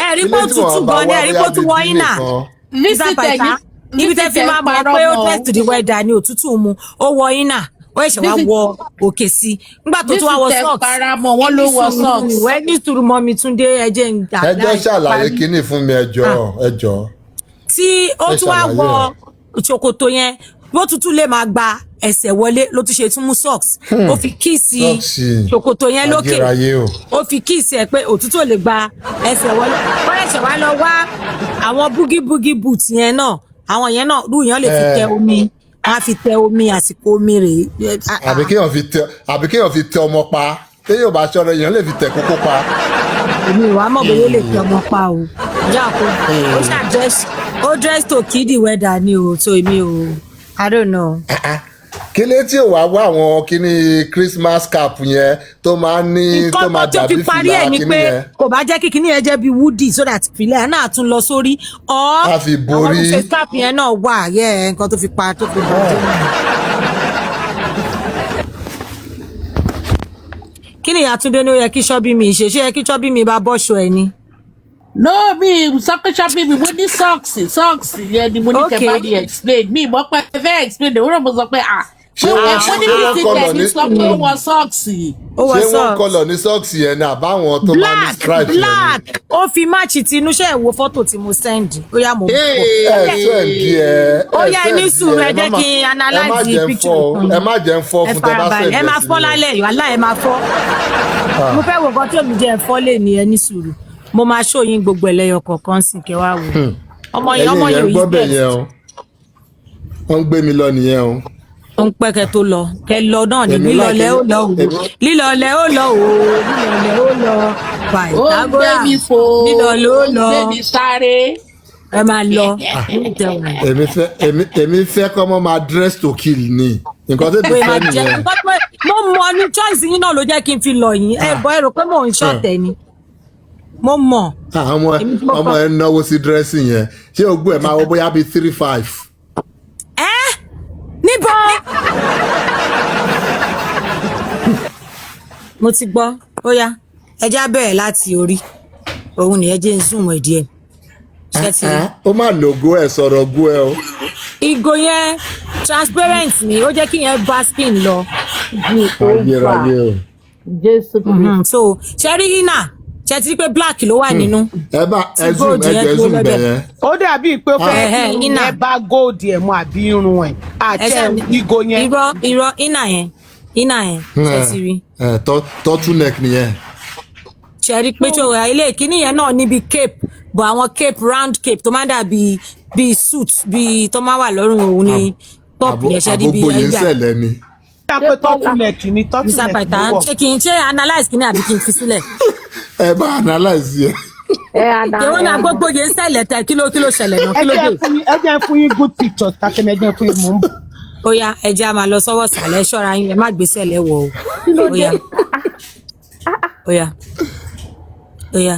ẹ̀rí kó tutù gan ni ẹ̀rí kó tún wọ iná. Mr. Python ibi tẹ́ fi máa mọ̀ pé ó dress to the weather ni òtútù mu ó wọ iná ó ó ṣẹ̀ṣẹ̀ wá wọ òkè sí nígbà tó tún wá wọ socks paramọ wọn ló wọ socks. wẹ́ẹ́ ní sùúrù mọ́ mi Túndé ẹjẹ́ ń gbà ẹjọ́ ṣàlàyé kínní fún mi ẹjọ́. tí ó tún wá wọ ṣòkòtò yẹn bó tuntun lè máa gba ẹsẹ̀ wọlé ló tún ṣe tún mú socks ó fi kíìsì ṣòkòtò yẹn lókè ó fi kíìsì ẹ̀ pé òtútù ò lè gba ẹsẹ̀ wọlé ó ṣẹ̀ṣẹ̀ wá lọ wá àwọn búgí boot yẹn náà àwọn yẹn náà rú yẹn lè fi tẹ omi wọn á fi tẹ omi àsìkò omi rèé. àbí kéèyàn fi tẹ ọmọ pa téèyàn bá ṣọ́ra èèyàn lè fi tẹ kókó pa. èmi ò wá mọ̀ bóyá ó lè tẹ ọmọ pa o ìjà kó ó ṣàdress ó dress to kill the weather ni o so èmi ò I don't know. kílé tí ò wá wá àwọn kíní Christmas cap yẹn tó máa ń ní tó máa dàbí fìlà kíní yẹn. kò bá jẹ́ kí kíní yẹn jẹ́ bí woody so that fìlà náà tún lọ sórí ọ́ a fi borí àwọn olùṣe cap yẹn náà wà yẹ nǹkan tó fi pa tó fi bọ́ kí ni Àtúndé ní ó yẹ kí ṣọ́bí mi ṣe ṣé yẹ kí ṣọ́bí mi bá bọ́ṣọ ẹ ni. no mi sọkẹsọ bíbí mo ní socks yẹn ni mo ní kẹfà ní explain mi mọ pé fẹ́ explain the wúrọ̀ mo sọ pé ṣé wọ́n ní bí ti tẹ̀ ní sọ pé ó wọ socks. ṣé wọ́n kọlọ̀ ní socks yẹn ni àbáwọn tó máa ní stripe yẹn ni. black ó fi máàcì tinú ṣe wo fọ́tò tí mo send ó yá mo ó yá ní sùúrù ẹ jẹ́ kí n analyze picture ẹ má jẹ́ ń fọ́ fún tẹ bá fẹ́ ẹ máa fọ́ lálẹ́ yìí wàhálà ẹ máa fọ́ mo fẹ́ wo nǹkan tí òmí jẹ́ ẹ̀fọ́ lè ní ẹ ní sùúrù mo máa ṣó yín gbogbo ẹlẹ́yọ kọ̀ọ̀kan sì kẹ́ wá wò ọmọ yẹn ò yí bẹ́ẹ̀ wọ́n ń gbé mi lọ nìyẹn o. ó ń pẹ́ kẹ́ tó lọ kẹ́ lọ náà ní lílọlẹ́ ó lọ o lílọlẹ́ ó lọ o lílọlẹ́ ó lọ Pythagoras lílọlẹ́ ó lọ ẹ máa lọ. èmi fẹ́ kọ́ mọ́ máa dress to kill ni nǹkan tó ti fẹ́ nìyẹn. mo mọ ní choice yín náà ló jẹ́ kí n fi lọ yín ẹ bọ́ ẹ rò pé mò ń ṣọ̀tẹ̀ ni mo mọ̀. ọmọ ẹ náwó sí dírẹ́sì yẹn ṣé ogbó ẹ máa wọ bóyá bíi 3-5. níbo. mo ti gbọ́ ó yá ẹja bẹ̀rẹ̀ láti orí òun nìyẹn jẹ́ ń zoom ẹ̀ díẹ̀. ó má lògó ẹ sọ̀rọ̀ gó ẹ o. ìgò yẹn transparent ni ó jẹ́ kí yẹn bá skin lọ. ayérayé o. Jésù kìí. so ṣẹ́rí iná ṣe ti rí pé black ló wà nínú. ẹ bá ẹ zoom bẹ̀yẹn. ó dàbí pé ó fẹ́ ẹ bá gold ẹ̀ mọ́ àbí irun ẹ̀ àti ìgò yẹn. irọ́ iná yẹn ṣe ti rí. turtleneck nìyẹn. ṣe rí pé tó ilé ìkíní yẹn náà níbi cape bọ̀ àwọn cape round cape tó máa ń dà bíi suit bíi tó máa wà lọ́rùn òun ní top yẹn ṣe rí bíi àbúgbò yẹn ṣẹlẹ̀ ni. pé turtleneck ni turtleneck ni wọ̀. ṣé kí n ṣe analyse kíní àbí kí n fi sílẹ̀. ẹ bá analyse yẹn. ìwọ náà gbogbo yẹn ṣẹlẹ̀ tẹ kí ló ṣẹlẹ̀ náà kí ló dé. ẹ jẹ́ fún yín good pictures tàkẹ́lẹ́ ẹ jẹ́ fún yín mò ń bọ̀. ó yá ẹ jẹ́ a máa lọ sọ́wọ́ sàlẹ̀ ṣọ́ra yín ẹ má gbèsè lẹ́wọ̀ o. ó yá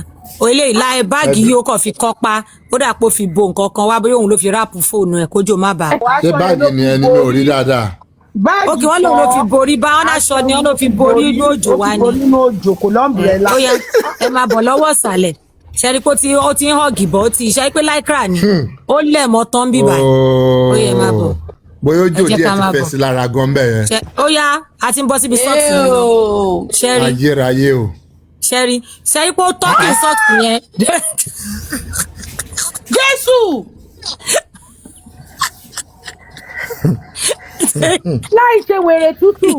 eléyìí láì báàgì yìí ó kàn fi kọ́ pa ó dà pé ó fi bo nǹkan kan wá bóyá òun ló fi ráàpù fóònù ẹ̀ kójó má bàa. ṣé báàgì ni ẹni mi ò rí dáadáa. ókè wọn lòun ló fi borí bá ọ́nà aṣọ ni ọ́n ló fi borí inú òjò wá ni. nínú òjò kò lọ́mbrẹ́là. ó yá ẹ máa bọ̀ lọ́wọ́ ìsàlẹ̀ ṣẹ́rí pé ó ti ń hàngì bọ̀ ó ti ṣe pé láìkra ni ó lẹ̀ mọ́ tán bíbà ó yẹ máa bọ̀. bóyá ojú díẹ̀ ti fẹ́ sí lára gan bẹ́ẹ̀ yẹn. ó yá a ti ń bọ́ síbi sọ́ọ̀tì ṣẹ́rí ayérayé o. ṣẹ́rí pé ó tọ́kì sọ́ọ̀tì yẹn. Jésù. láì ṣe wèrè tútù.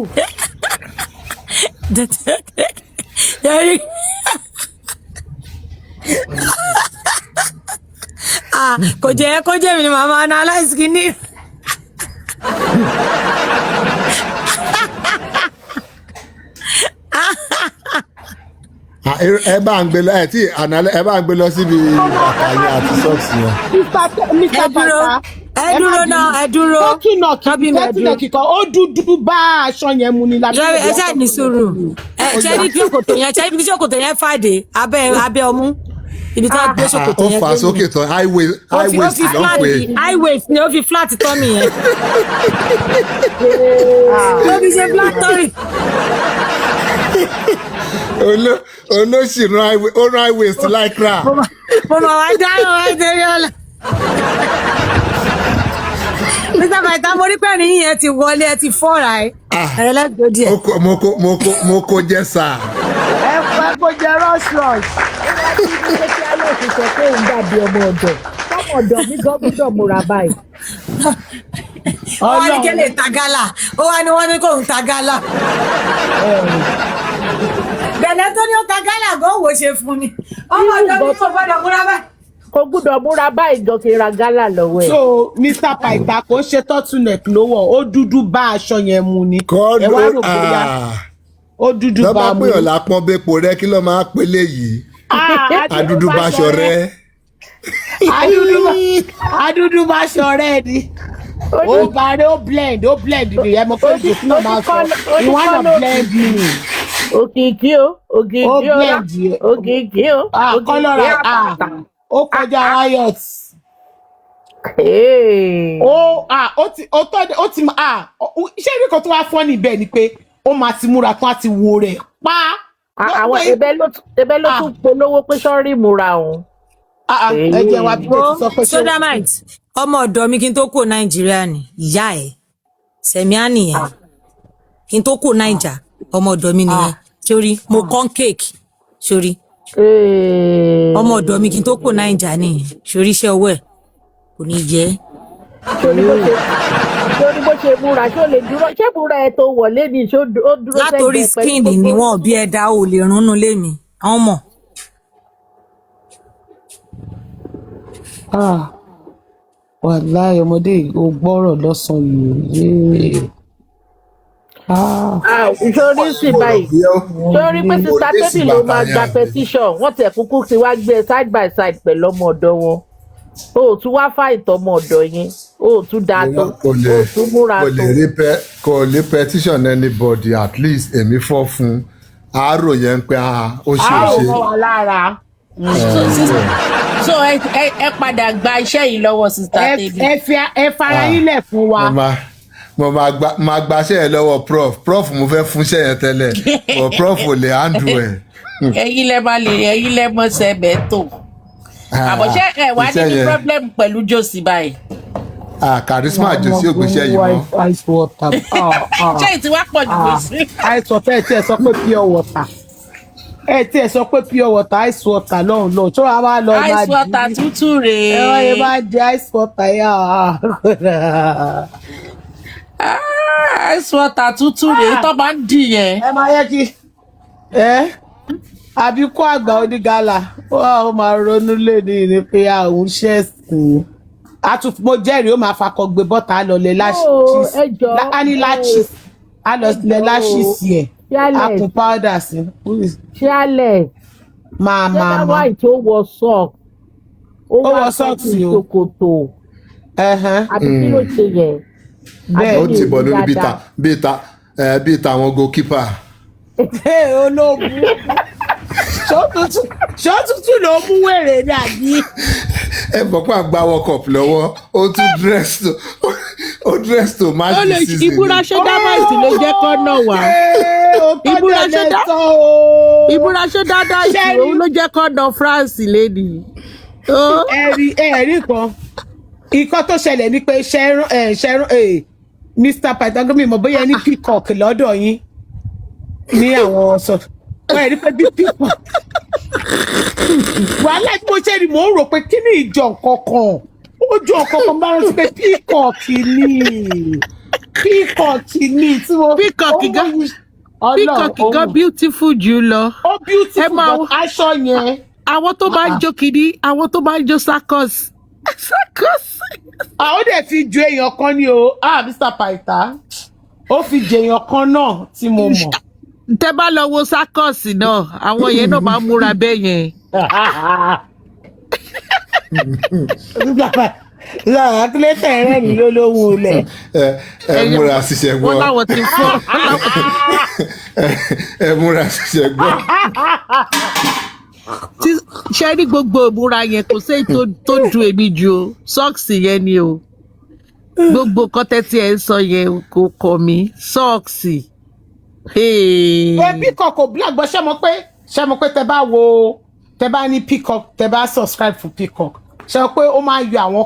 kò jẹ́ mi ni màmá analyze kìíní. ẹ bá ń gbé lọ ẹ bá ń gbé lọ síbi àkàyè àti sọ́ọ̀sì yẹn. Mr. Bata ẹ dúró náà ẹ dúró. tọ́kìnọ̀kì kan ó dúdú bá aṣọ yẹn mu ni lábẹ́ ìwé. ẹ ṣáà ní sùúrù ṣe ní kí ṣòkòtò yẹn fàdé abẹ́ ọmú ibi tí wọ́n gbé ṣòkòtò yẹn. ó fà sókè tán high waist ló ń pè. high waist ni ó fi flat tummy yẹn. ó fi ṣe flat tummy. olóṣìíràn high waist lycra. mo máa wá dáhùn wá dérí ọ̀la. Mr. Paita mo rí pẹ́ẹ́rì yín ẹ ti wọlé ẹ ti fọ́ra ẹ. Ẹ̀rẹ́ lẹ́gbẹ̀ẹ́ díẹ̀. mo kò jẹ́ sà. ẹ fẹ́ kó jẹ rush. Ṣé kí á lè fi sọ pé òun dàbí ọmọ ọ̀dọ̀? Ọmọ ọ̀dọ̀ mi gan gbọ́dọ̀ múra báyìí. Ó wá ní kẹ́lẹ̀ ta gálà. Ó wá ní wọ́n ní kóun ta gálà. Bẹ̀rẹ̀ tó ní ó ta gálà gan wo ṣe fún ni. Ọmọ ọ̀dọ̀ mi kò gbọ́dọ̀ múra báyìí. Kò gbọ́dọ̀ múra báyìí gan kí n ra gálà lọ́wọ́ ẹ̀. So Mr. Paita kò ṣe turtleneck ló wọ̀ ó dúdú bá aṣọ yẹn mu ni. kọ́ ẹ wá rò bóyá ó dúdú bá lọ́ba mu. pé ọ̀la pọ́n bẹ́pọ̀ rẹ kí ló máa pélé yìí. Adúdú bá aṣọ rẹ. Adúdú bá aṣọ rẹ ni. Ó bá rẹ ó blend ni ẹ mọ̀ pé ìjòkú náà máa sọ ìwọ́n náà blend ni. Òkìkí o. Ó blend Òkìkí o. Kọ́lọ́ra ó kọjá riot. Ó ti ṣé ibi kan tó wá fọ́ níbẹ̀ ni pé ó máa ti múra tán á ti wo rẹ̀ pa. Àwọn ẹbẹ ló tún polówó pé sọ́ọ́rì múra òun. Ẹ jẹ́ wa bí wọ́n ti sọ pé Sodamite ọmọ ọ̀dọ̀ mi kí n tó kó Nàìjíríà ni ìyá ẹ̀ Sẹ̀míà nìyẹn kí n tó kó Nàìjà ọmọ ọ̀dọ̀ mi nìyẹn sórí mo kọ́n kéèkì sórí ọmọ ọ̀dọ̀ mi kí n tó kó Nàìjà nìyẹn sórí iṣẹ́ ọwọ́ ẹ̀ kò ní jẹ́. Torí bó ṣe múra ṣó lè dúró ṣé múra ẹ tó wọlé ni ṣó ó dúró sẹ́gbẹ̀ẹ́ látòrí skin ni wọn bí ẹ̀dá ò lè rúnnú lé mi àwọn mọ̀. Wàláhì ọmọdé ò gbọ́rọ̀ lọ́sàn-án yìí. Ìṣòrí sì báyìí sórí pé sísá tébì ló máa gba petition wọ́n tẹ̀ kúkú ti wá gbé side by side pẹ̀lú ọmọ ọ̀dọ̀ wọn. O tún wá fáìtọ́ ọmọ ọ̀dọ̀ yẹn o tún dáa tó o tún múra tó. kò lè petition anybody at least èmi fọ́ fún àárò yẹn pé ó ṣe. Àárò mọ́ wa lára. So ẹ padà gba iṣẹ́ yìí lọ́wọ́ sista Teddy. Ẹ fara yín lẹ̀ fún wa. Mo máa gbaṣẹ́ yẹn lọ́wọ́ prof mo fẹ́ fúnṣẹ́ yẹn tẹ́lẹ̀ but prof ò lè handle ẹ̀. ẹ̀yin lẹ mọ̀ sẹ́bẹ̀ tó. Àbọ̀ ṣé ẹ wá ní problem pẹ̀lú Josie báyìí. Charisma Josie ò gbéṣẹ́ yìí mọ́. Ice water. Ṣé ìtì wá pọ̀ jù Josie? Ice water ẹ tí ẹ sọ pé pure water. Pure water ice water lọ́hùn lọ́hùn tó wàá lọ máa di. Ice water tútù rèé. Ẹ̀rọ yẹn máa di ice water yá. Ice water tútù rèé tó máa ń dì yẹn. Ẹ máa yẹ kí àbíkú àgbà onígàlà ó máa ronú lẹ́ni ní pé àwọn ṣẹ́ẹ̀sì mo jẹ́rìí ó máa fakọ gbé bọ́tà lọ lẹ láṣìṣì á lọ lẹ láṣìṣì ẹ̀ á kún powder sí. Ṣálẹ̀ máa wáì tó wọ sọ́ọ̀kì ó wọ sọ́ọ̀kì ṣòkòtò àbí kí ló ṣe yẹn. Ó ti bọ̀ lórí bíi tàwọn goalkeeper. Olóògùn ṣọ́tútù ló mú wèrè dàbí. Ẹ bọ̀ pé àgbà World Cup lọ́wọ́ ó tún dress to match the season. Ìbúra ṣe dábàìtì ló jẹ́ kọ́ náà wá. Ìbúra ṣe dábàìtì òun ló jẹ́ kọ́ náà France lẹ́nu. Ẹ̀rí kan ikọ́ tó ṣẹlẹ̀ ni pé ṣẹ́rún Mr. Pythagoras mi mọ̀ bóyá ní peacock lọ́dọ̀ yín ní àwọn ọ̀sán. Wọ́n rí pé bí peacock wàhálà tí mo ṣe ni mò ń rò pé kí ni ìjọ kankan ó jọ kankan bá rántí pé peacock ni tí mo. Peacock gan beautiful jù lọ. Ó beautiful gan aṣọ yẹn. Àwọn tó bá ń jó kiri àwọn tó bá ń jó circus. Ó dẹ̀ fi ju èèyàn kan ni o Mr. Paita ó fi ju èèyàn kan náà tí mo mọ̀. Tẹ́ bá lọ wo circus náà àwọn yẹn náà máa ń múra bẹ́ẹ̀ yẹn. Lára kílé tẹ̀rẹ́ ní lólówó lẹ̀. Ẹ múra ṣiṣẹ́ gbọ́. Wọ́n láwọn ti fọ́. Ẹ múra ṣiṣẹ́ gbọ́. Ṣé ní gbogbo ìmúra yẹn kò sí tó dùn èmi jù o sọ́ọ̀sì yẹn ni o gbogbo kọ́tẹ́tì ẹ̀ ń sọ yẹn kò kọ̀ mí sọ́ọ̀sì. Peacock kò black bọ́ ṣé mo pé tẹ bá ní Peacock tẹ bá subscribe fún Peacock sọ pé ó máa ń yọ àwọn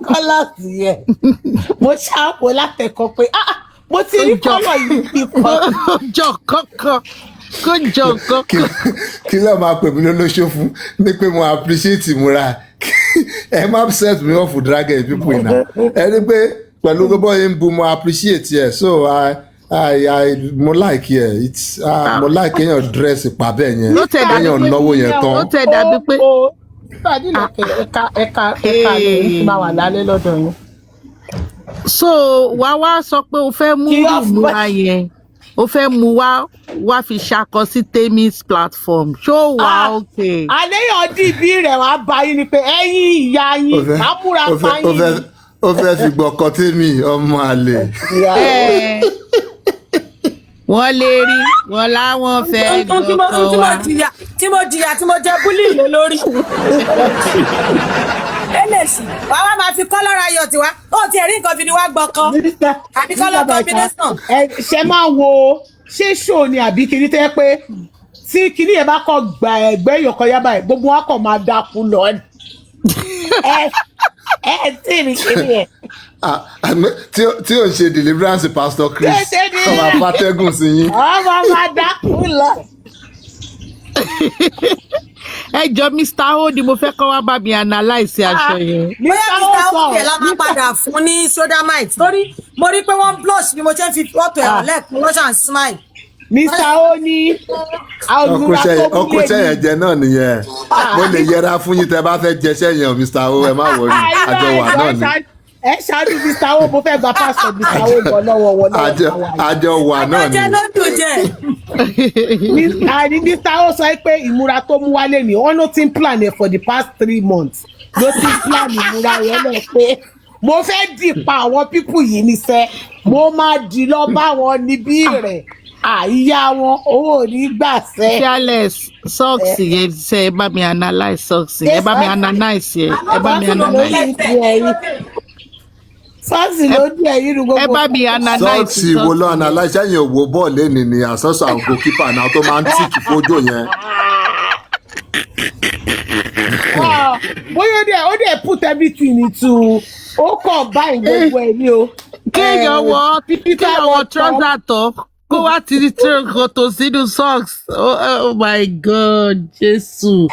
kọ́lọ̀ yẹn mo ṣàpò látẹ̀kọ́ pé mo ti rí kọ́lọ̀ yìí kíkọ́. jọ kankan kó jọ kankan. kí ló máa pè mí lólóṣó fún ní pé mo appreciate ìmúra ẹ má set me off with dragon people iná ẹ ní pé pẹ̀lú gbogbo yín bu mo appreciate ẹ so mo like ẹ mo like kéèyàn dress pa bẹ́ẹ̀ yẹn kéèyàn náwó yẹn tán. ó tẹ̀ dàbí pé. ẹ̀ka lè máa wà lálẹ́ lọ́dọ̀ yín. so wá sọ pé o fẹ́ mú ìmúra yẹn o fẹ́ mú wá fi ṣakọ sí Temi's platform ṣó wà okay. àléyàn dìbí rẹ̀ wá bá yín ni pé ẹ̀yin ìyá yín máa múra pa yín. ó fẹ́ fi gbọ́kọ Temi ọmọ àlè. wọ́n lè rí wọn láwọn fẹ́ gbọ́kọ wa. tí mo jẹ búlì lé lórí. ẹlẹ́sì wàá máa fi kọ́lọ́ra yọ̀ tiwa ó ti ẹ̀rí nǹkan fi ni wá gbọ́kọ àbí kọ́lọ́ combination. ṣe máa wo ṣé ṣó ni àbí kiri tẹ́ pé tí kiri yẹn bá kọ gba ẹgbẹ́ ìyọ̀kọ̀ yábà ẹ̀ gbogbo wọn kọ̀ máa dákú lọ ni. ẹ tí ì ní kiri yẹn. tí ò ń ṣe deliverance Pastor Chris ọmọ afátẹ́gùn sí yín. ọmọ máa dákú lọ. ẹ jọ Mr. O ni mo fẹ́ kọ́ wá bá mi analyse aṣọ yẹn. bóyá Mr. O yẹn la máa padà fún ní sodomite torí mo rí pé wọ́n blush ni mo ṣe ń fi fọ́tò ẹ̀rọ lẹ́ẹ̀kún wọ́n ṣàn smile. Mr. O ní ọkùnṣẹ́ yẹn jẹ náà nìyẹn mo lè yẹra fún yín tẹ́ bá fẹ́ jẹṣẹ́ yẹn Mr. O ẹ má wọrí àjọ wà náà ni. ẹ ṣáájú Mr. O mo fẹ́ gba pásítọ̀ Mr. O bọ̀ lọ́wọ́ wọn lọ́wọ́. àjọ wà náà ni. àjọ ló dùn jẹ. àní Mr. O sọ pé ìmúra tó mú wálé ni wọn ló ti ń plan it for the past 3 months ló ti ń plan ìmúra yẹn náà pé mo fẹ́ dì pa àwọn pípù yìí níṣẹ́ mo máa dì lọ bá wọn níbí rẹ̀ àyíyá wọn owó ní gbàṣẹ. Fearless socks yẹn ṣe ẹ bá mi analyse socks yẹn ẹ bá mi analyse yẹn ẹ bá mi analyse. sọ́ọ̀sì ló dé ẹ̀yìn ní gbogbo. ẹ bá mi analyse sọ́ọ̀sì wo ló analyse ẹ̀yìn òwò bọ́ọ̀lù ẹ̀nì ni àsọ́sọ́ àwọn goalkeeper náà tó máa ń tìkì fójó yẹn. bóyá ó dẹ̀ put everything into ó kàn báyìí gbogbo ẹ̀ ní o. kéèyàn wọ trouser top kó wá ti di kòtò sínú socks oh my God Jésù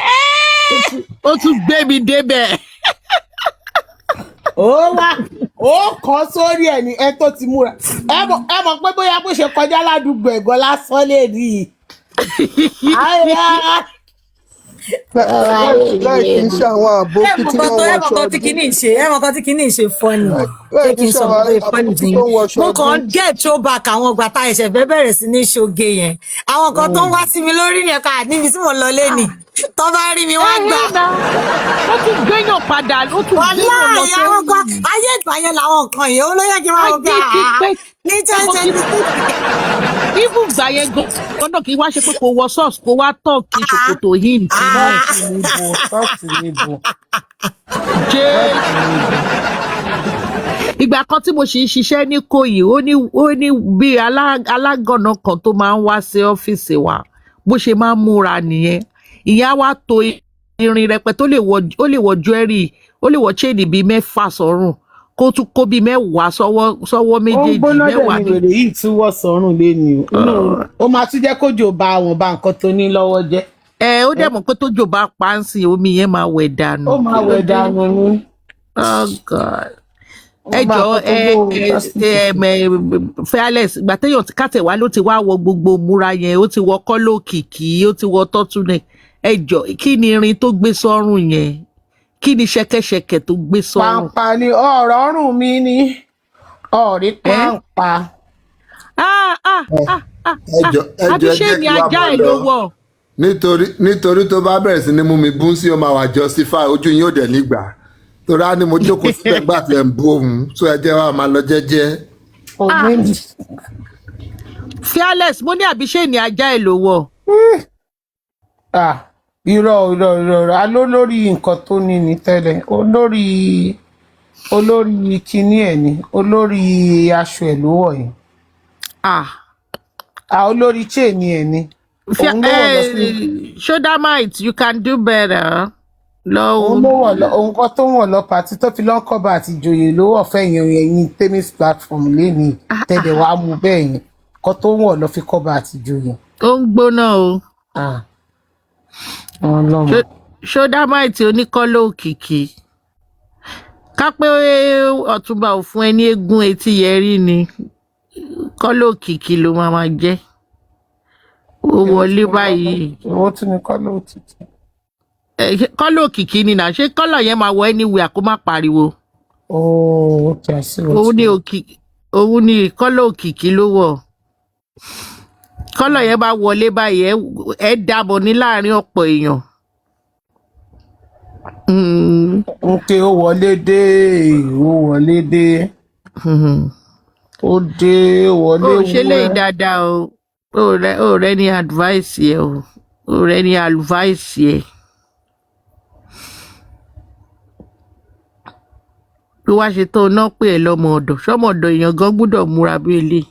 ó tún gbé mi débẹ̀. ó kàn sórí ẹ̀ ní ẹ tó ti múra ẹ mọ̀ pé bóyá bó ṣe kọjá ládùúgbò ẹ̀gọ́ lásán lè rí i. láì kì í ṣe àwọn àbókí tí wọ́n wọṣọ ẹ̀mọ̀kan tí kìíní ṣe fọ́nì ṣé kí n sọ pé fọ́nì tí mo kàn ń get throwback àwọn ọgbà tá ẹ̀ṣẹ̀ fẹ́ bẹ̀rẹ̀ sí ní ṣoge yẹn àwọn kan tó ń wá sí mi lórí yẹn ká níbi tí mo lọ lé nì tó bá rí mi wá gbà. ó tún gbéyàn padà ó tún gbéyàn lọ sí àwọn kan ayé ìgbà yẹn làwọn nǹkan yìí ó ló yẹ kí wọ́n gbà ní tẹ́ńtẹ́ ibù gbà yẹn gbọ́dọ̀ kí wá ṣe pé kò wọ sọ́ọ̀sì kò wá tọ̀ kí ṣòkòtò yìí ti ìgbà kan tí mo ṣì ń ṣiṣẹ́ ní Ìkòyí ó ní bí alágànná kan tó máa ń wá sí ọ́fíìsì wa bó ṣe máa ń múra nìyẹn ìyá wa to irin rẹpẹtẹ ó lè wọ jewelry ó lè wọ chain bíi 6 sọ́rùn kó tún kó bíi 10 sọ́wọ́ méjèèjì 10 ní. ó ń gbóná dẹ̀ ní wèrè yìí tún wọ́ sọ́rùn lé ní ó máa tún jẹ́ kójò bá àwọn bá nǹkan tó ní lọ́wọ́ jẹ́. ó dẹ̀ mọ̀ pé tójò bá pa ń sìn omi yẹn máa wẹ̀ dànù. ó máa wẹ̀ dànù ni. Oh God. ẹ jọ Fearless ìgbà téèyàn kàtẹ wá ló ti wá wọ gbogbo múra yẹn ó ti wọ kọ́lọ́ òkìkí ó ti wọ tọ́túnẹ̀ ẹ jọ kí ni irin tó gbé sọ́rùn yẹn kí ni ṣẹ̀kẹ̀ṣẹ̀kẹ̀ tó gbé sọ́rùn. pàǹpà ni ọ̀rọ̀ ọ̀rùn mi ni ọ̀rí pàǹpà. àbí ṣé ni ajá ẹ ló wọ̀. nítorí tó bá bẹ̀rẹ̀ sí ni mú mi bú sí ó máa wà justify ojú yín ò dẹ̀ nígbà torí á ní mo jókòó síbẹ̀ gbà tí ẹ̀ ń bú òun tó ẹ jẹ́ wàá máa lọ jẹ́jẹ́. Fearless mo ní àbí ṣé ni ajá ẹ ló wọ̀. irọ́ alólórí nǹkan tó ní ní tẹ́lẹ̀ olórí kinní ẹ̀ ni olórí aṣọ ẹ̀ ló wọ̀ yìí. olórí chain ẹ̀ ni. Sodomite, you can do better. òun ló wọ̀ lọ òun kan tó wọ̀ lọ pàtí tó fi lọ́ọ́ kọ́ba àti ìjòyè ló wọ̀ fẹ́ yẹn ẹ̀yìn Temis platform lẹ́nìí tẹ̀dẹ̀ wàá mú bẹ́ẹ̀ yẹn kan tó wọ̀ lọ fi kọ́ba àti ìjòyè. ó ń gbóná o. Ṣódámáìtì oníkọ́lọ́ òkìkí ká pé Ọ̀túnba ò fún ẹ ní eégún etí yẹrí ni kọ́lọ́ òkìkí ló máa jẹ́ ó wọlé báyìí. owó tún ní kọ́lọ́ òkìkí. Kọ́lọ́ òkìkí ni náà ṣé kọ́lọ́ yẹn máa wọ anywhere kó má pariwo. ó tẹ̀ sí òun ni kọ́lọ́ òkìkí ló wọ̀ kọ́lọ̀ yẹn bá wọlé báyìí ẹ dàbọ̀ ní láàrin ọ̀pọ̀ èèyàn. Nke ó wọlé dé ó dé wọlé ó ṣe lè dáadáa o ó rẹ ní advice yẹ o ó rẹ ní advice yẹ. bí wàá ṣe tó náà pé ẹ lọ́mọ ọ̀dọ̀ ṣọ́mọ ọ̀dọ̀ èèyàn gan gbọ́dọ̀ múra bí eléyìí.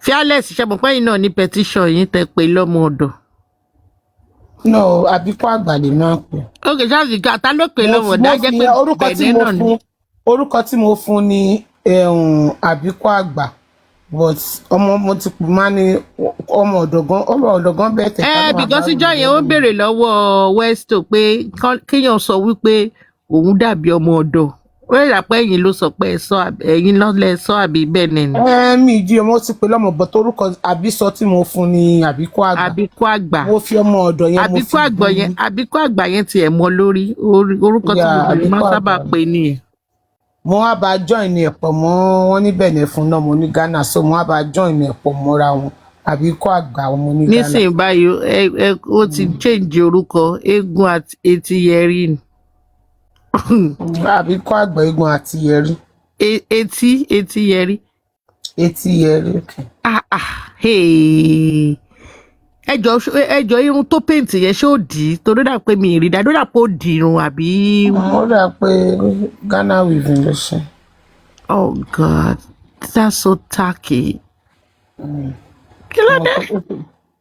Fearless ṣàmùpẹ́ yìí náà ní petition yìí tẹ pé lọ́mọ ọ̀dọ̀. no àbíkú àgbàlè náà pè. ok ṣáàṣì ká ta ló pè lọ́mọ ọ̀dọ̀ jẹ́ pé bẹ̀rẹ̀ náà ni. orúkọ tí mo fún ní àbíkú àgbà but ọmọ mo ti pè má ní ọmọ ọ̀dọ̀ gan bẹ́ẹ̀ tẹ̀. because ìjọ yẹn ó béèrè lọ́wọ́ Westo pé kéèyàn sọ wípé òun dàbí ọmọ ọ̀dọ̀ ó rẹ̀ pé ẹ̀yin ló sọ pé ẹ̀yin lọ́lẹ̀ sọ àbí bẹ́ẹ̀ nìyẹn. mi ìdí ọmọ ti pè lọ́mọ bọ̀ torúkọ àbísọ tí mo fún ní àbíkú àgbà. mo fi ọmọ ọ̀dọ̀ yẹn mo fi àbíkú àgbà yẹn tiẹ̀ mọ lórí orúkọ tí mo bẹ̀rẹ̀ máa sábà pè nìyẹn. mo wá bá join ẹ̀ pọ̀ mọ́ wọn ní Benin fún náà mo ní Ghana so mo wá bá join ẹ̀ pọ̀ mọ́ra wọn àbíkú àgbà mo ní Ghana. nísìnyí báyìí ó ti change orúkọ eégún àti etí yẹrí ni. àbíkú àgbà eégún àti yẹrí. etí yẹrí. etí yẹrí okay. ẹjọ irun tó paint yẹn ṣé ó dì í torí dà pé mi ì rí dáadọ́ dà pé ó dì irun àbí. ó dà pé Ghana weaving ló ṣe. Oh God, that's so tacky. kí ló dé.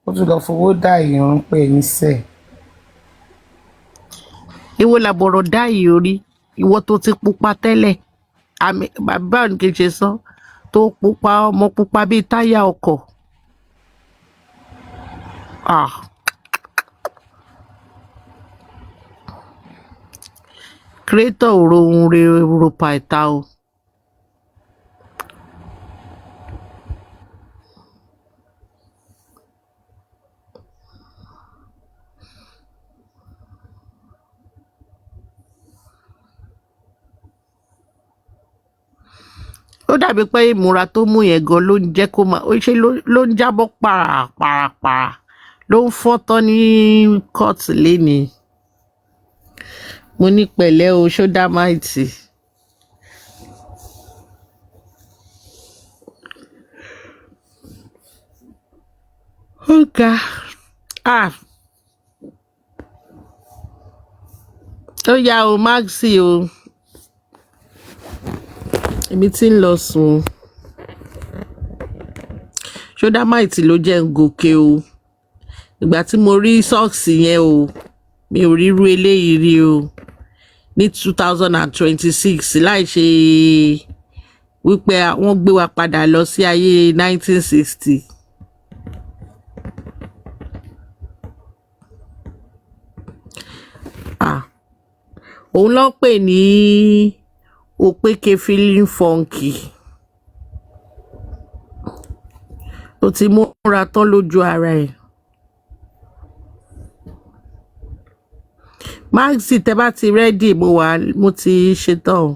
ó tún lọ fowó dá ìrún pé ní sẹ́ẹ̀. ìwọ làbọ̀rọ̀ dá yìí orí ìwọ tó ti pupa tẹ́lẹ̀ àmì bàbá òní kì í ṣe sọ tó pupa ọmọ pupa bíi táyà ọkọ̀. Creator òro ohun rero pàìtà o. ó dàbí pé ìmúra tó mú yẹn gan ló ń jẹ́ kó máa ó ṣe ló ń jábọ́ pàràpàrà ló ń fọ́tọ́ ní kóòtù lénìí. mo ní pẹ̀lẹ́ o Ṣódámáìtì. ó ga ó yá o Maxi o èmi tí ń lọ sùn Ṣódámáìtì ló jẹ́ ń gòkè o ìgbà tí mo rí sọ́ọ̀sì yẹn o mi ò ríru eléyìí rí o ní 2026 láì ṣe wípé wọ́n gbé wa padà lọ sí ayé 1960. òun ló ń pè ní òpèké feeling funky. ó ti múra tán lójú ara ẹ̀. Maxi tẹ́ bá ti rẹ́dì mo ti ṣetán.